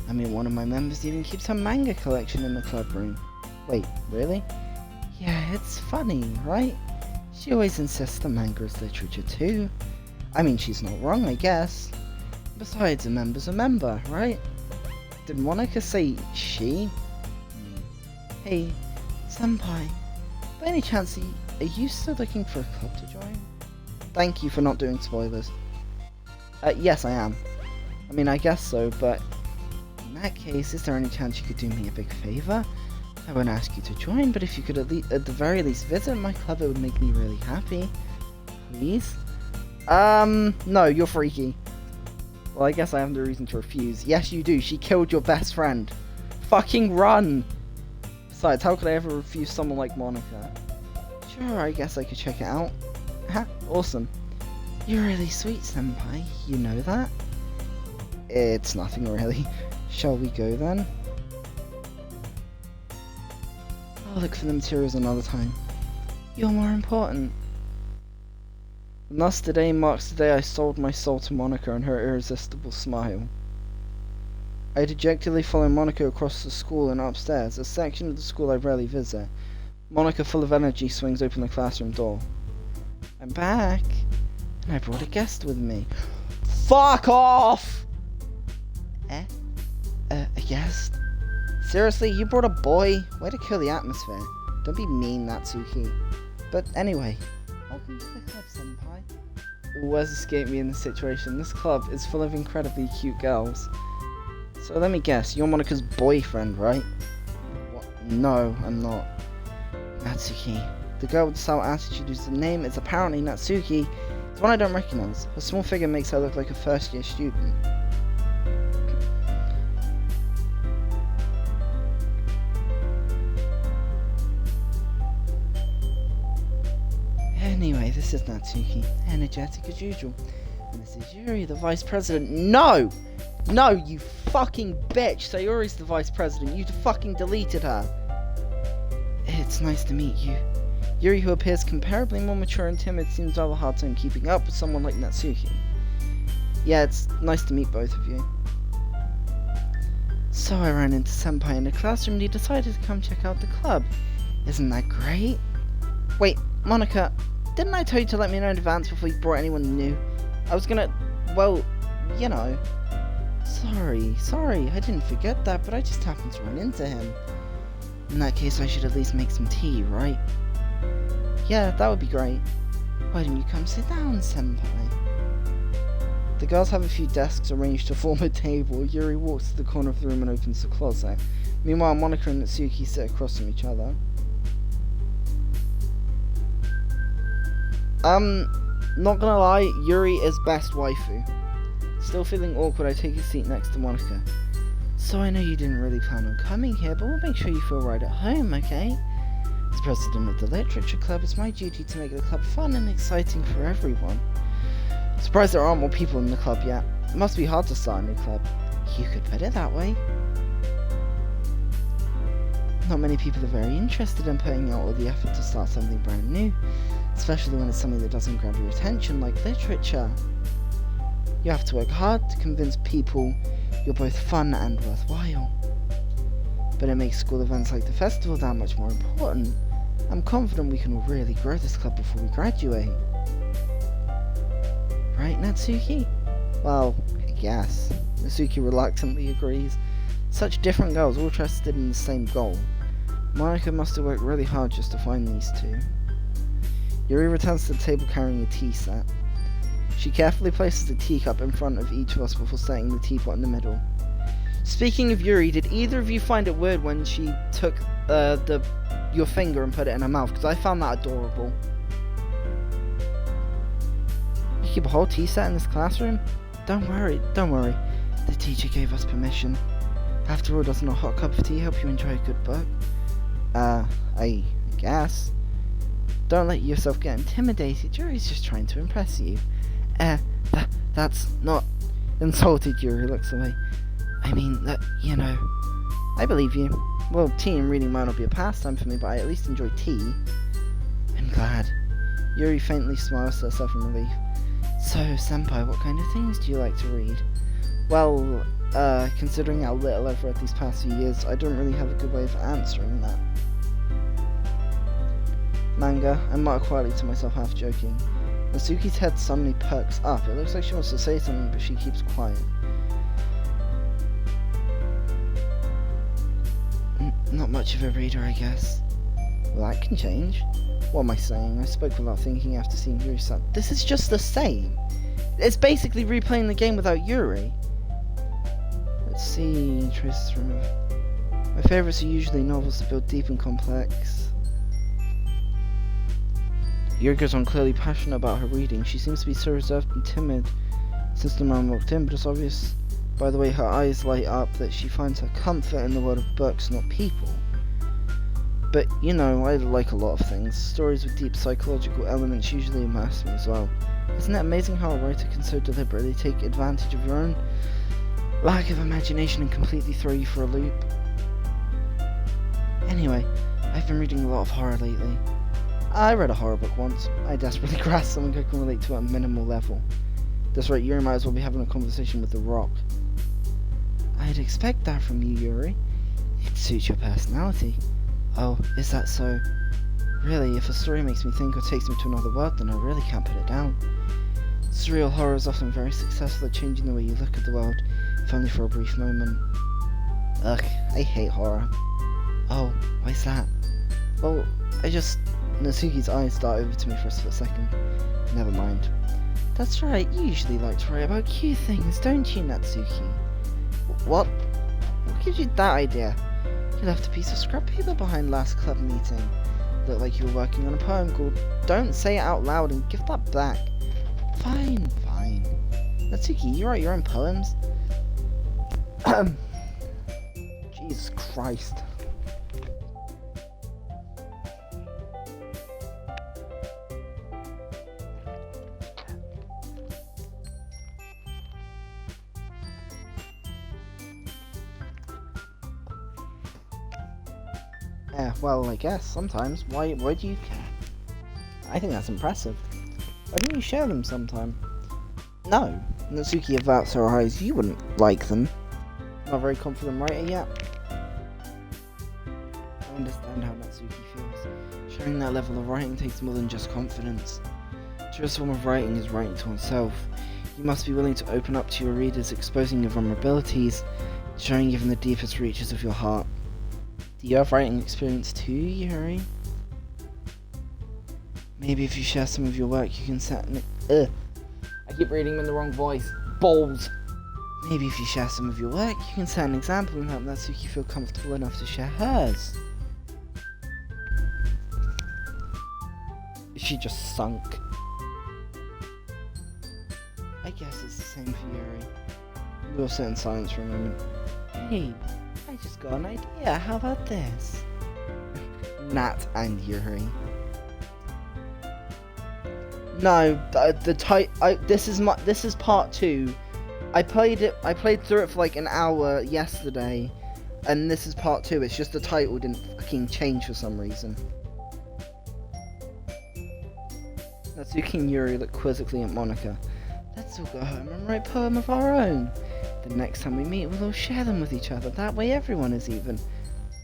I mean, one of my members even keeps her manga collection in the club room. Wait, really? Yeah, it's funny, right? She always insists that manga is literature too. I mean, she's not wrong, I guess. Besides, a member's a member, right? Did Monica say she? Hey, senpai, by any chance, are you still looking for a club to join? Thank you for not doing spoilers. Yes, I am. I mean, I guess so, but in that case, is there any chance you could do me a big favor? I won't ask you to join, but if you could at the very least visit my club, it would make me really happy. Please? No, you're freaky. Well, I guess I have no reason to refuse. Yes, you do. She killed your best friend. Fucking run! Besides, how could I ever refuse someone like Monica? Sure, I guess I could check it out. Ha, awesome. You're really sweet, senpai. You know that? It's nothing really. Shall we go then? I'll look for the materials another time. You're more important. And thus today marks the day I sold my soul to Monica and her irresistible smile. I dejectedly follow Monica across the school and upstairs, a section of the school I rarely visit. Monica, full of energy, swings open the classroom door. I'm back, and I brought a guest with me. Fuck off! A guest? Seriously, you brought a boy? Way to kill the atmosphere. Don't be mean, Natsuki. But anyway, welcome to the club, senpai. Words escape me in this situation. This club is full of incredibly cute girls. So let me guess, you're Monica's boyfriend, right? What? No, I'm not. Natsuki. The girl with the sour attitude whose name is apparently Natsuki is one I don't recognize. Her small figure makes her look like a first-year student. Anyway, this is Natsuki, energetic as usual. And this is Yuri, the vice president. No! No, you fucking bitch! Sayori's the vice president. You fucking deleted her. It's nice to meet you. Yuri, who appears comparably more mature and timid, seems to have a hard time keeping up with someone like Natsuki. Yeah, it's nice to meet both of you. So I ran into Senpai in the classroom and he decided to come check out the club. Isn't that great? Wait, Monica, didn't I tell you to let me know in advance before you brought anyone new? I was gonna, well, you know. Sorry, I didn't forget that, but I just happened to run into him. In that case, I should at least make some tea, right? Yeah, that would be great. Why don't you come sit down, senpai? The girls have a few desks arranged to form a table. Yuri walks to the corner of the room and opens the closet. Meanwhile, Monica and Natsuki sit across from each other. Not gonna lie, Yuri is best waifu. Still feeling awkward, I take a seat next to Monica. So I know you didn't really plan on coming here, but we'll make sure you feel right at home, okay? As president of the literature club, it's my duty to make the club fun and exciting for everyone. Surprised there aren't more people in the club yet. It must be hard to start a new club. You could put it that way. Not many people are very interested in putting out all the effort to start something brand new, especially when it's something that doesn't grab your attention like literature. You have to work hard to convince people you're both fun and worthwhile. But it makes school events like the festival that much more important. I'm confident we can really grow this club before we graduate. Right, Natsuki? Well, I guess. Natsuki reluctantly agrees. Such different girls, all interested in the same goal. Monica must have worked really hard just to find these two. Yuri returns to the table carrying a tea set. She carefully places a teacup in front of each of us before setting the teapot in the middle. Speaking of Yuri, did either of you find it weird when she took your finger and put it in her mouth? Because I found that adorable. You keep a whole tea set in this classroom? Don't worry. The teacher gave us permission. After all, doesn't a hot cup of tea help you enjoy a good book? I guess. Don't let yourself get intimidated. Yuri's just trying to impress you. That's not insulted. Yuri looks away. I mean, I believe you. Well, tea and reading might not be a pastime for me, but I at least enjoy tea. I'm glad. Yuri faintly smiles to herself in relief. So, senpai, what kind of things do you like to read? Well, considering how little I've read these past few years, I don't really have a good way of answering that. Manga, I mutter quietly to myself, half joking. Natsuki's head suddenly perks up. It looks like she wants to say something, but she keeps quiet. Not much of a reader, I guess. Well, that can change. What am I saying? I spoke without thinking after seeing Yuri. This is just the same. It's basically replaying the game without Yuri. Let's see. Traces through. My favourites are usually novels that build deep and complex. Yuri goes on, clearly passionate about her reading. She seems to be so reserved and timid since the man walked in, but it's obvious by the way her eyes light up that she finds her comfort in the world of books, not people. But, I like a lot of things. Stories with deep psychological elements usually immerse me as well. Isn't it amazing how a writer can so deliberately take advantage of your own lack of imagination and completely throw you for a loop? Anyway, I've been reading a lot of horror lately. I read a horror book once. I desperately grasped something I can relate to at a minimal level. That's right, Yuri might as well be having a conversation with The Rock. I'd expect that from you, Yuri. It suits your personality. Oh, is that so? Really, if a story makes me think or takes me to another world, then I really can't put it down. Surreal horror is often very successful at changing the way you look at the world, if only for a brief moment. Ugh, I hate horror. Oh, why's that? Well, Natsuki's eyes dart over to me for a split second. Never mind. That's right, you usually like to write about cute things, don't you, Natsuki? What? What gives you that idea? You left a piece of scrap paper behind last club meeting. Looked like you were working on a poem called Don't Say It Out Loud and Give That Back. Fine. Natsuki, you write your own poems? Jesus Christ. Well, I guess, sometimes. Why do you care? I think that's impressive. Why don't you share them sometime? No. Natsuki avouts her eyes. You wouldn't like them. Not a very confident writer yet. I understand how Natsuki feels. Sharing that level of writing takes more than just confidence. The truest form of writing is writing to oneself. You must be willing to open up to your readers, exposing your vulnerabilities, showing even the deepest reaches of your heart. Do you have writing experience too, Yuri? Maybe if you share some of your work, you can set I keep reading them in the wrong voice. Balls! Maybe if you share some of your work, you can set an example and help Natsuki feel comfortable enough to share hers. She just sunk. I guess it's the same for Yuri. We all sit in silence for a moment. Hey, I just got an idea. How about this? Nat and Yuri. No, this is part 2. I played through it for like an hour yesterday, and this is part 2. It's just the title didn't fucking change for some reason. Natsuki and Yuri look quizzically at Monica. Let's all go home and write a poem of our own. The next time we meet, we'll all share them with each other. That way everyone is even.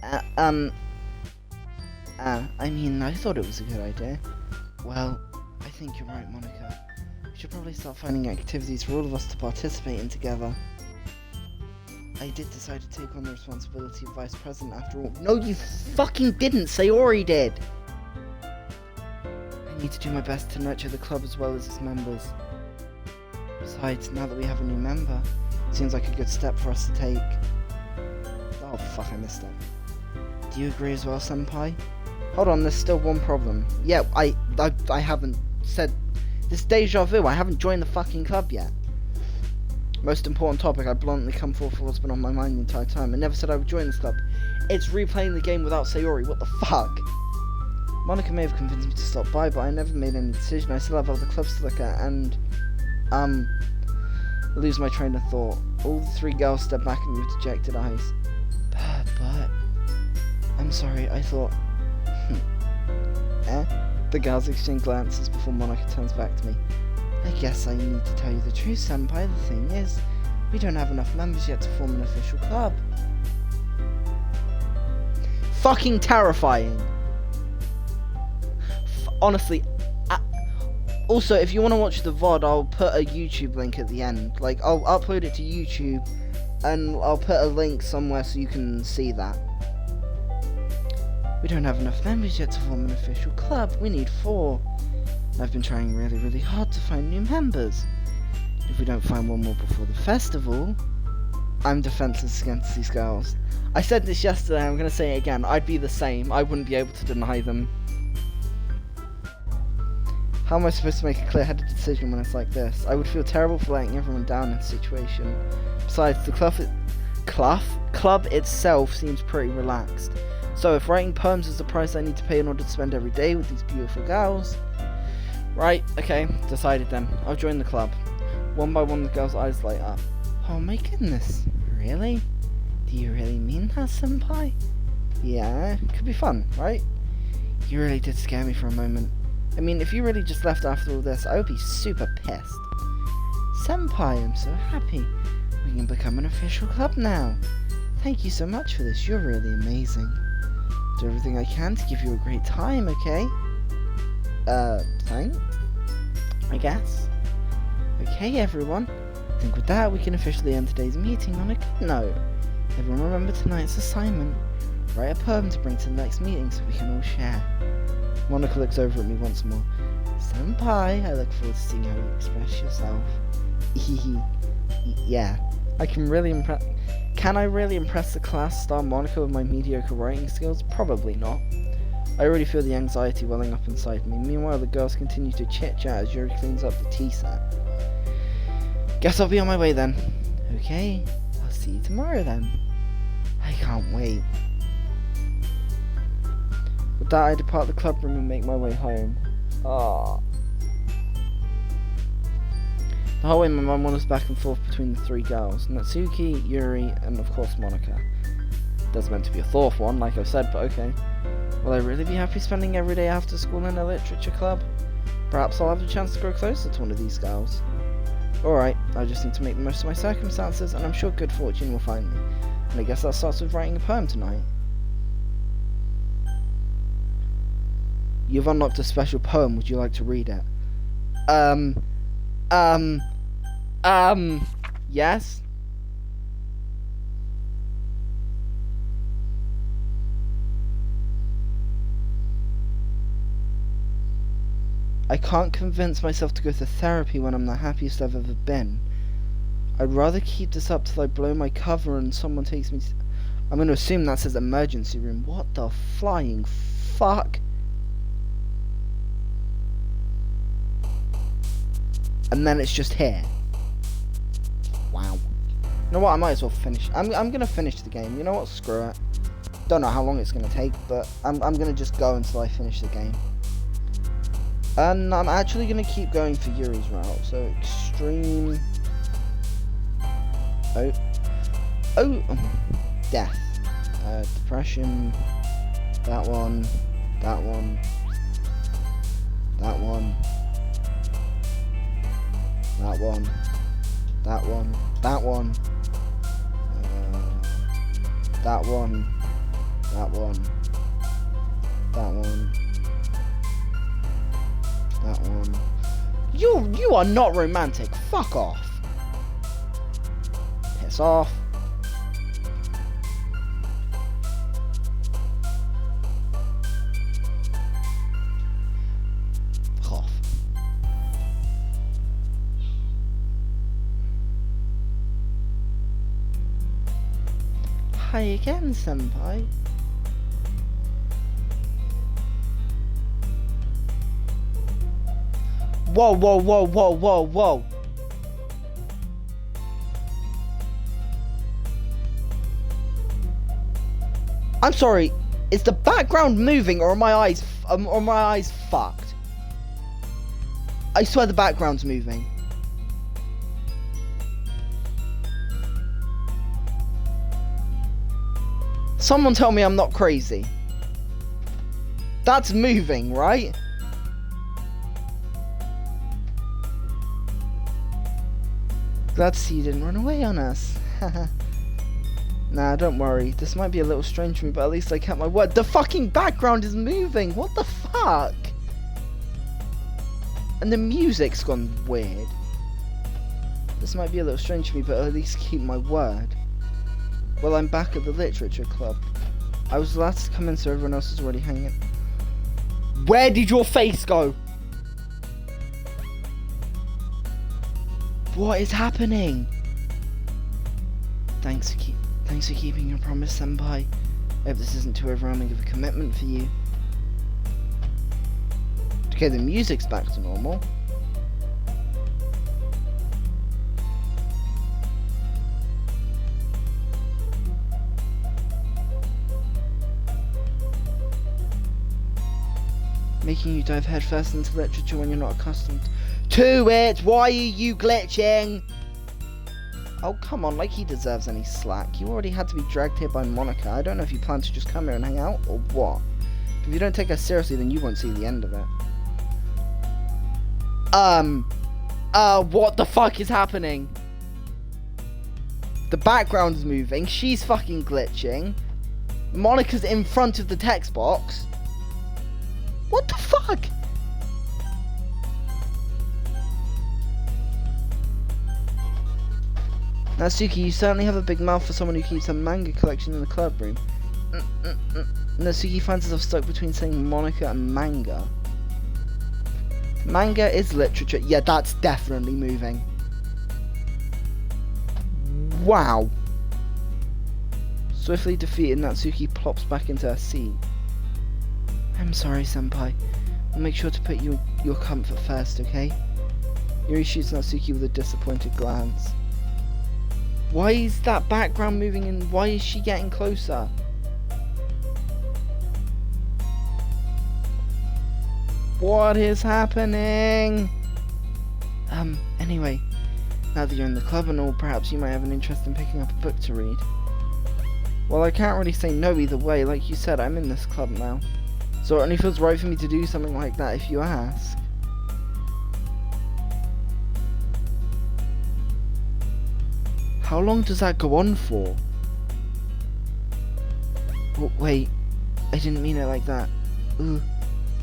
I mean, I thought it was a good idea. Well, I think you're right, Monica. We should probably start finding activities for all of us to participate in together. I did decide to take on the responsibility of Vice President after all. No, you fucking didn't! Sayori did! I need to do my best to nurture the club as well as its members. Besides, now that we have a new member, it seems like a good step for us to take. Oh fuck, I missed it. Do you agree as well, Senpai? Hold on, there's still one problem. Yeah, I haven't said... This deja vu, I haven't joined the fucking club yet. Most important topic, I bluntly come forth for what's been on my mind the entire time. I never said I would join this club. It's replaying the game without Sayori, what the fuck? Monica may have convinced me to stop by, but I never made any decision. I still have other clubs to look at, and... lose my train of thought. All the three girls step back at me with dejected eyes. But... I'm sorry, I thought... The girls exchange glances before Monica turns back to me. I guess I need to tell you the truth, Senpai. The thing is, we don't have enough members yet to form an official club. Fucking terrifying. Honestly. Also, if you want to watch the VOD, I'll put a YouTube link at the end. Like, I'll upload it to YouTube, and I'll put a link somewhere so you can see that. We don't have enough members yet to form an official club. We need 4. I've been trying really, really hard to find new members. If we don't find one more before the festival, I'm defenseless against these girls. I said this yesterday, I'm going to say it again. I'd be the same. I wouldn't be able to deny them. How am I supposed to make a clear-headed decision when it's like this? I would feel terrible for letting everyone down in the situation. Besides, the club itself seems pretty relaxed. So if writing poems is the price I need to pay in order to spend every day with these beautiful girls... Right, okay, decided then. I'll join the club. One by one the girls' eyes light up. Oh my goodness, really? Do you really mean that, Senpai? Yeah, it could be fun, right? You really did scare me for a moment. I mean, if you really just left after all this, I would be super pissed. Senpai, I'm so happy. We can become an official club now. Thank you so much for this, you're really amazing. I'll do everything I can to give you a great time, okay? Thanks? I guess. Okay, everyone. I think with that, we can officially end today's meeting on a good note. Everyone remember tonight's assignment. Write a poem to bring to the next meeting so we can all share. Monica looks over at me once more. Senpai, I look forward to seeing how you express yourself. Yeah. Can I really impress the class star Monica with my mediocre writing skills? Probably not. I already feel the anxiety welling up inside me. Meanwhile, the girls continue to chit-chat as Yuri cleans up the tea set. Guess I'll be on my way then. Okay, I'll see you tomorrow then. I can't wait. With that, I depart the club room and make my way home. Ah. The whole way, my mum wanders back and forth between the 3 girls. Natsuki, Yuri, and of course Monica. There's meant to be a 4th one, like I've said, but okay. Will I really be happy spending every day after school in a literature club? Perhaps I'll have a chance to grow closer to one of these girls. Alright, I just need to make the most of my circumstances, and I'm sure good fortune will find me. And I guess that starts with writing a poem tonight. You've unlocked a special poem, would you like to read it? Yes? I can't convince myself to go to therapy when I'm the happiest I've ever been. I'd rather keep this up till I blow my cover and someone takes me to... I'm going to assume that says emergency room. What the flying fuck? And then it's just here. Wow. You know what? I might as well finish. I'm going to finish the game. You know what? Screw it. Don't know how long it's going to take, but I'm going to just go until I finish the game. And I'm actually going to keep going for Yuri's route. So, extreme... Death. Depression. That one. That one. That one. That one. That one. That one. That one. That one. That one. That one. You are not romantic. Fuck off. Piss off. Hi again, senpai. Whoa, whoa, whoa, whoa, whoa, whoa. I'm sorry, is the background moving or are my eyes fucked? I swear the background's moving. Someone tell me I'm not crazy. That's moving, right? Glad to see you didn't run away on us. Nah, don't worry. This might be a little strange for me, but at least I kept my word. The fucking background is moving! What the fuck? And the music's gone weird. This might be a little strange for me, but at least keep my word. Well, I'm back at the literature club. I was the last to come in, so everyone else is already hanging. Where did your face go? What is happening? Thanks for keeping your promise, senpai. I hope this isn't too overwhelming of a commitment for you. Okay, the music's back to normal. Making you dive headfirst into literature when you're not accustomed to it. Why are you glitching? Oh, come on, like he deserves any slack. You already had to be dragged here by Monica. I don't know if you plan to just come here and hang out, or what. If you don't take us seriously, then you won't see the end of it. What the fuck is happening? The background's moving, she's fucking glitching. Monica's in front of the text box. What the fuck? Natsuki, you certainly have a big mouth for someone who keeps a manga collection in the club room. Natsuki finds herself stuck between saying Monica and manga. Manga is literature. Yeah, that's definitely moving. Wow. Swiftly defeated, Natsuki plops back into her seat. I'm sorry, senpai. We'll make sure to put your comfort first, okay? Yuri shoots Natsuki with a disappointed glance. Why is that background moving and why is she getting closer? What is happening? Anyway, now that you're in the club and all, perhaps you might have an interest in picking up a book to read. Well, I can't really say no either way. Like you said, I'm in this club now. So it only feels right for me to do something like that if you ask. How long does that go on for? Oh, wait, I didn't mean it like that. Ooh,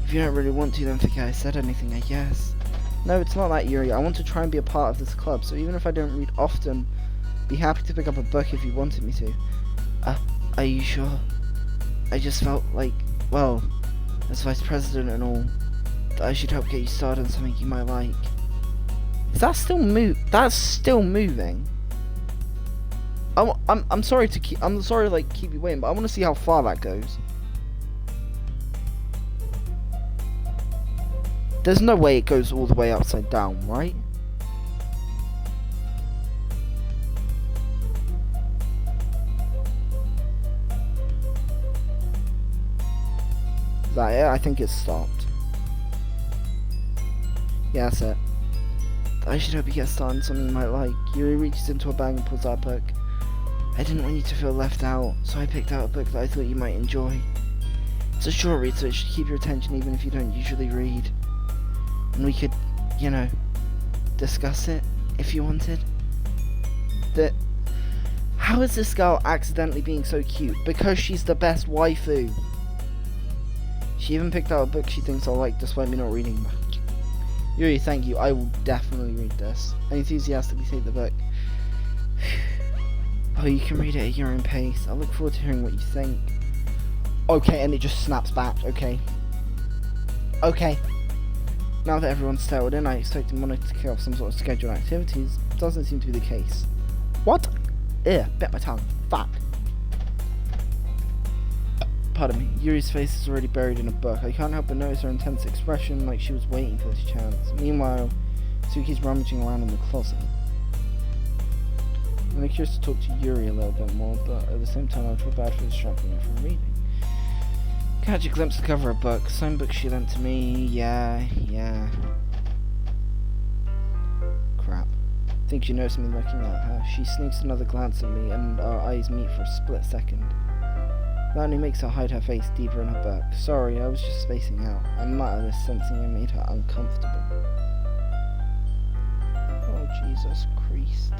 if you don't really want to, then forget I said anything, I guess. No, it's not that, Yuri. I want to try and be a part of this club, so even if I don't read often, be happy to pick up a book if you wanted me to. Are you sure? I just felt like, well, as vice president and all, that I should help get you started on something you might like. Is that still That's still moving. I'm sorry to keep keep you waiting, but I want to see how far that goes. There's no way it goes all the way upside down, right? Is that it? I think it's stopped. Yeah, that's it. I should hope you get started on something you might like. Yuri reaches into a bag and pulls out a book. I didn't want you to feel left out, so I picked out a book that I thought you might enjoy. It's a short read, so it should keep your attention even if you don't usually read. And we could, you know, discuss it if you wanted. How is this girl accidentally being so cute? Because she's the best waifu. She even picked out a book she thinks I'll like despite me not reading much. Yuri, thank you. I will definitely read this. I enthusiastically take the book. Oh, you can read it at your own pace. I look forward to hearing what you think. Okay, and it just snaps back. Okay. Okay. Now that everyone's settled in, I expected Monica to kick off some sort of scheduled activities. Doesn't seem to be the case. What? Bit my tongue. Fuck. Pardon me. Yuri's face is already buried in a book. I can't help but notice her intense expression, like she was waiting for this chance. Meanwhile, Suki's rummaging around in the closet. I'm curious to talk to Yuri a little bit more, but at the same time I feel bad for distracting her from reading. Catch a glimpse of the cover of a book. Some book she lent to me. Yeah. Crap. I think she noticed me looking at her. She sneaks another glance at me, and our eyes meet for a split second. That only makes her hide her face deeper in her book. Sorry, I was just spacing out. I muttered this, sensing I made her uncomfortable. Oh, Jesus Christ.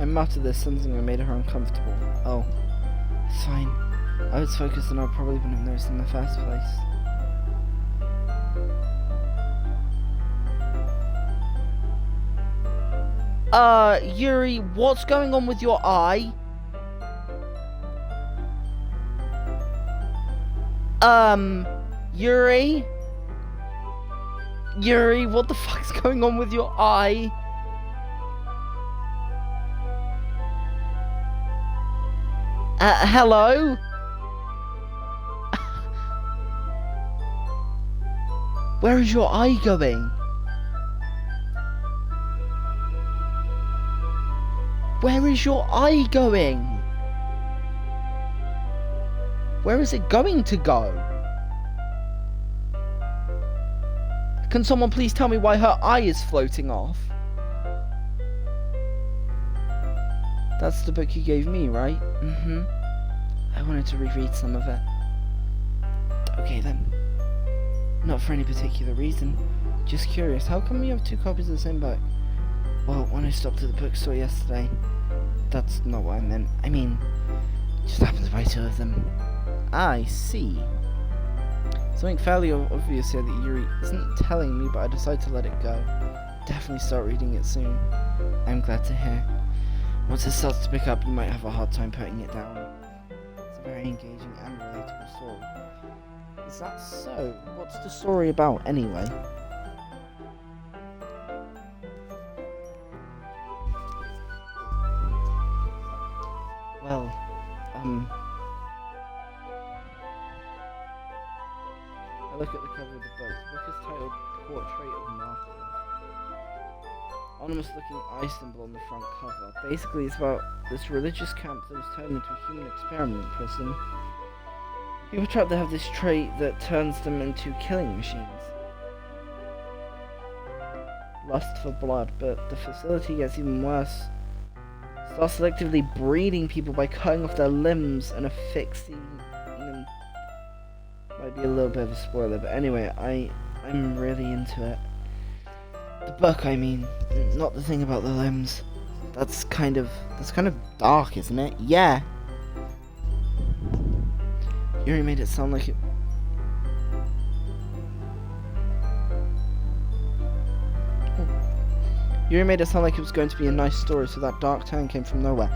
I muttered this, sensing I made her uncomfortable. Oh, it's fine. I was focused and I probably wouldn't have noticed in the first place. Yuri, what's going on with your eye? Yuri? Yuri, what the fuck's going on with your eye? Hello? Where is your eye going? Where is your eye going? Where is it going to go? Can someone please tell me why her eye is floating off? That's the book you gave me, right? Mm-hmm. I wanted to reread some of it. Okay then. Not for any particular reason. Just curious, how come you have two copies of the same book? Well, when I stopped at the bookstore yesterday... That's not what I meant. I mean, just happened to buy two of them. I see. Something fairly obvious here that Yuri isn't telling me, but I decided to let it go. Definitely start reading it soon. I'm glad to hear. Once it starts to pick up, you might have a hard time putting it down. It's a very engaging and relatable story. Is that so? What's the story about, anyway? Well, I look at the cover of the book. The book is titled Portrait of Markov. Anonymous looking eye symbol on the front cover. Basically, it's about this religious camp that was turned into a human experiment prison. People trapped there have this trait that turns them into killing machines. Lust for blood, but the facility gets even worse. Starts selectively breeding people by cutting off their limbs and affixing them. Might be a little bit of a spoiler, but anyway, I'm really into it. The book, I mean, not the thing about the limbs. That's kind of dark, isn't it? Yeah. Yuri made it sound like it. Yuri made it sound like it was going to be a nice story, so that dark town came from nowhere.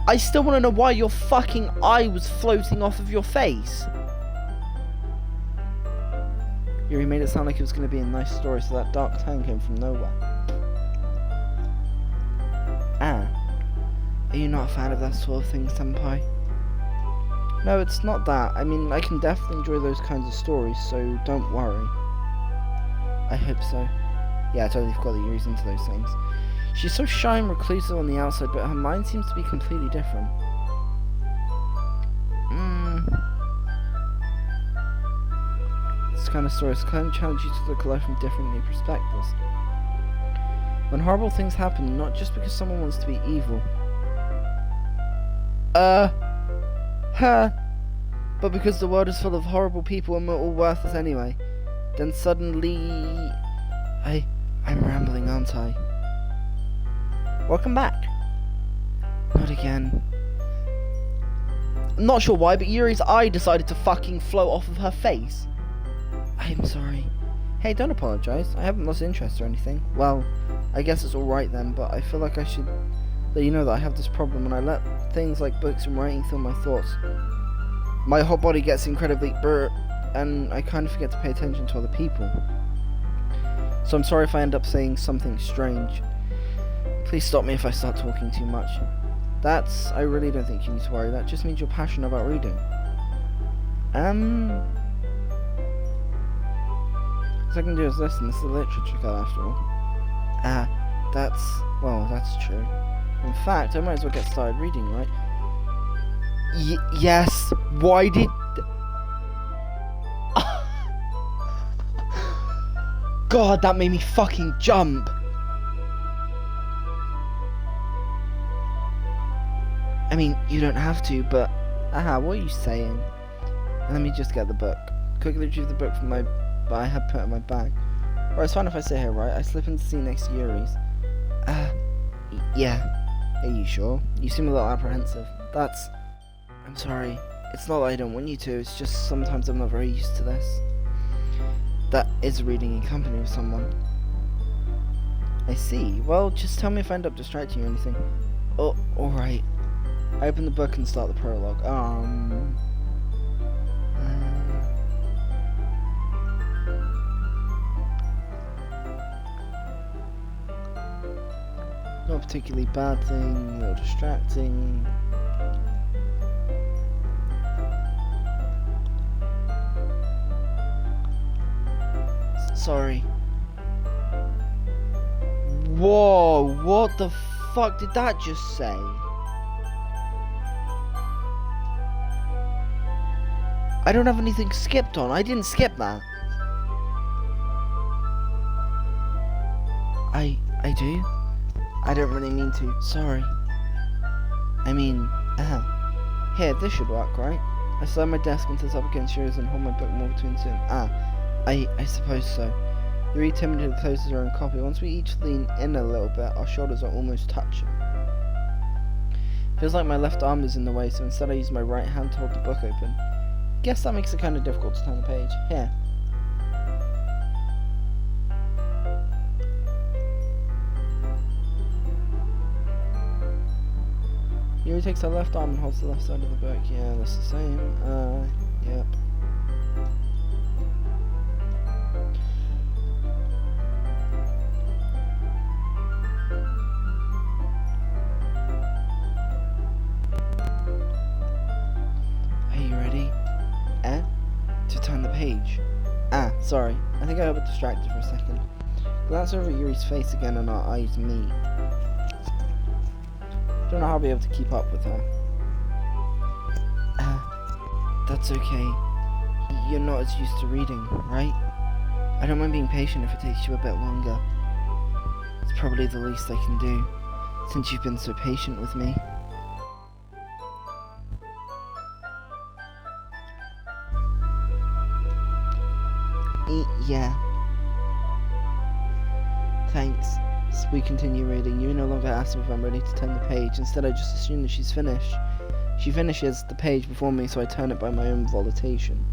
I still want to know why your fucking eye was floating off of your face. Yuri made it sound like it was going to be a nice story, so that dark town came from nowhere. Ah. Are you not a fan of that sort of thing, senpai? No, it's not that. I mean, I can definitely enjoy those kinds of stories, so don't worry. I hope so. Yeah, I totally forgot that Yuri's into those things. She's so shy and reclusive on the outside, but her mind seems to be completely different. This kind of stories can challenge you to look at life from different new perspectives. When horrible things happen, not just because someone wants to be evil. But because the world is full of horrible people and we're all worthless anyway. Then suddenly... I'm rambling, aren't I? Welcome back. Not again. I'm not sure why, but Yuri's eye decided to fucking float off of her face. I'm sorry. Hey, don't apologize. I haven't lost interest or anything. Well, I guess it's alright then, but I feel like I should let you know that I have this problem when I let things like books and writing fill my thoughts. My whole body gets incredibly and I kind of forget to pay attention to other people. So I'm sorry if I end up saying something strange. Please stop me if I start talking too much. I really don't think you need to worry. That just means you're passionate about reading. All I can do is listen. This is a literature club after all. That's true. In fact, I might as well get started reading, right? Yes. Why did... God, that made me fucking jump. I mean, you don't have to, but... what are you saying? Let me just get the book. Quickly retrieve the book from my... I had put in my bag. Right, it's fine if I sit here, right? I slip into the seat next to Yuri's. Yeah. Are you sure? You seem a little apprehensive. I'm sorry. It's not that I don't want you to, it's just sometimes I'm not very used to this. That is reading in company with someone. I see. Well, just tell me if I end up distracting you or anything. Oh, alright. I open the book and start the prologue. Not a particularly bad thing, a little distracting. Sorry. Whoa, what the fuck did that just say? I don't have anything skipped on. I didn't skip that. I do? I don't really mean to. Sorry. I mean, here, this should work, right? I slide my desk into this up against yours and hold my book more between two. I suppose so. Yuri timidly closes her own copy. Once we each lean in a little bit, our shoulders are almost touching. Feels like my left arm is in the way, so instead I use my right hand to hold the book open. Guess that makes it kind of difficult to turn the page. Here. Yuri takes her left arm and holds the left side of the book. Yeah, that's the same. Yep. Are you ready? To turn the page. Sorry. I think I got distracted for a second. Glance over at Yuri's face again and our eyes meet. Don't know how I'll be able to keep up with her. That's okay. You're not as used to reading, right? I don't mind being patient if it takes you a bit longer. It's probably the least I can do, since you've been so patient with me. Yeah. Thanks. So we continue reading. You no longer ask me if I'm ready to turn the page. Instead, I just assume that she's finished. She finishes the page before me, so I turn it by my own volitation.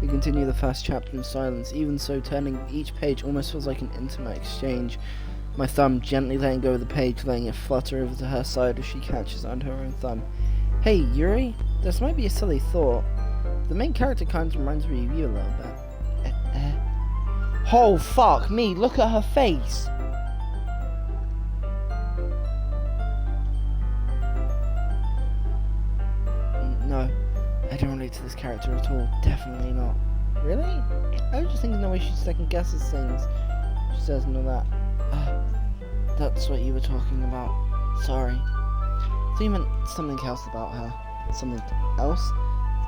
We continue the first chapter in silence. Even so, turning each page almost feels like an intimate exchange. My thumb gently letting go of the page, letting it flutter over to her side as she catches onto her own thumb. Hey, Yuri? This might be a silly thought. The main character kind of reminds me of you a little bit. Oh, fuck me, look at her face! No, I don't relate to this character at all. Definitely not. Really? I was just thinking the way she second guesses things. She says and all that. That's what you were talking about. Sorry. So you meant something else about her? Something else?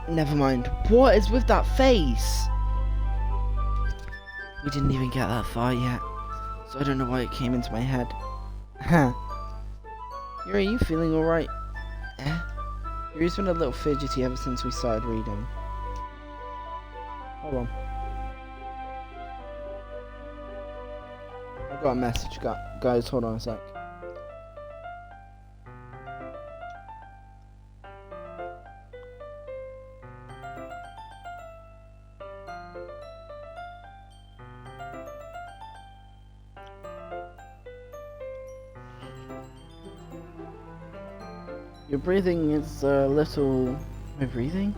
Never mind. What is with that face? We didn't even get that far yet, so I don't know why it came into my head. Yuri, are you feeling alright? Yuri's been a little fidgety ever since we started reading. Hold on. I got a message, guys, hold on a sec. Your breathing is a little... My breathing?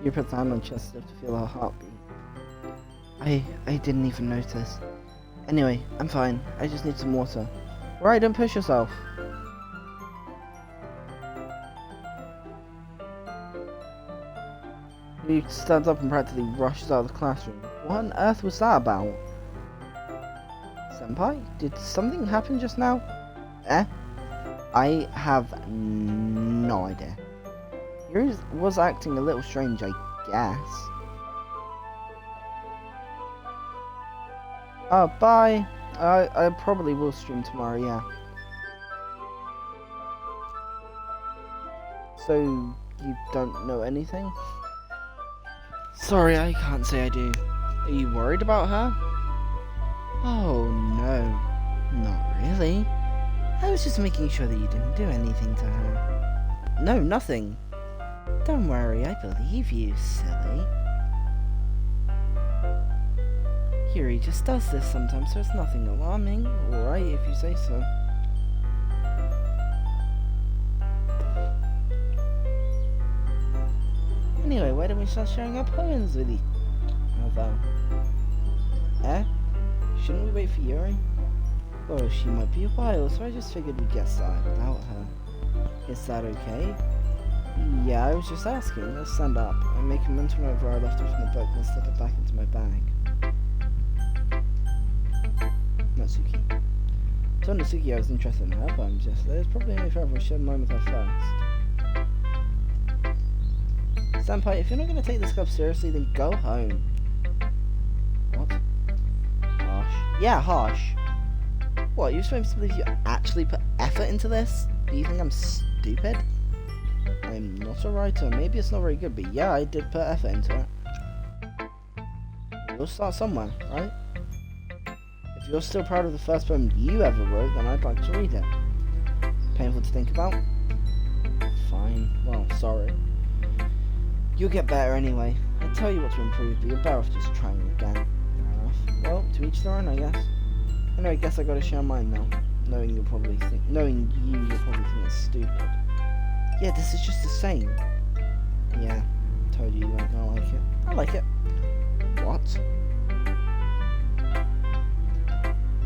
You put the hand on chest to feel her heartbeat. I didn't even notice. Anyway, I'm fine. I just need some water. Right, don't push yourself. He stands up and practically rushes out of the classroom. What on earth was that about? Senpai? Did something happen just now? Eh? I have no idea. He was acting a little strange, I guess. Oh, bye. I probably will stream tomorrow, yeah. So, you don't know anything? Sorry, I can't say I do. Are you worried about her? Oh, no. Not really. I was just making sure that you didn't do anything to her. No, nothing. Don't worry, I believe you, silly. Yuri just does this sometimes, so it's nothing alarming. Alright, if you say so. Anyway, why don't we start sharing our poems with each other? Eh? Shouldn't we wait for Yuri? Well, she might be a while, so I just figured we'd get started without her. Is that okay? Yeah, I was just asking. Let's stand up. I make a mental note where I left it from the book and slip it back into my bag. Natsuki. I told Natsuki I was interested in her poems yesterday. It's probably only fair if I shared mine with her first. Senpai, if you're not going to take this club seriously, then go home. What? Harsh. Yeah, harsh. What, you're supposed to believe you actually put effort into this? Do you think I'm stupid? I'm not a writer. Maybe it's not very good, but yeah, I did put effort into it. We'll start somewhere, right? If you're still proud of the first poem you ever wrote, then I'd like to read it. Painful to think about? Fine. Well, sorry. You'll get better anyway. I'd tell you what to improve, but you're better off just trying again. Fair enough. Well, to each their own, I guess. Anyway, I guess I gotta share mine now. Knowing you'll probably think it's stupid. Yeah, this is just the same. Yeah, told you weren't gonna like it. I like it. What?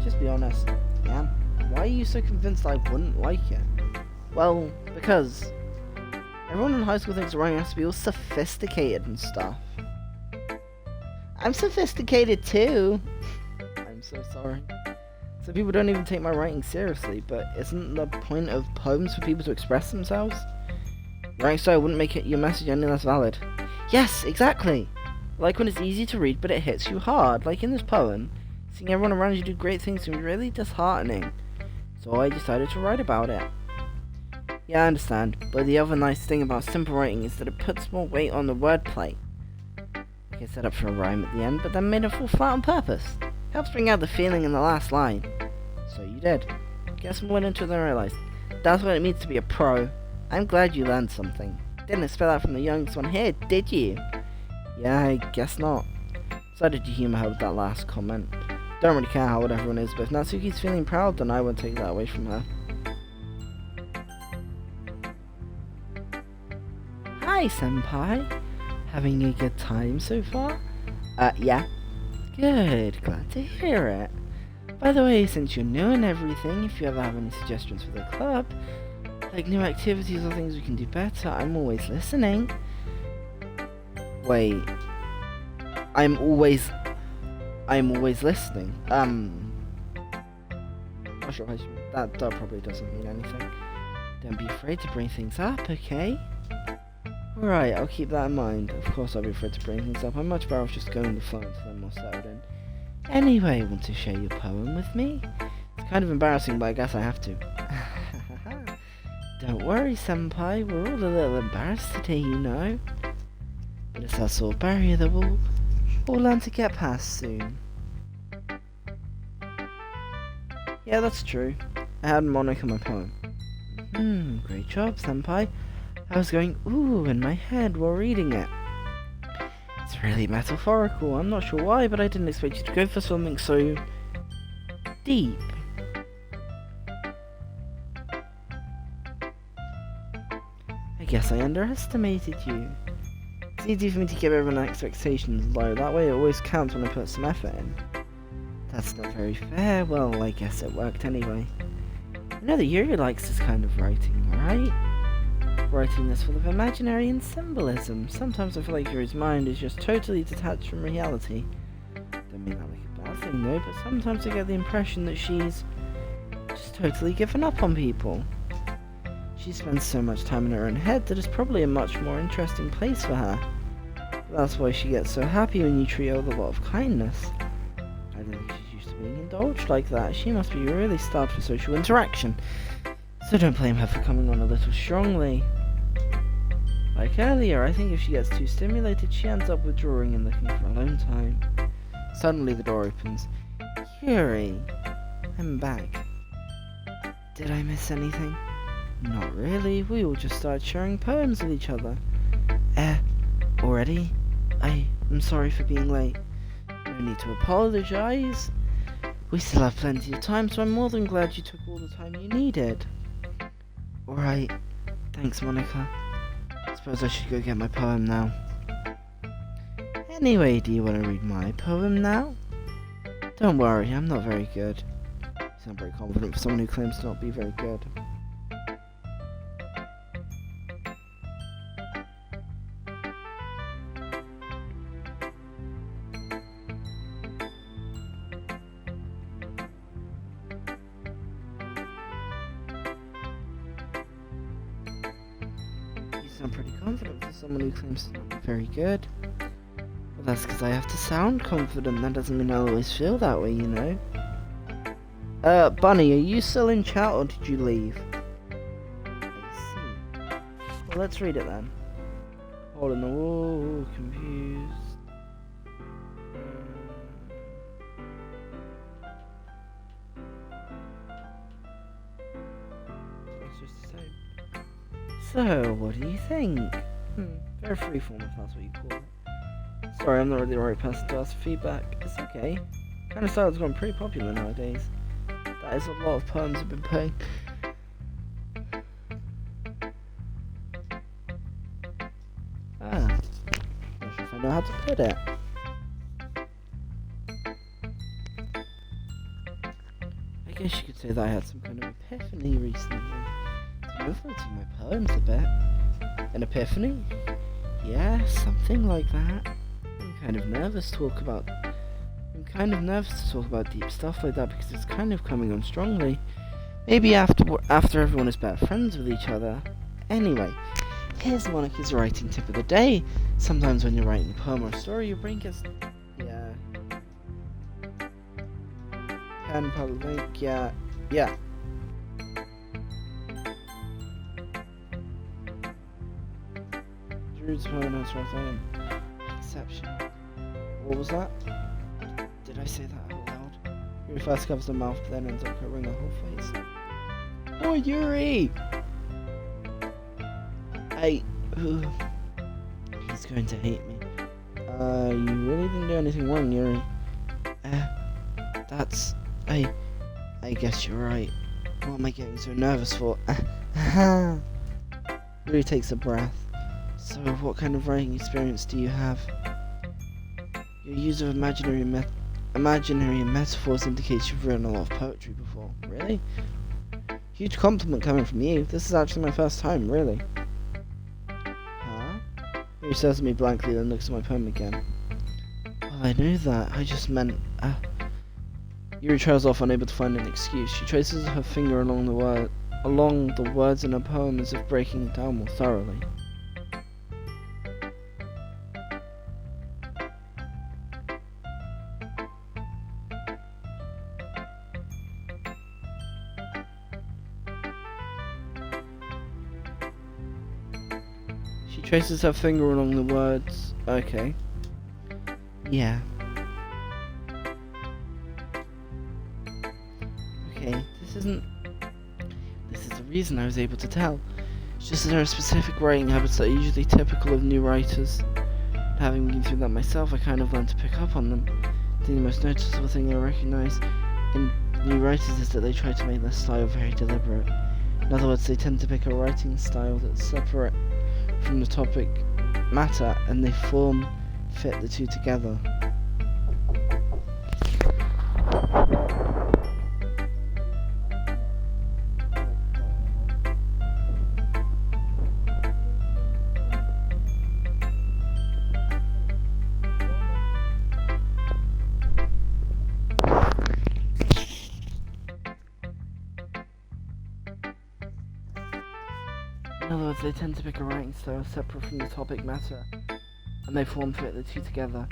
Just be honest. Yeah. Why are you so convinced I wouldn't like it? Well, because everyone in high school thinks writing has to be all sophisticated and stuff. I'm sophisticated too. I'm so sorry. So people don't even take my writing seriously, but isn't the point of poems for people to express themselves? Writing style wouldn't make your message any less valid. Yes, exactly! Like when it's easy to read, but it hits you hard, like in this poem. Seeing everyone around you do great things can be really disheartening. So I decided to write about it. Yeah, I understand, but the other nice thing about simple writing is that it puts more weight on the wordplay. I could set up for a rhyme at the end, but then made it fall flat on purpose. Helps bring out the feeling in the last line. So you did. Guess more into it than I realized. That's what it means to be a pro. I'm glad you learned something. Didn't expect that from the youngest one here, did you? Yeah, I guess not. Decided to humour her with that last comment. Don't really care how old everyone is, but if Natsuki's feeling proud, then I won't take that away from her. Hi, senpai. Having a good time so far? Yeah. Good, glad to hear it. By the way, since you're new and everything, if you ever have any suggestions for the club, like new activities or things we can do better, I'm always listening. Wait. I'm always listening. Not sure if that probably doesn't mean anything. Don't be afraid to bring things up, okay? Right, I'll keep that in mind. Of course I'll be afraid to bring things up. I'm much better off just going with the flow until I'm more settled in. Anyway, want to share your poem with me? It's kind of embarrassing, but I guess I have to. Don't worry, senpai. We're all a little embarrassed today, you know. But it's that sort of barrier that we'll all learn to get past soon. Yeah, that's true. I had Monica in my poem. Great job, senpai. I was going ooh in my head while reading it. It's really metaphorical. I'm not sure why, but I didn't expect you to go for something so deep. guess I underestimated you. It's easy for me to keep everyone's expectations low. That way it always counts when I put some effort in. That's not very fair. Well, I guess it worked anyway. I know that Yuri likes this kind of writing, right? Writing this full of imaginary and symbolism. Sometimes I feel like Yuri's mind is just totally detached from reality. Don't mean that like a bad thing though, but sometimes I get the impression that she's just totally given up on people. She spends so much time in her own head that it's probably a much more interesting place for her. But that's why she gets so happy when you treat her with a lot of kindness. I don't think she's used to being indulged like that. She must be really starved for social interaction. So don't blame her for coming on a little strongly. Like earlier, I think if she gets too stimulated, she ends up withdrawing and looking for alone time. Suddenly the door opens. Yuri, I'm back. Did I miss anything? Not really, we all just started sharing poems with each other. Already? I'm sorry for being late. No need to apologize. We still have plenty of time, so I'm more than glad you took all the time you needed. Alright, thanks Monica. Suppose I should go get my poem now. Anyway, do you want to read my poem now? Don't worry, I'm not very good. You sound very confident for someone who claims to not be very good. You sound pretty confident for someone who claims to not be very good. Well, that's because I have to sound confident. That doesn't mean I always feel that way, you know. Bunny, are you still in chat or did you leave? I see. Well, let's read it then. Hole in the wall, confused. It's just the same. So, what do you think? Very freeform if that's what you call it. Sorry, I'm not really the right person to ask for feedback. It's okay. Kind of style's gone pretty popular nowadays. That is a lot of poems I've been putting. Not sure if I know how to put it. I guess you could say that I had some kind of epiphany recently. It's influencing my poems a bit. An epiphany? Yeah, something like that. I'm kind of nervous to talk about deep stuff like that because it's kind of coming on strongly. Maybe after everyone is better friends with each other. Anyway, here's Monica's writing tip of the day. Sometimes when you're writing a poem or a story, your brain gets... Yeah. Pen, public link, yeah. Drew's poem has right on. Exception. What was that? Did I say that out loud? Yuri first covers the mouth, but then ends up covering the whole face. Oh, Yuri! He's going to hate me. You really didn't do anything wrong, Yuri. I guess you're right. What am I getting so nervous for? Yuri takes a breath. So, what kind of writing experience do you have? Your use of imaginary metaphors indicates you've written a lot of poetry before. Really? Huge compliment coming from you. This is actually my first time, really. Huh? He says to me blankly, then looks at my poem again. Well, I knew that. I just meant... Yuri trails off, unable to find an excuse. She traces her finger along the words in her poem as if breaking it down more thoroughly. She traces her finger along the words. Okay. Yeah. Okay, this is the reason I was able to tell. It's just that there are specific writing habits that are usually typical of new writers. Having been through that myself, I kind of learned to pick up on them. The most noticeable thing I recognise in new writers is that they try to make their style very deliberate. In other words, they tend to pick a writing style that's separate from the topic matter, and they fit the two together. In other words, they tend to pick a writing style separate from the topic matter, and they fit the two together.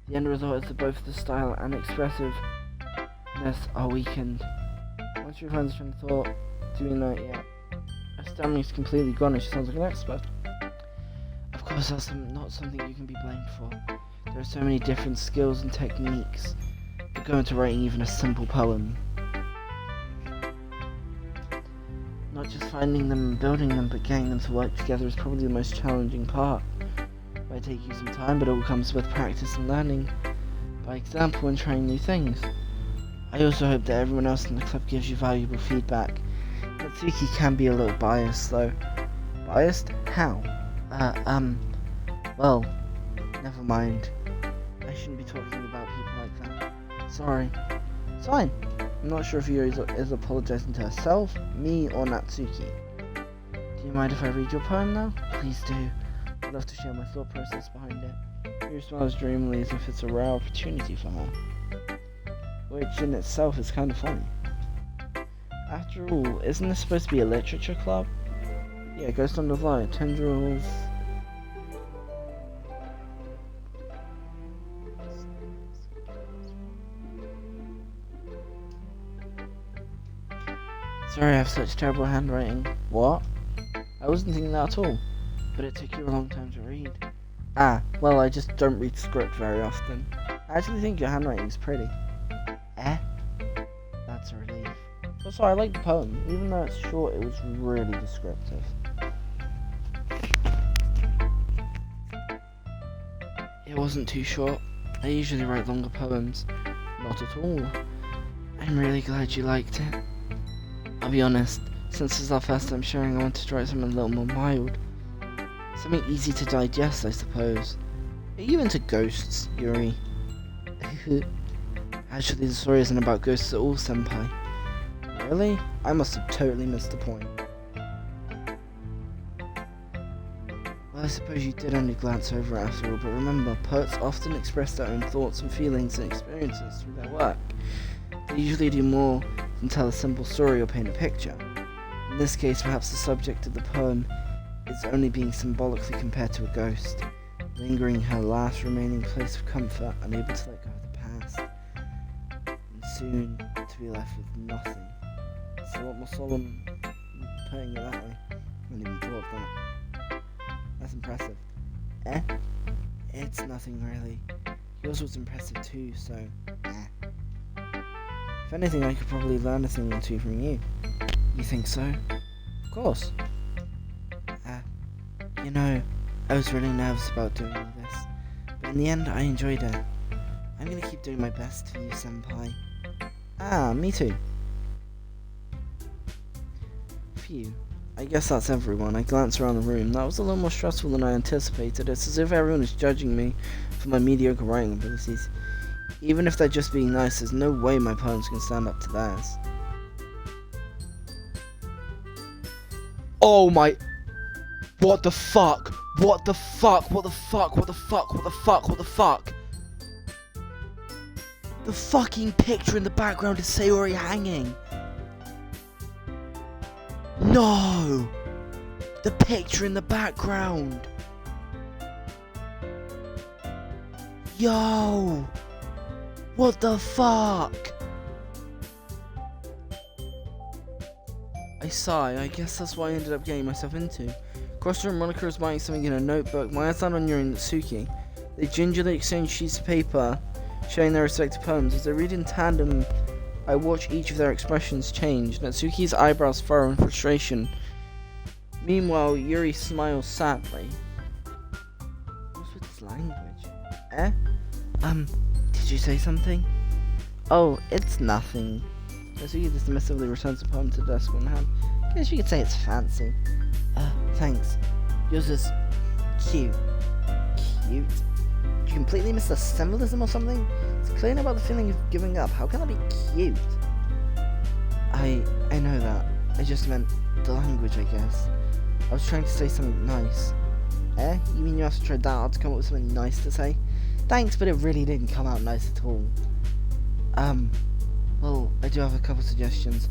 The end result is that both the style and expressiveness are weakened. Once you find the train of thought, do we know it yet? Her stammering's completely gone and she sounds like an expert. Of course, that's not something you can be blamed for. There are so many different skills and techniques that go into writing even a simple poem. Not just finding them and building them, but getting them to work together is probably the most challenging part. It might take you some time, but it all comes with practice and learning by example and trying new things. I also hope that everyone else in the club gives you valuable feedback. Natsuki can be a little biased though. Biased? How? Well, never mind. I shouldn't be talking about people like that. Sorry. It's fine. I'm not sure if Yuri is apologizing to herself, me, or Natsuki. Do you mind if I read your poem now? Please do. I'd love to share my thought process behind it. Yuri smiles dreamily as if it's a rare opportunity for her, which in itself is kind of funny. After all, isn't this supposed to be a literature club? Yeah, Ghost on the Fly, Tendrils... Sorry, I have such terrible handwriting. What? I wasn't thinking that at all. But it took you a long time to read. Ah, well, I just don't read script very often. I actually think your handwriting's pretty. Eh? That's a relief. Also, I like the poem. Even though it's short, it was really descriptive. It wasn't too short. I usually write longer poems. Not at all. I'm really glad you liked it. I'll be honest, since this is our first time sharing, I wanted to write something a little more mild. Something easy to digest, I suppose. Are you into ghosts, Yuri? Actually, the story isn't about ghosts at all, senpai. Really? I must have totally missed the point. Well, I suppose you did only glance over it after all, but remember, poets often express their own thoughts and feelings and experiences through their work. They usually do more than tell a simple story or paint a picture. In this case, perhaps the subject of the poem is only being symbolically compared to a ghost, lingering in her last remaining place of comfort, unable to let go of the past, and soon to be left with nothing. It's a lot more solemn putting it that way. I hadn't even thought of that. That's impressive. Eh? It's nothing really. Yours was impressive too, so if anything, I could probably learn a thing or two from you. You think so? Of course. You know, I was really nervous about doing all this, but in the end, I enjoyed it. I'm gonna keep doing my best for you, senpai. Ah, me too. Phew. I guess that's everyone. I glanced around the room. That was a little more stressful than I anticipated. It's as if everyone is judging me for my mediocre writing abilities. Even if they're just being nice, there's no way my poems can stand up to theirs. Oh my... What the fuck? What the fuck? What the fuck? What the fuck? What the fuck? What the fuck? The fucking picture in the background is Sayori hanging. No! The picture in the background. Yo! What the fuck? I sigh. I guess that's what I ended up getting myself into. Across the room, Monica is writing something in a notebook. My eyes land on Yuri and Natsuki. They gingerly exchange sheets of paper, sharing their respective poems. As they read in tandem, I watch each of their expressions change. Natsuki's eyebrows furrow in frustration. Meanwhile, Yuri smiles sadly. What's with this language? Eh? Did you say something? Oh, it's nothing. Natsuki dismissively returns the poem to the desk in hand. Guess you could say it's fancy. Thanks. Yours is cute. Cute? Did you completely miss the symbolism or something? It's clearly about the feeling of giving up. How can that be cute? I know that. I just meant the language, I guess. I was trying to say something nice. Eh? You mean you have to try that hard to come up with something nice to say? Thanks, but it really didn't come out nice at all. Well, I do have a couple suggestions.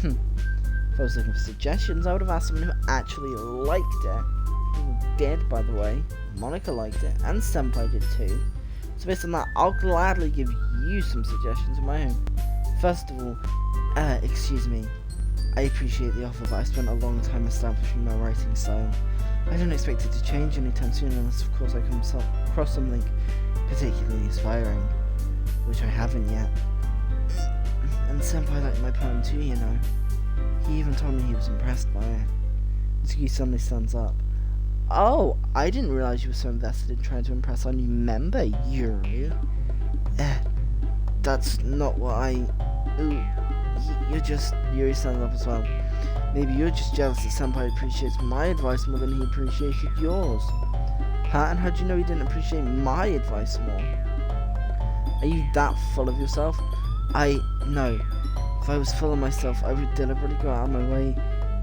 If I was looking for suggestions, I would have asked someone who actually liked it. Who did, by the way. Monica liked it, and Senpai did too. So based on that, I'll gladly give you some suggestions of my own. First of all, excuse me. I appreciate the offer, but I spent a long time establishing my writing style. I don't expect it to change anytime soon unless, of course, I come across something particularly inspiring, which I haven't yet. And Senpai liked my poem too, you know. He even told me he was impressed by it. Mitsuki suddenly stands up. Oh, I didn't realize you were so invested in trying to impress our new member, Yuri. That's not what I... Ooh, Yuri stands up as well. Maybe you're just jealous that Senpai appreciates my advice more than he appreciated yours. Huh? And how do you know he didn't appreciate my advice more? Are you that full of yourself? No. If I was full of myself, I would deliberately go out of my way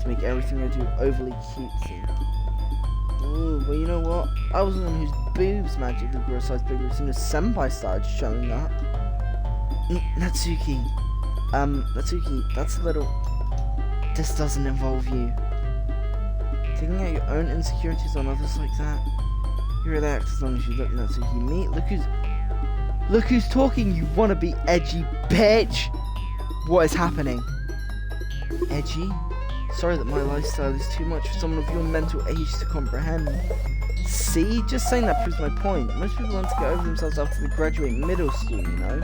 to make everything I do overly cutesy. Ooh, well, you know what? I was the one whose boobs magically grew a size bigger as soon as Senpai started showing up. Natsuki, that's a little... This doesn't involve you. Taking out your own insecurities on others like that? You really act as long as you look, Natsuki. Me? Look who's talking, you wanna be edgy bitch! What is happening? Edgy? Sorry that my lifestyle is too much for someone of your mental age to comprehend. See? Just saying that proves my point. Most people want to get over themselves after they graduate middle school, you know?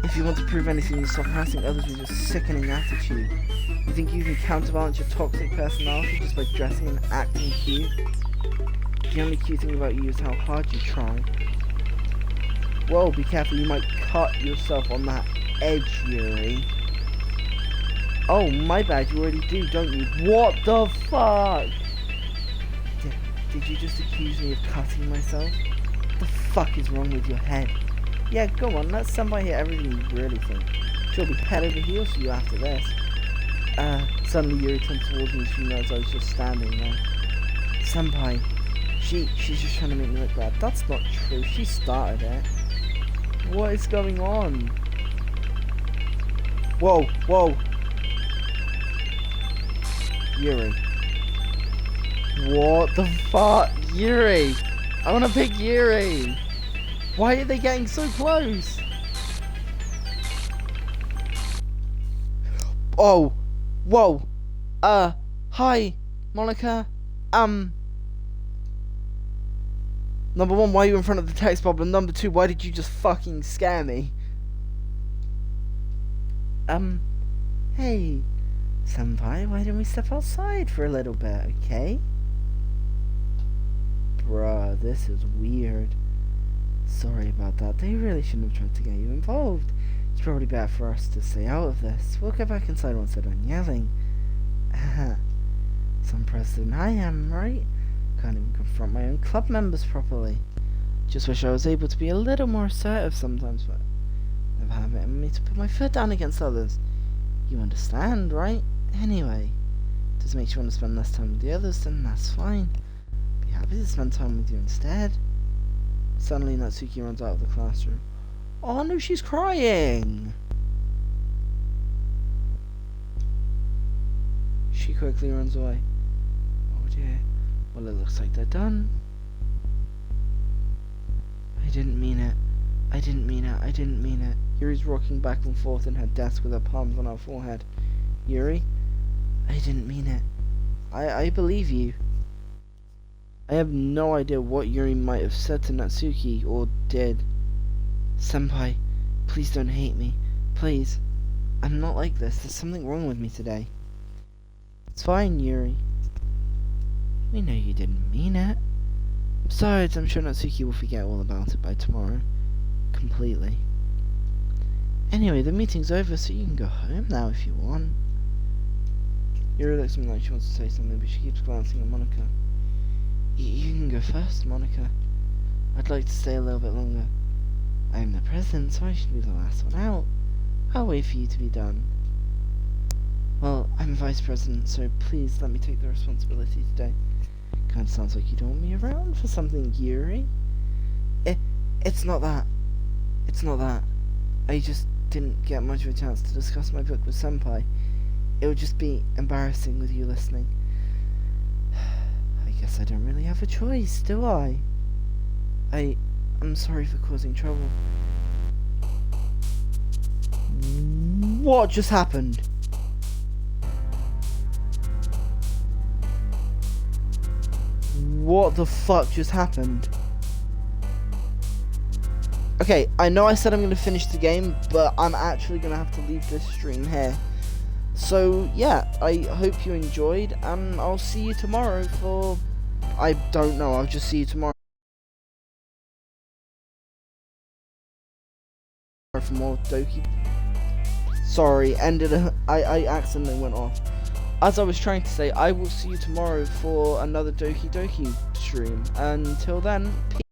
If you want to prove anything, you stop harassing others with your sickening attitude. You think you can counterbalance your toxic personality just by dressing and acting cute? The only cute thing about you is how hard you try. Whoa, be careful, you might cut yourself on that edge, Yuri. Oh, my bad, you already do, don't you? What the fuck? Did you just accuse me of cutting myself? What the fuck is wrong with your head? Yeah, go on, let Senpai hear everything you really think. She'll be head over heels for you after this. Suddenly Yuri turned towards me and she realized I was just standing there. Senpai, she's just trying to make me look bad. That's not true, she started it. What is going on? Whoa. Yuri. What the fuck? Yuri! I wanna pick Yuri! Why are they getting so close? Oh! Whoa! Hi, Monica. Number one, why are you in front of the text bubble? And number two, why did you just fucking scare me? Hey, Senpai, why don't we step outside for a little bit, okay? Bruh, this is weird. Sorry about that. They really shouldn't have tried to get you involved. It's probably better for us to stay out of this. We'll get back inside once they're done yelling. Some president I am, right? Can't even confront my own club members properly. Just wish I was able to be a little more assertive sometimes, but I never have it in me to put my foot down against others. You understand, right? Anyway, if this makes you want to spend less time with the others, then that's fine. Be happy to spend time with you instead. Suddenly, Natsuki runs out of the classroom. Oh no, she's crying! She quickly runs away. Oh dear. Well, it looks like they're done. I didn't mean it. I didn't mean it. Yuri's rocking back and forth in her desk with her palms on her forehead. Yuri? I didn't mean it. I believe you. I have no idea what Yuri might have said to Natsuki, or did. Senpai, please don't hate me. Please. I'm not like this. There's something wrong with me today. It's fine, Yuri. We know you didn't mean it. Besides, I'm sure Natsuki will forget all about it by tomorrow. Completely. Anyway, the meeting's over, so you can go home now if you want. Yuri looks at me like she wants to say something, but she keeps glancing at Monica. You can go first, Monica. I'd like to stay a little bit longer. I'm the president, so I should be the last one out. I'll wait for you to be done. Well, I'm vice president, so please let me take the responsibility today. Kinda sounds like you don't want me around for something, Yuri. It's not that. It's not that. I just didn't get much of a chance to discuss my book with Senpai. It would just be embarrassing with you listening. I guess I don't really have a choice, do I? I'm sorry for causing trouble. What just happened? What the fuck just happened? Okay, I know I said I'm going to finish the game, but I'm actually going to have to leave this stream here. So, yeah, I hope you enjoyed, and I'll see you tomorrow for... I don't know, I'll just see you tomorrow for more Doki. Sorry, I accidentally went off. As I was trying to say, I will see you tomorrow for another Doki Doki stream. Until then, peace.